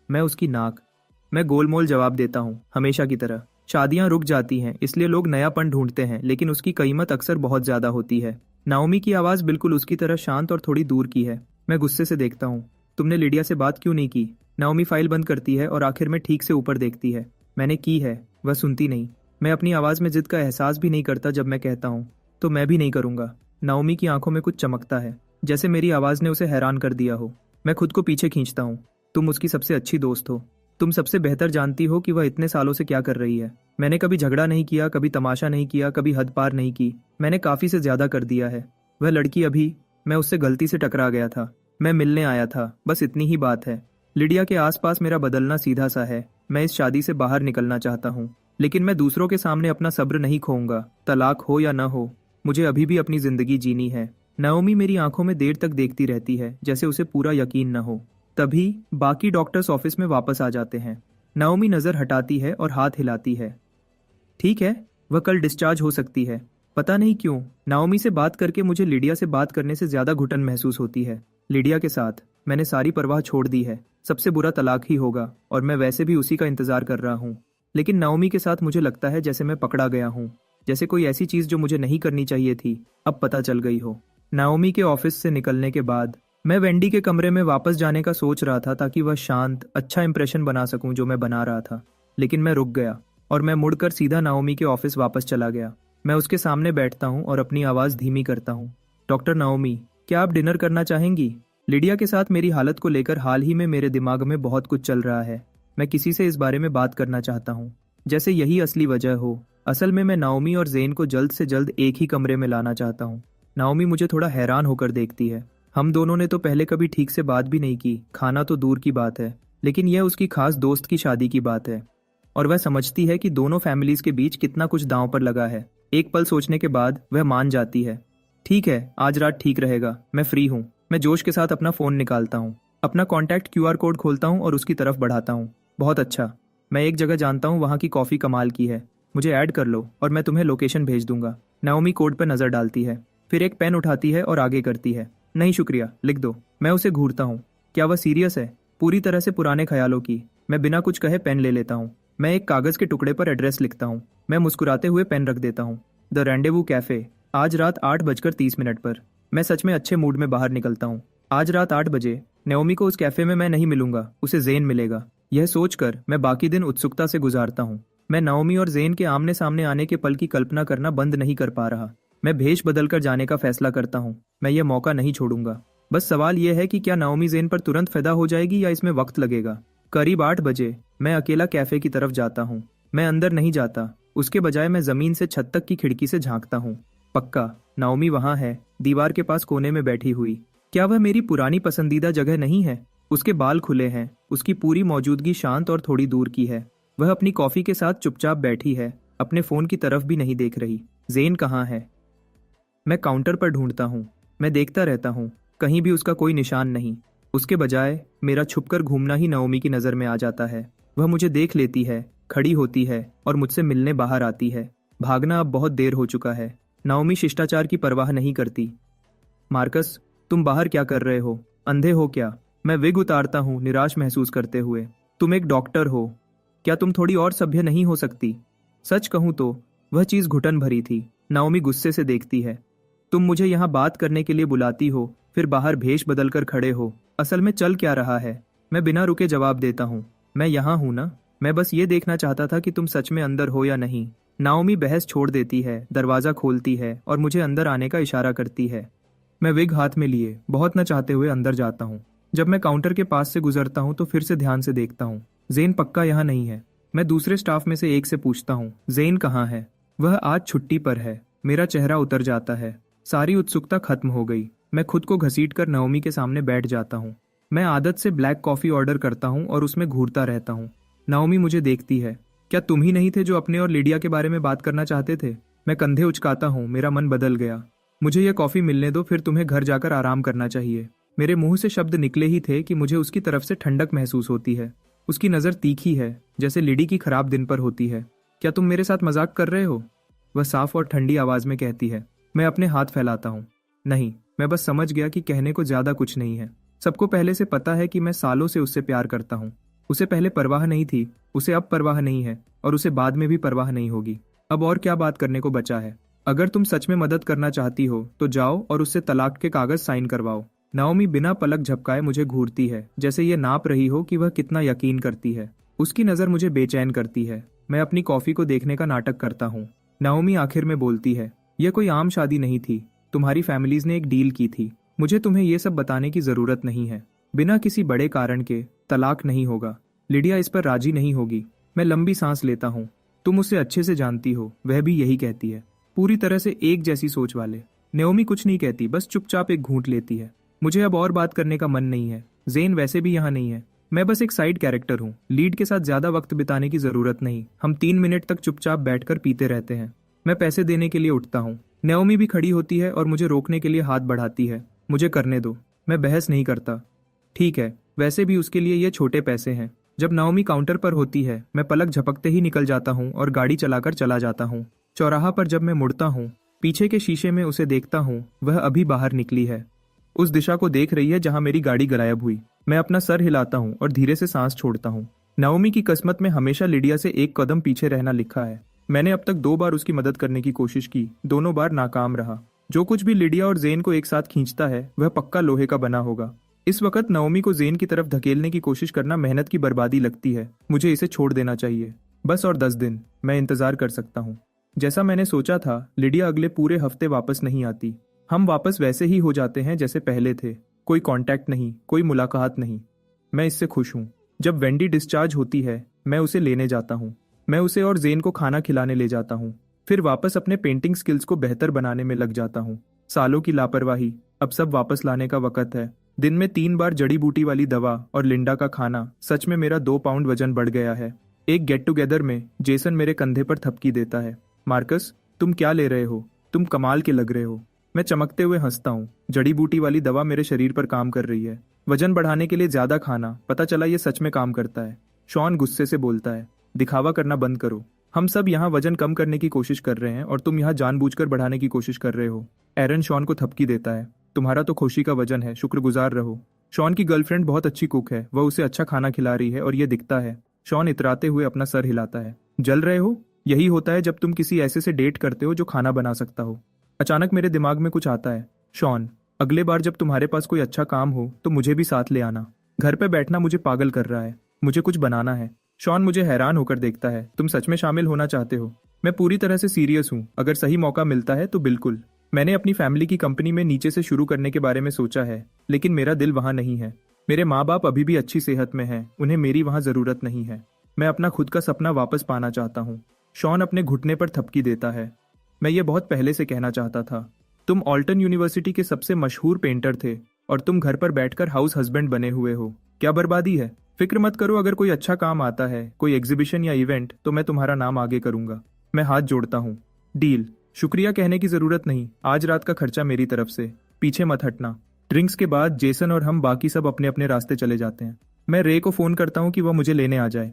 मैं गोलमोल जवाब देता हूँ, हमेशा की तरह। शादियां रुक जाती हैं, इसलिए लोग नयापन ढूंढते हैं, लेकिन उसकी कीमत अक्सर बहुत ज्यादा होती है। नाओमी की आवाज बिल्कुल उसकी तरह शांत और थोड़ी दूर की है। मैं गुस्से से देखता हूँ, तुमने लिडिया से बात क्यों नहीं की? नाओमी फाइल बंद करती है और आखिर में ठीक से ऊपर देखती है। मैंने की है, वह सुनती नहीं। मैं अपनी आवाज में जिद का एहसास भी नहीं करता जब मैं कहता हूँ, तो मैं भी नहीं करूंगा। नाओमी की आंखों में कुछ चमकता है, जैसे मेरी आवाज ने उसे हैरान कर दिया हो। मैं खुद को पीछे खींचता हूँ। तुम उसकी सबसे अच्छी दोस्त हो, तुम सबसे बेहतर जानती हो कि वह इतने सालों से क्या कर रही है। मैंने कभी झगड़ा नहीं किया, कभी तमाशा नहीं किया, कभी हद पार नहीं की। मैंने काफी से ज्यादा कर दिया है। वह लड़की अभी, मैं उससे गलती से टकरा गया था। मैं मिलने आया था, बस इतनी ही बात है। लिडिया के आसपास मेरा बदलना सीधा सा है। मैं इस शादी से बाहर निकलना चाहता हूँ, लेकिन मैं दूसरों के सामने अपना सब्र नहीं खोऊंगा। तलाक हो या न हो, मुझे अभी भी अपनी जिंदगी जीनी है। नाओमी मेरी आंखों में देर तक देखती रहती है, जैसे उसे पूरा यकीन न हो। तभी बाकी डॉक्टर्स ऑफिस में वापस आ जाते हैं। नाओमी नजर हटाती है और हाथ हिलाती है। ठीक है, वह कल डिस्चार्ज हो सकती है। पता नहीं क्यों नाओमी से बात करके मुझे लिडिया से बात करने से ज्यादा घुटन महसूस होती है। लिडिया के साथ मैंने सारी परवाह छोड़ दी है। सबसे बुरा तलाक ही होगा, और मैं वैसे भी उसी का इंतजार कर रहा हूँ। लेकिन नाओमी के साथ मुझे लगता है जैसे मैं पकड़ा गया हूँ, जैसे कोई ऐसी चीज जो मुझे नहीं करनी चाहिए थी अब पता चल गई हो। नाओमी के ऑफिस से निकलने के बाद मैं वेंडी के कमरे में वापस जाने का सोच रहा था, ताकि वह शांत अच्छा इंप्रेशन बना सकूं जो मैं बना रहा था। लेकिन मैं रुक गया और मैं मुड़कर सीधा नाओमी के ऑफिस वापस चला गया। मैं उसके सामने बैठता हूं और अपनी आवाज धीमी करता हूं। डॉक्टर नाओमी, क्या आप डिनर करना चाहेंगी? लिडिया के साथ मेरी हालत को लेकर हाल ही में मेरे दिमाग में बहुत कुछ चल रहा है। मैं किसी से इस बारे में बात करना चाहता हूँ, जैसे यही असली वजह हो। असल में मैं नाओमी और जेन को जल्द से जल्द एक ही कमरे में लाना चाहता हूँ। नाओमी मुझे थोड़ा हैरान होकर देखती है। हम दोनों ने तो पहले कभी ठीक से बात भी नहीं की, खाना तो दूर की बात है, लेकिन यह उसकी खास दोस्त की शादी की बात है। और वह समझती है कि दोनों फैमिलीज के बीच कितना कुछ दांव पर लगा है। एक पल सोचने के बाद वह मान जाती है। ठीक है, आज रात ठीक रहेगा, मैं फ्री हूँ। मैं जोश के साथ अपना फोन निकालता हूँ, अपना कॉन्टैक्ट QR कोड खोलता हूँ और उसकी तरफ बढ़ाता हूँ। बहुत अच्छा, मैं एक जगह जानता हूँ, वहाँ की कॉफी कमाल की है। मुझे ऐड कर लो और मैं तुम्हें लोकेशन भेज दूंगा। नाओमी कोड पर नजर डालती है, फिर एक पेन उठाती है और आगे करती है। नहीं शुक्रिया, लिख दो। मैं उसे घूरता हूँ। क्या वह सीरियस है? पूरी तरह से पुराने ख्यालों की। मैं बिना कुछ कहे पेन ले लेता हूँ। मैं एक कागज के टुकड़े पर एड्रेस लिखता हूँ। मैं मुस्कुराते हुए पेन रख देता हूँ। द रेंडेवू कैफे, आज रात 8:30 पर। मैं सच में अच्छे मूड में बाहर निकलता हूँ। आज रात 8 बजे नाओमी को उस कैफे में मैं नहीं मिलूंगा, उसे जेन मिलेगा। यह सोचकर मैं बाकी दिन उत्सुकता से गुजारता हूँ। मैं नाओमी और जेन के आमने सामने आने के पल की कल्पना करना बंद नहीं कर पा रहा। मैं भेष बदलकर जाने का फैसला करता हूँ। मैं यह मौका नहीं छोड़ूंगा। बस सवाल यह है कि क्या नाओमी जेन पर तुरंत फिदा हो जाएगी या इसमें वक्त लगेगा। करीब 8 बजे मैं अकेला कैफे की तरफ जाता हूँ। मैं अंदर नहीं जाता, उसके बजाय मैं जमीन से छत तक की खिड़की से झांकता हूँ। पक्का नाओमी वहां है, दीवार के पास कोने में बैठी हुई। क्या वह मेरी पुरानी पसंदीदा जगह नहीं है? उसके बाल खुले हैं, उसकी पूरी मौजूदगी शांत और थोड़ी दूर की है। वह अपनी कॉफी के साथ चुपचाप बैठी है, अपने फोन की तरफ भी नहीं देख रही। जेन कहाँ है? मैं काउंटर पर ढूंढता हूँ। मैं देखता रहता हूँ, कहीं भी उसका कोई निशान नहीं। उसके बजाय मेरा छुपकर घूमना ही नाओमी की नजर में आ जाता है। वह मुझे देख लेती है, खड़ी होती है और मुझसे मिलने बाहर आती है। भागना अब बहुत देर हो चुका है। नाओमी शिष्टाचार की परवाह नहीं करती। मार्कस, तुम बाहर क्या कर रहे हो? अंधे हो क्या? मैं विग उतारता हूँ निराश महसूस करते हुए। तुम एक डॉक्टर हो, क्या तुम थोड़ी और सभ्य नहीं हो सकती? सच कहूँ तो वह चीज घुटन भरी थी। नाओमी गुस्से से देखती है। तुम मुझे यहाँ बात करने के लिए बुलाती हो, फिर बाहर भेष बदलकर खड़े हो। असल में चल क्या रहा है? मैं बिना रुके जवाब देता हूँ, मैं यहाँ हूँ ना। मैं बस ये देखना चाहता था कि तुम सच में अंदर हो या नहीं। नाओमी बहस छोड़ देती है, दरवाजा खोलती है और मुझे अंदर आने का इशारा करती है। मैं विग हाथ में लिए बहुत न चाहते हुए अंदर जाता हूँ। जब मैं काउंटर के पास से गुजरता हूँ तो फिर से ध्यान से देखता हूँ। जेन पक्का यहाँ नहीं है। मैं दूसरे स्टाफ में से एक से पूछता हूँ, जेन कहाँ है? वह आज छुट्टी पर है। मेरा चेहरा उतर जाता है, सारी उत्सुकता खत्म हो गई। मैं खुद को घसीटकर नाओमी के सामने बैठ जाता हूँ। मैं आदत से ब्लैक कॉफी ऑर्डर करता हूँ और उसमें घूरता रहता हूँ। नाओमी मुझे देखती है। क्या तुम ही नहीं थे जो अपने और लिडिया के बारे में बात करना चाहते थे? मैं कंधे उचकाता हूँ, मेरा मन बदल गया। मुझे यह कॉफी मिलने दो, फिर तुम्हें घर जाकर आराम करना चाहिए। मेरे मुंह से शब्द निकले ही थे कि मुझे उसकी तरफ से ठंडक महसूस होती है। उसकी नज़र तीखी है, जैसे लिडी की खराब दिन पर होती है। क्या तुम मेरे साथ मजाक कर रहे हो? वह साफ और ठंडी आवाज में कहती है। मैं अपने हाथ फैलाता हूँ। नहीं, मैं बस समझ गया कि कहने को ज्यादा कुछ नहीं है। सबको पहले से पता है कि मैं सालों से उससे प्यार करता हूँ। उसे पहले परवाह नहीं थी, उसे अब परवाह नहीं है, और उसे बाद में भी परवाह नहीं होगी। अब और क्या बात करने को बचा है? अगर तुम सच में मदद करना चाहती हो तो जाओ और उससे तलाक के कागज साइन करवाओ। नाओमी बिना पलक झपकाए मुझे घूरती है, जैसे ये नाप रही हो कि वह कितना यकीन करती है। उसकी नज़र मुझे बेचैन करती है। मैं अपनी कॉफी को देखने का नाटक करता हूँ। नाओमी आखिर में बोलती है, यह कोई आम शादी नहीं थी। तुम्हारी फैमिलीज ने एक डील की थी। मुझे तुम्हें यह सब बताने की जरूरत नहीं है। बिना किसी बड़े कारण के तलाक नहीं होगा। लिडिया इस पर राजी नहीं होगी। मैं लंबी सांस लेता हूँ। तुम उसे अच्छे से जानती हो, वह भी यही कहती है। पूरी तरह से एक जैसी सोच वाले। नाओमी कुछ नहीं कहती, बस चुपचाप एक घूंट लेती है। मुझे अब और बात करने का मन नहीं है। जेन वैसे भी यहाँ नहीं है। मैं बस एक साइड कैरेक्टर हूँ। लीड के साथ ज्यादा वक्त बिताने की जरूरत नहीं। हम 3 मिनट तक चुपचाप बैठकर पीते रहते हैं। मैं पैसे देने के लिए उठता हूँ। नाओमी भी खड़ी होती है और मुझे रोकने के लिए हाथ बढ़ाती है। मुझे करने दो, मैं बहस नहीं करता। ठीक है, वैसे भी उसके लिए ये छोटे पैसे हैं। जब नाओमी काउंटर पर होती है, मैं पलक झपकते ही निकल जाता हूँ और गाड़ी चलाकर चला जाता हूँ। चौराहा पर जब मैं मुड़ता हूँ, पीछे के शीशे में उसे देखता हूँ। वह अभी बाहर निकली है। उस दिशा को देख रही है जहाँ मेरी गाड़ी गायब हुई। मैं अपना सर हिलाता हूँ और धीरे से सांस छोड़ता हूँ। नाओमी की किस्मत में हमेशा लिडिया से एक कदम पीछे रहना लिखा है। मैंने अब तक 2 बार उसकी मदद करने की कोशिश की, दोनों बार नाकाम रहा। जो कुछ भी लिडिया और जेन को एक साथ खींचता है वह पक्का लोहे का बना होगा। इस वक्त नाओमी को जेन की तरफ धकेलने की कोशिश करना मेहनत की बर्बादी लगती है। मुझे इसे छोड़ देना चाहिए। बस और 10 दिन मैं इंतजार कर सकता हूँ। जैसा मैंने सोचा था, लिडिया अगले पूरे हफ्ते वापस नहीं आती। हम वापस वैसे ही हो जाते हैं जैसे पहले थे। कोई कांटेक्ट नहीं, कोई मुलाकात नहीं। मैं इससे खुश हूँ। जब वेंडी डिस्चार्ज होती है, मैं उसे लेने जाता हूँ। मैं उसे और जेन को खाना खिलाने ले जाता हूँ। फिर वापस अपने पेंटिंग स्किल्स को बेहतर बनाने में लग जाता हूँ। सालों की लापरवाही, अब सब वापस लाने का वक्त है। दिन में 3 बार जड़ी बूटी वाली दवा और लिंडा का खाना। सच में मेरा 2 पाउंड वजन बढ़ गया है। एक गेट टुगेदर में जेसन मेरे कंधे पर थपकी देता है। मार्कस, तुम क्या ले रहे हो? तुम कमाल के लग रहे हो। मैं चमकते हुए हंसता हूँ। जड़ी बूटी वाली दवा मेरे शरीर पर काम कर रही है। वजन बढ़ाने के लिए ज्यादा खाना, पता चला ये सच में काम करता है। शॉन गुस्से से बोलता है, दिखावा करना बंद करो। हम सब यहाँ वजन कम करने की कोशिश कर रहे हैं और तुम यहाँ जानबूझकर बढ़ाने की कोशिश कर रहे हो। एरन शॉन को थपकी देता है। तुम्हारा तो खुशी का वजन है, शुक्रगुजार रहो। शॉन की गर्लफ्रेंड बहुत अच्छी कुक है, वह उसे अच्छा खाना खिला रही है और ये दिखता है। शॉन इतराते हुए अपना सर हिलाता है। जल रहे हो? यही होता है जब तुम किसी ऐसे से डेट करते हो जो खाना बना सकता हो। अचानक मेरे दिमाग में कुछ आता है। शॉन, अगले बार जब तुम्हारे पास कोई अच्छा काम हो तो मुझे भी साथ ले आना। घर पे बैठना मुझे पागल कर रहा है। मुझे कुछ बनाना है। शॉन मुझे हैरान होकर देखता है। तुम सच में शामिल होना चाहते हो? मैं पूरी तरह से सीरियस हूँ। अगर सही मौका मिलता है तो बिल्कुल। मैंने अपनी फैमिली की कंपनी में नीचे से शुरू करने के बारे में सोचा है, लेकिन मेरा दिल वहां नहीं है। मेरे माँ बाप अभी भी अच्छी सेहत में हैं, उन्हें मेरी वहां जरूरत नहीं है। मैं अपना खुद का सपना वापस पाना चाहता हूँ। शॉन अपने घुटने पर थपकी देता है। मैं ये बहुत पहले से कहना चाहता था। तुम ऑल्टन यूनिवर्सिटी के सबसे मशहूर पेंटर थे और तुम घर पर बैठकर हाउस हस्बैंड बने हुए हो। क्या बर्बादी है? फिक्र मत करो, अगर कोई अच्छा काम आता है, कोई एग्जीबिशन या इवेंट, तो मैं तुम्हारा नाम आगे करूंगा। मैं हाथ जोड़ता हूँ। डील। शुक्रिया कहने की जरूरत नहीं। आज रात का खर्चा मेरी तरफ से। पीछे मत हटना। ड्रिंक्स के बाद जेसन और हम बाकी सब अपने अपने रास्ते चले जाते हैं। मैं रे को फोन करता हूँ कि वह मुझे लेने आ जाए।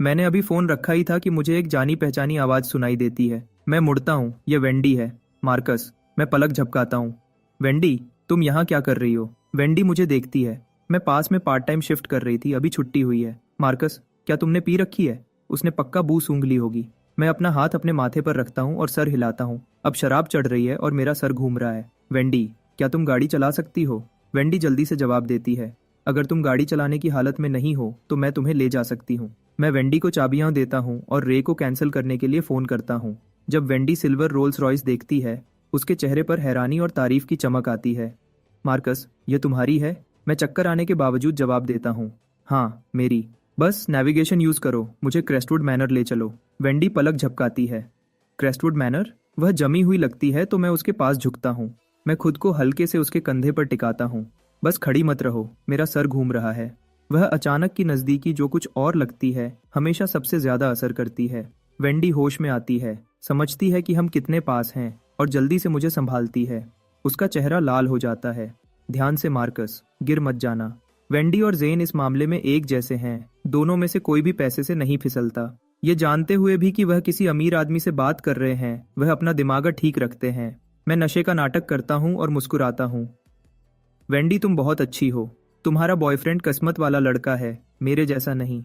मैंने अभी फोन रखा ही था कि मुझे एक जानी पहचानी आवाज सुनाई देती है। मैं मुड़ता हूँ। यह वेंडी है। मार्कस। मैं पलक झपकाता हूँ। वेंडी, तुम यहाँ क्या कर रही हो? वेंडी मुझे देखती है। मैं पास में पार्ट टाइम शिफ्ट कर रही थी, अभी छुट्टी हुई है। मार्कस, क्या तुमने पी रखी है? उसने पक्का बू सूंघ ली होगी। मैं अपना हाथ अपने माथे पर रखता हूँ और सर हिलाता हूँ। अब शराब चढ़ रही है और मेरा सर घूम रहा है। वेंडी, क्या तुम गाड़ी चला सकती हो? वेंडी जल्दी से जवाब देती है, अगर तुम गाड़ी चलाने की हालत में नहीं हो तो मैं तुम्हें ले जा सकती हूँ। मैं वेंडी को चाबियां देता हूँ और रे को कैंसिल करने के लिए फोन करता हूँ। जब वेंडी सिल्वर रोल्स रॉयस देखती है, उसके चेहरे पर हैरानी और तारीफ की चमक आती है। मार्कस, ये तुम्हारी है? मैं चक्कर आने के बावजूद जवाब देता हूँ, हाँ मेरी। बस नेविगेशन यूज करो, मुझे क्रेस्टवुड मैनर ले चलो। वेंडी पलक झपकाती है। क्रेस्टवुड मैनर? वह जमी हुई लगती है तो मैं उसके पास झुकता हूँ। मैं खुद को हल्के से उसके कंधे पर टिकाता हूँ। बस खड़ी मत रहो, मेरा सर घूम रहा है। वह अचानक की नजदीकी जो कुछ और लगती है, हमेशा सबसे ज्यादा असर करती है। वेंडी होश में आती है, समझती है कि हम कितने पास हैं और जल्दी से मुझे संभालती है। उसका चेहरा लाल हो जाता है। ध्यान से मार्कस, गिर मत जाना। वेंडी और जेन इस मामले में एक जैसे हैं, दोनों में से कोई भी पैसे से नहीं फिसलता। ये जानते हुए भी कि वह किसी अमीर आदमी से बात कर रहे हैं, वह अपना दिमाग ठीक रखते हैं। मैं नशे का नाटक करता हूँ और मुस्कुराता हूँ। वेंडी, तुम बहुत अच्छी हो। तुम्हारा बॉयफ्रेंड किस्मत वाला लड़का है, मेरे जैसा नहीं।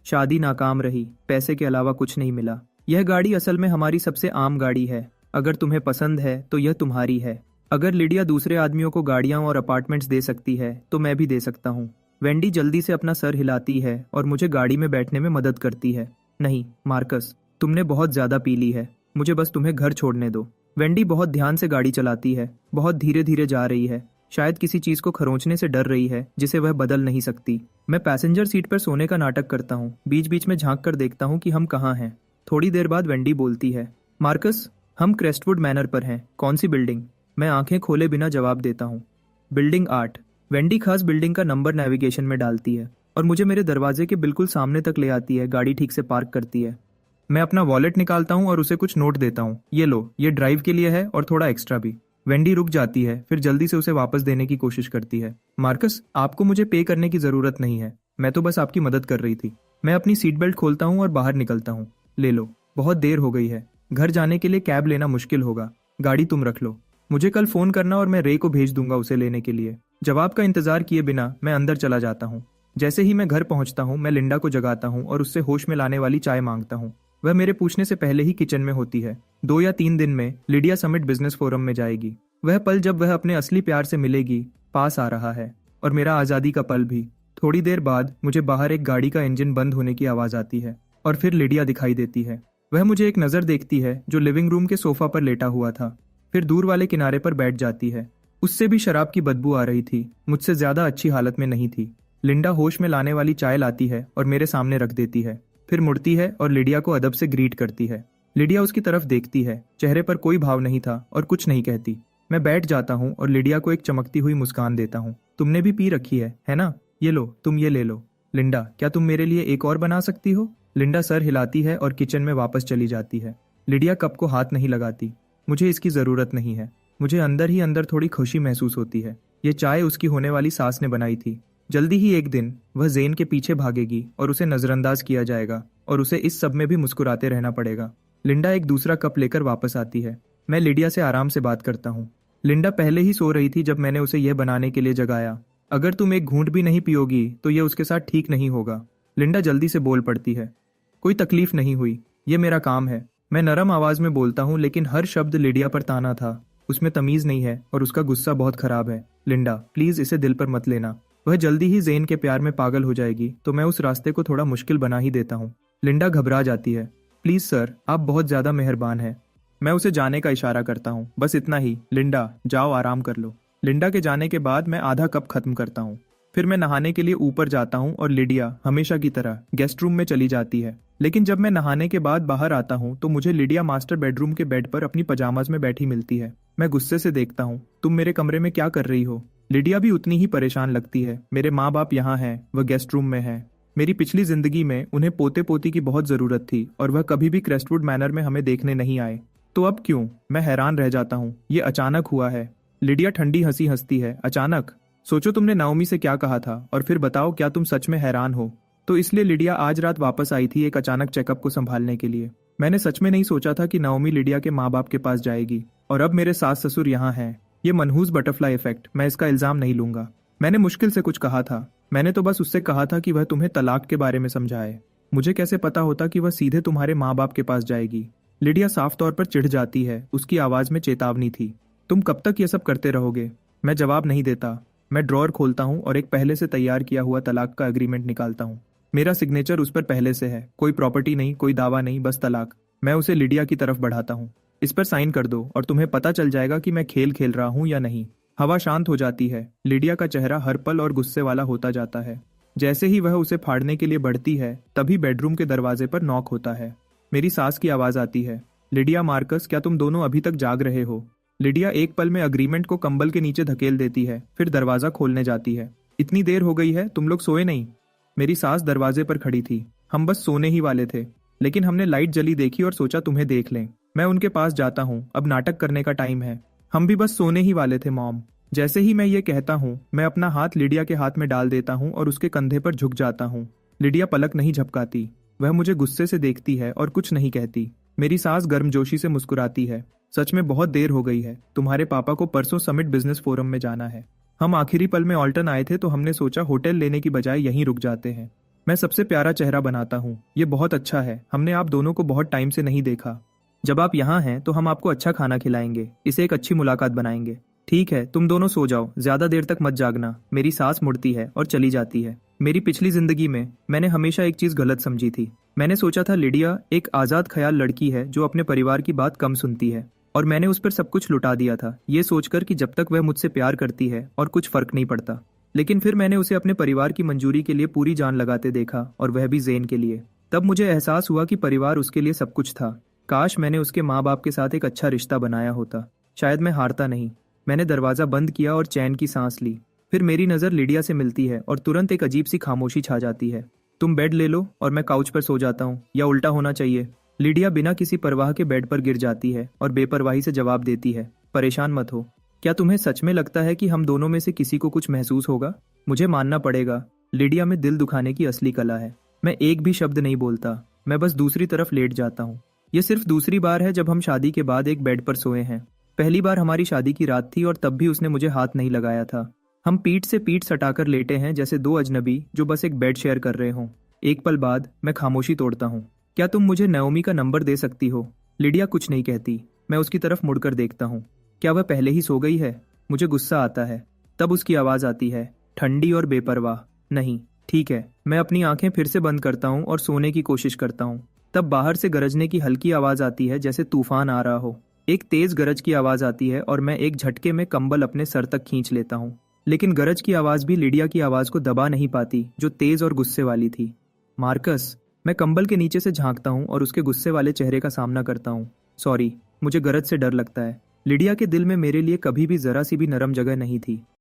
शादी नाकाम रही, पैसे के अलावा कुछ नहीं मिला। यह गाड़ी असल में हमारी सबसे आम गाड़ी है। अगर तुम्हें पसंद है तो यह तुम्हारी है। अगर लिडिया दूसरे आदमियों को गाड़ियां और अपार्टमेंट्स दे सकती है तो मैं भी दे सकता हूँ। वेंडी जल्दी से अपना सर हिलाती है और मुझे गाड़ी में बैठने में मदद करती है। नहीं मार्कस, तुमने बहुत ज्यादा पी ली है, मुझे बस तुम्हें घर छोड़ने दो। वेंडी बहुत ध्यान से गाड़ी चलाती है, बहुत धीरे धीरे जा रही है, शायद किसी चीज को खरोंचने से डर रही है जिसे वह बदल नहीं सकती। मैं पैसेंजर सीट पर सोने का नाटक करता हूँ, बीच बीच में झांक कर देखता हूँ कि हम कहाँ हैं। थोड़ी देर बाद वेंडी बोलती है, मार्कस, हम क्रेस्टवुड मैनर पर हैं। कौन सी बिल्डिंग? मैं आंखें खोले बिना जवाब देता हूँ, बिल्डिंग 8। वेंडी खास बिल्डिंग का नंबर नेविगेशन में डालती है और मुझे मेरे दरवाजे के बिल्कुल सामने तक ले आती है। गाड़ी ठीक से पार्क करती है। मैं अपना वॉलेट निकालता हूँ और उसे कुछ नोट देता हूँ। ये लो, ये ड्राइव के लिए है और थोड़ा एक्स्ट्रा भी। वेंडी रुक जाती है, फिर जल्दी से उसे वापस देने की कोशिश करती है। मार्कस, आपको मुझे पे करने की जरूरत नहीं है, मैं तो बस आपकी मदद कर रही थी। मैं अपनी सीट बेल्ट खोलता हूँ और बाहर निकलता हूँ। ले लो, बहुत देर हो गई है, घर जाने के लिए कैब लेना मुश्किल होगा। गाड़ी तुम रख लो, मुझे कल फोन करना और मैं रे को भेज दूंगा उसे लेने के लिए। जवाब का इंतजार किए बिना मैं अंदर चला जाता हूँ। जैसे ही मैं घर पहुंचता हूँ, मैं लिंडा को जगाता हूँ और उससे होश में लाने वाली चाय मांगता हूँ। वह मेरे पूछने से पहले ही किचन में होती है। 2 या 3 दिन में लिडिया समिट बिजनेस फोरम में जाएगी। वह पल जब वह अपने असली प्यार से मिलेगी पास आ रहा है, और मेरा आजादी का पल भी। थोड़ी देर बाद मुझे बाहर एक गाड़ी का इंजन बंद होने की आवाज आती है और फिर लिडिया दिखाई देती है। वह मुझे एक नजर देखती है जो लिविंग रूम के सोफा पर लेटा हुआ था, फिर दूर वाले किनारे पर बैठ जाती है। उससे भी शराब की बदबू आ रही थी, मुझसे ज्यादा अच्छी हालत में नहीं थी। लिंडा होश में लाने वाली चाय लाती है और मेरे सामने रख देती है, फिर मुड़ती है और लिडिया को अदब से ग्रीट करती है। लिडिया उसकी तरफ देखती है, चेहरे पर कोई भाव नहीं था और कुछ नहीं कहती। मैं बैठ जाता हूँ और लिडिया को एक चमकती हुई मुस्कान देता हूँ। तुमने भी पी रखी है ना? ये लो, तुम ये ले लो। लिंडा, क्या तुम मेरे लिए एक और बना सकती हो? लिंडा सर हिलाती है और किचन में वापस चली जाती है। लिडिया कप को हाथ नहीं लगाती। मुझे इसकी जरूरत नहीं है। मुझे अंदर ही अंदर थोड़ी खुशी महसूस होती है। ये चाय उसकी होने वाली सास ने बनाई थी। जल्दी ही एक दिन वह जेन के पीछे भागेगी और उसे नजरअंदाज किया जाएगा और उसे इस सब में भी मुस्कुराते रहना पड़ेगा। लिंडा एक दूसरा कप लेकर वापस आती है। मैं लिडिया से आराम से बात करता हूँ। लिंडा पहले ही सो रही थी जब मैंने उसे यह बनाने के लिए जगाया। अगर तुम एक घूंट भी नहीं पियोगी तो यह उसके साथ ठीक नहीं होगा। लिंडा जल्दी से बोल पड़ती है। कोई तकलीफ नहीं हुई, ये मेरा काम है। मैं नरम आवाज में बोलता हूँ, लेकिन हर शब्द लिडिया पर ताना था। उसमें तमीज नहीं है और उसका गुस्सा बहुत खराब है। लिंडा, प्लीज इसे दिल पर मत लेना। वह जल्दी ही जेन के प्यार में पागल हो जाएगी तो मैं उस रास्ते को थोड़ा मुश्किल बना ही देता हूँ। लिंडा घबरा जाती है। प्लीज सर, आप बहुत ज्यादा मेहरबान हैं। मैं उसे जाने का इशारा करता हूँ। बस इतना ही, लिंडा जाओ आराम कर लो। लिंडा के जाने के बाद मैं आधा कप खत्म करता हूँ। फिर मैं नहाने के लिए ऊपर जाता हूँ और लिडिया हमेशा की तरह गेस्ट रूम में चली जाती है। लेकिन जब मैं नहाने के बाद बाहर आता हूँ तो मुझे लिडिया मास्टर बेडरूम के बेड पर अपनी पजामाज में बैठी मिलती है। मैं गुस्से से देखता हूँ, तुम मेरे कमरे में क्या कर रही हो? लिडिया भी उतनी ही परेशान लगती है। मेरे माँ बाप यहाँ हैं, वह गेस्ट रूम में है। मेरी पिछली जिंदगी में उन्हें पोते पोती की बहुत जरूरत थी और वह कभी भी क्रेस्टवुड मैनर में हमें देखने नहीं आए, तो अब क्यों? मैं हैरान रह जाता हूँ। ये अचानक हुआ है। लिडिया ठंडी हंसी हंसती है। अचानक? सोचो तुमने नाओमी से क्या कहा था और फिर बताओ क्या तुम सच में हैरान हो? तो इसलिए लिडिया आज रात वापस आई थी एक अचानक चेकअप को संभालने के लिए। मैंने सच में नहीं सोचा था कि नाओमी लिडिया के माँ बाप के पास जाएगी और अब मेरे सास ससुर यहाँ हैं। ये मनहूस बटरफ्लाई इफेक्ट, मैं इसका इल्जाम नहीं लूंगा। मैंने मुश्किल से कुछ कहा था। मैंने तो बस उससे कहा था कि वह तुम्हें तलाक के बारे में समझाए। मुझे कैसे पता होता कि वह सीधे तुम्हारे माँ बाप के पास जाएगी? लिडिया साफ तौर पर चिढ़ जाती है। उसकी आवाज में चेतावनी थी। तुम कब तक ये सब करते रहोगे? मैं जवाब नहीं देता। मैं ड्रॉअर खोलता हूँ और एक पहले से तैयार किया हुआ तलाक का एग्रीमेंट निकालता हूँ। मेरा सिग्नेचर उस पर पहले से है। कोई प्रॉपर्टी नहीं, कोई दावा नहीं, बस तलाक। मैं उसे लिडिया की तरफ बढ़ाता हूँ। इस पर साइन कर दो और तुम्हें पता चल जाएगा कि मैं खेल खेल रहा हूँ या नहीं। हवा शांत हो जाती है। लिडिया का चेहरा हर पल और गुस्से वाला होता जाता है। जैसे ही वह उसे फाड़ने के लिए बढ़ती है तभी बेडरूम के दरवाजे पर नॉक होता है। मेरी सास की आवाज आती है। लिडिया, मार्कस, क्या तुम दोनों अभी तक जाग रहे हो? लिडिया एक पल में अग्रीमेंट को कंबल के नीचे धकेल देती है, फिर दरवाजा खोलने जाती है। इतनी देर हो गई है, तुम लोग सोए नहीं? मेरी सास दरवाजे पर खड़ी थी। हम बस सोने ही वाले थे, लेकिन हमने लाइट जली देखी और सोचा तुम्हें देख लें। मैं उनके पास जाता हूँ। अब नाटक करने का टाइम है। हम भी बस सोने ही वाले थे मॉम। जैसे ही मैं ये कहता हूँ मैं अपना हाथ लिडिया के हाथ में डाल देता हूँ और उसके कंधे पर झुक जाता हूँ। लिडिया पलक नहीं झपकाती। वह मुझे गुस्से से देखती है और कुछ नहीं कहती। मेरी सास गर्मजोशी से मुस्कुराती है। सच में बहुत देर हो गई है। तुम्हारे पापा को परसों समिट बिजनेस फोरम में जाना है। हम आखिरी पल में ऑल्टन आए थे तो हमने सोचा होटल लेने की बजाय यहीं रुक जाते हैं। मैं सबसे प्यारा चेहरा बनाता हूँ। ये बहुत अच्छा है। हमने आप दोनों को बहुत टाइम से नहीं देखा। जब आप यहाँ हैं तो हम आपको अच्छा खाना खिलाएंगे। इसे एक अच्छी मुलाकात बनाएंगे। ठीक है, तुम दोनों सो जाओ। ज्यादा देर तक मत जागना। मेरी सास मुड़ती है और चली जाती है। मेरी पिछली जिंदगी में मैंने हमेशा एक चीज गलत समझी थी। मैंने सोचा था लिडिया एक आजाद ख्याल लड़की है जो अपने परिवार की बात कम सुनती है, और मैंने उस पर सब कुछ लुटा दिया था, ये सोचकर कि जब तक वह मुझसे प्यार करती है और कुछ फर्क नहीं पड़ता। लेकिन फिर मैंने उसे अपने परिवार की मंजूरी के लिए पूरी जान लगाते देखा, और वह भी ज़ेन के लिए। तब मुझे एहसास हुआ कि परिवार उसके लिए सब कुछ था। काश मैंने उसके माँ बाप के साथ एक अच्छा रिश्ता बनाया होता। शायद मैं हारता नहीं। मैंने दरवाज़ा बंद किया और चैन की सांस ली। फिर मेरी नज़र लिडिया से मिलती है और तुरंत एक अजीब सी खामोशी छा जाती है। तुम बेड ले लो और मैं काउच पर सो जाता हूँ, या उल्टा होना चाहिए। लिडिया बिना किसी परवाह के बेड पर गिर जाती है और बेपरवाही से जवाब देती है, परेशान मत हो। क्या तुम्हें सच में लगता है कि हम दोनों में से किसी को कुछ महसूस होगा? मुझे मानना पड़ेगा, लिडिया में दिल दुखाने की असली कला है। मैं एक भी शब्द नहीं बोलता। मैं बस दूसरी तरफ लेट जाता हूँ। ये सिर्फ दूसरी बार है जब हम शादी के बाद एक बेड पर सोए हैं। पहली बार हमारी शादी की रात थी और तब भी उसने मुझे हाथ नहीं लगाया था। हम पीठ से पीठ सटाकर लेटे हैं जैसे दो अजनबी जो बस एक बेड शेयर कर रहे हों। एक पल बाद मैं खामोशी तोड़ता हूँ। क्या तुम मुझे नयोमी का नंबर दे सकती हो? लिडिया कुछ नहीं कहती। मैं उसकी तरफ मुड़कर देखता हूँ। क्या वह पहले ही सो गई है? मुझे गुस्सा आता है। तब उसकी आवाज़ आती है, ठंडी और बेपरवाह। नहीं, ठीक है। मैं अपनी आंखें फिर से बंद करता हूँ और सोने की कोशिश करता हूँ। तब बाहर से गरजने की हल्की आवाज़ आती है जैसे तूफान आ रहा हो। एक तेज गरज की आवाज़ आती है और मैं एक झटके में कंबल अपने सर तक खींच लेता हूँ। लेकिन गरज की आवाज़ भी लिडिया की आवाज़ को दबा नहीं पाती, जो तेज और गुस्से वाली थी। मार्कस। मैं कंबल के नीचे से झांकता हूँ और उसके गुस्से वाले चेहरे का सामना करता हूँ। सॉरी, मुझे गरज से डर लगता है। लिडिया के दिल में मेरे लिए कभी भी जरा सी भी नरम जगह नहीं थी।